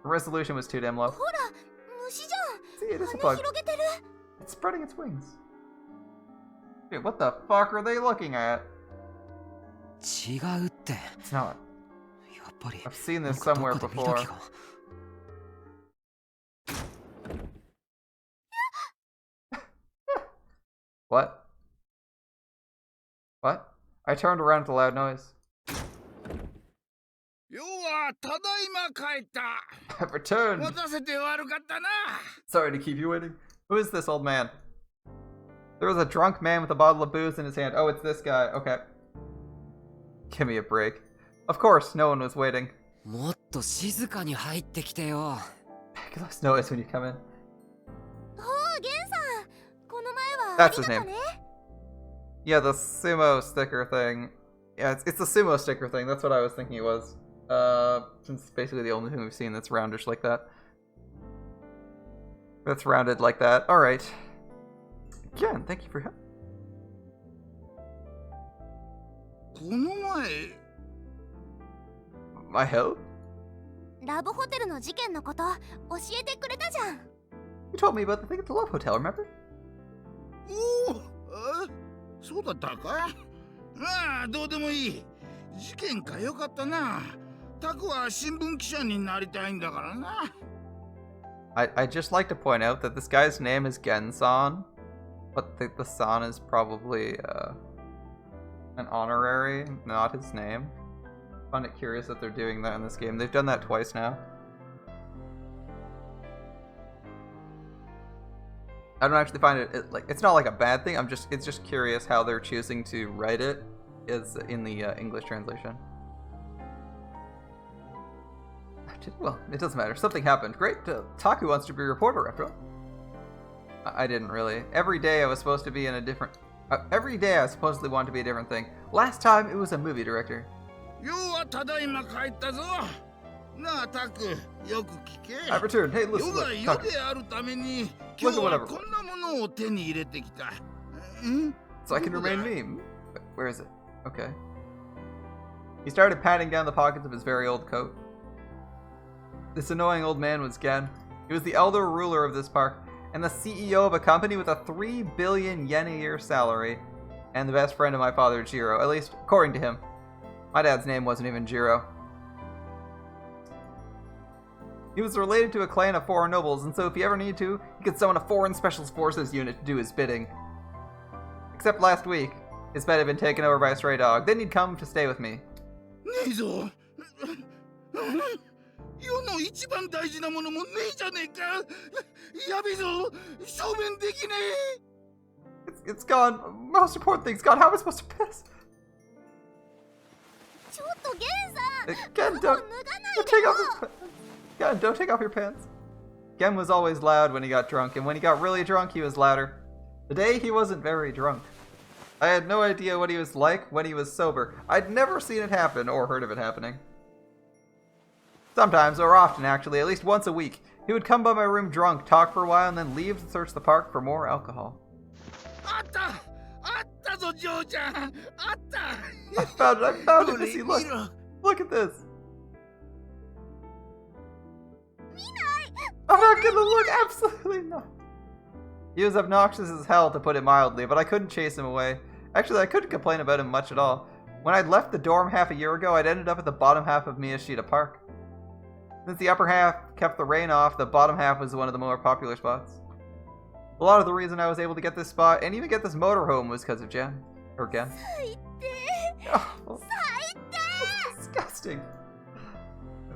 The resolution was too damn low. See, it is a bug. It's spreading its wings. Dude, what the fuck are they looking at? 違うって。 It's not. やっぱり I've seen this somewhere before. What? What? I turned around at the loud noise. I've returned. Sorry to keep you waiting. Who is this old man? There was a drunk man with a bottle of booze in his hand. Oh, it's this guy. Okay. Give me a break. Of course, no one was waiting. もっと静かに入ってきてよ。 Make less noise when you come in. That's his name. Yeah, the sumo sticker thing. Yeah, it's the sumo sticker thing. That's what I was thinking it was. Since it's basically the only thing we've seen that's roundish like that. That's rounded like that. Alright. Again, thank you for help. My help? You told me about the thing at the Love Hotel, remember? そうだったか？ああ、どうでもいい。事件かよかったな。タクは新聞記者になりたいんだからな。I'd just like to point out that this guy's name is Gensan, but the san is probably an honorary, not his name. I find it curious that they're doing that in this game. They've done that twice now. I don't actually find it like it's not like a bad thing. It's just curious how they're choosing to write it is in the English translation. Well, it doesn't matter. Something happened. Great. Taku wants to be a reporter after all. I didn't really. Every day I was supposed to be in a different. Every day I supposedly wanted to be a different thing. Last time it was a movie director. I've returned. Hey, listen. Look at whatever. So I can remain me. Where is it? Okay. He started patting down the pockets of his very old coat. This annoying old man was Gen. He was the elder ruler of this park, and the CEO of a company with a 3 billion yen a year salary, and the best friend of my father, Jiro, at least according to him. My dad's name wasn't even Jiro. He was related to a clan of foreign nobles, and so if he ever needed to, he could summon a foreign special forces unit to do his bidding. Except last week, his pet had been taken over by a stray dog. Then he'd come to stay with me. It's gone. Most important thing's gone. How am I supposed to piss? Gen, don't take off his pants. Gen, don't take off your pants. Gen was always loud when he got drunk, and when he got really drunk, he was louder. Today, he wasn't very drunk. I had no idea what he was like when he was sober. I'd never seen it happen or heard of it happening. Sometimes, or often actually, at least once a week, he would come by my room drunk, talk for a while, and then leave to search the park for more alcohol. I found it, Missy, look at this. I I'm not gonna look, absolutely not. He was obnoxious as hell, to put it mildly, but I couldn't chase him away. Actually, I couldn't complain about him much at all. When I'd left the dorm half a year ago, I'd ended up at the bottom half of Miyashiro Park. Since the upper half kept the rain off, the bottom half was one of the more popular spots. A lot of the reason I was able to get this spot, and even get this motorhome, was because of Jen. Or Gen. Oh, that's disgusting.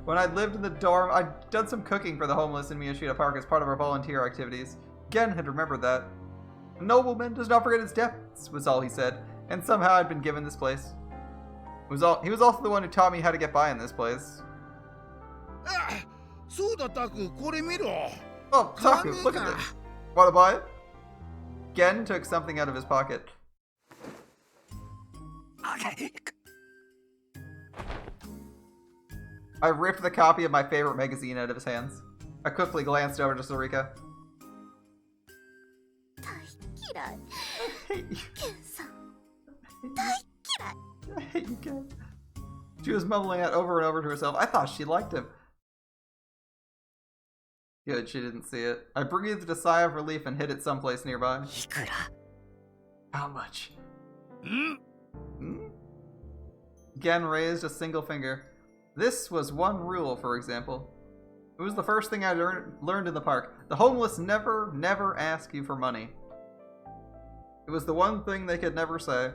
When I'd lived in the dorm, I'd done some cooking for the homeless in Miyashiro Park as part of our volunteer activities. Gen had remembered that. A nobleman does not forget his debts, was all he said, and somehow I'd been given this place. He was also the one who taught me how to get by in this place. Oh, Taku, look at this. Wanna buy it? Gen took something out of his pocket. Okay. I ripped the copy of my favorite magazine out of his hands. I quickly glanced over to Sarika. I hate you. I hate you, Ken. She was mumbling that over and over to herself. I thought she liked him. Good, she didn't see it. I breathed a sigh of relief and hid it someplace nearby. How much? Gen raised a single finger. This was one rule, for example. It was the first thing I learned in the park. The homeless never ask you for money. It was the one thing they could never say.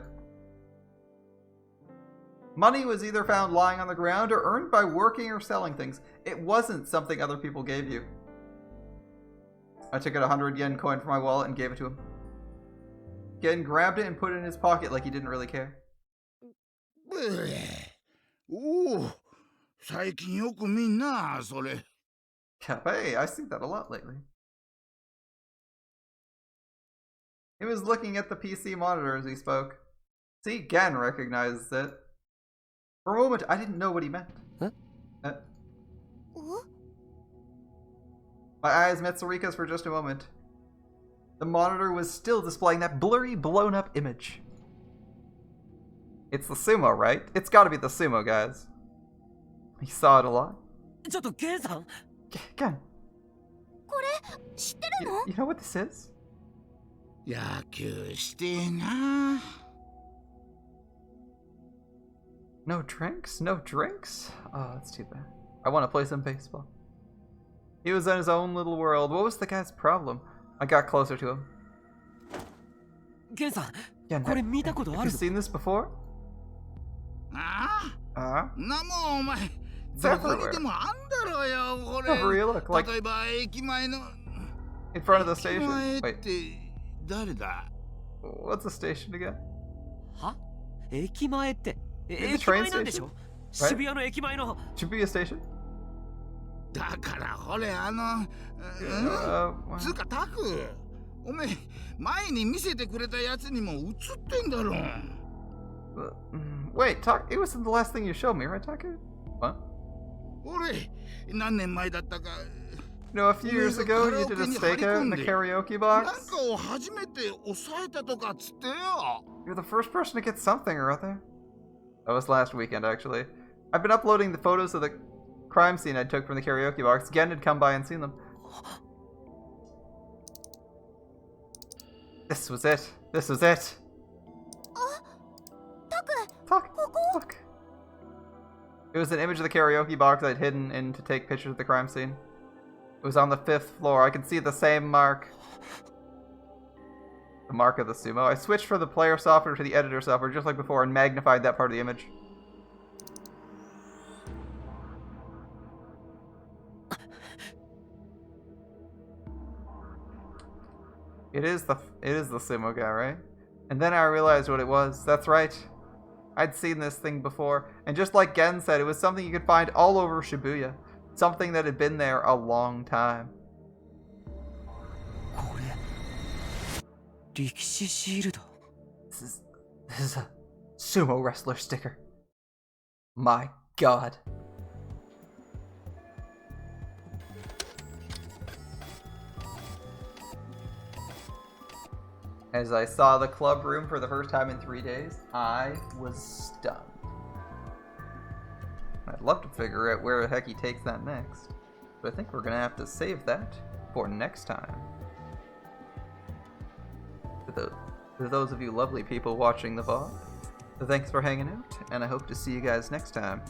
Money was either found lying on the ground or earned by working or selling things. It wasn't something other people gave you. I took out a 100 yen coin from my wallet and gave it to him. Gen grabbed it and put it in his pocket like he didn't really care. Hey, I see that a lot lately. He was looking at the PC monitor as he spoke. See, Gen recognizes it. For a moment, I didn't know what he meant. Huh? My eyes met Sarika's for just a moment. The monitor was still displaying that blurry, blown-up image. It's the sumo, right? It's gotta be the sumo, guys. He saw it a lot. Gen. You know what this is? No drinks? No drinks? Oh, that's too bad. I want to play some baseball. He was in his own little world. What was the guy's problem? I got closer to him. Gen-san, have you seen this before? It's everywhere. Wherever you look, like in front of the station. Wait. What's the station again? In the train station? Right? Shibuya station? Wait, it was the last thing you showed me, right, Taku? What? No, a few years ago, you did a stakeout in the karaoke box. You're the first person to get something or other. That was last weekend, actually. I've been uploading the photos of the crime scene I took from the karaoke box. Gen had come by and seen them. This was it. This was it. Look. It was an image of the karaoke box I'd hidden in to take pictures of the crime scene. It was on the 5th floor. I could see the same mark. The mark of the sumo. I switched from the player software to the editor software just like before and magnified that part of the image. It is the sumo guy, right? And then I realized what it was. That's right. I'd seen this thing before, and just like Gen said, it was something you could find all over Shibuya. Something that had been there a long time. This is a sumo wrestler sticker. My god. As I saw the club room for the first time in 3 days, I was stunned. I'd love to figure out where the heck he takes that next. But I think we're gonna have to save that for next time. For those of you lovely people watching the VOD, thanks for hanging out, and I hope to see you guys next time.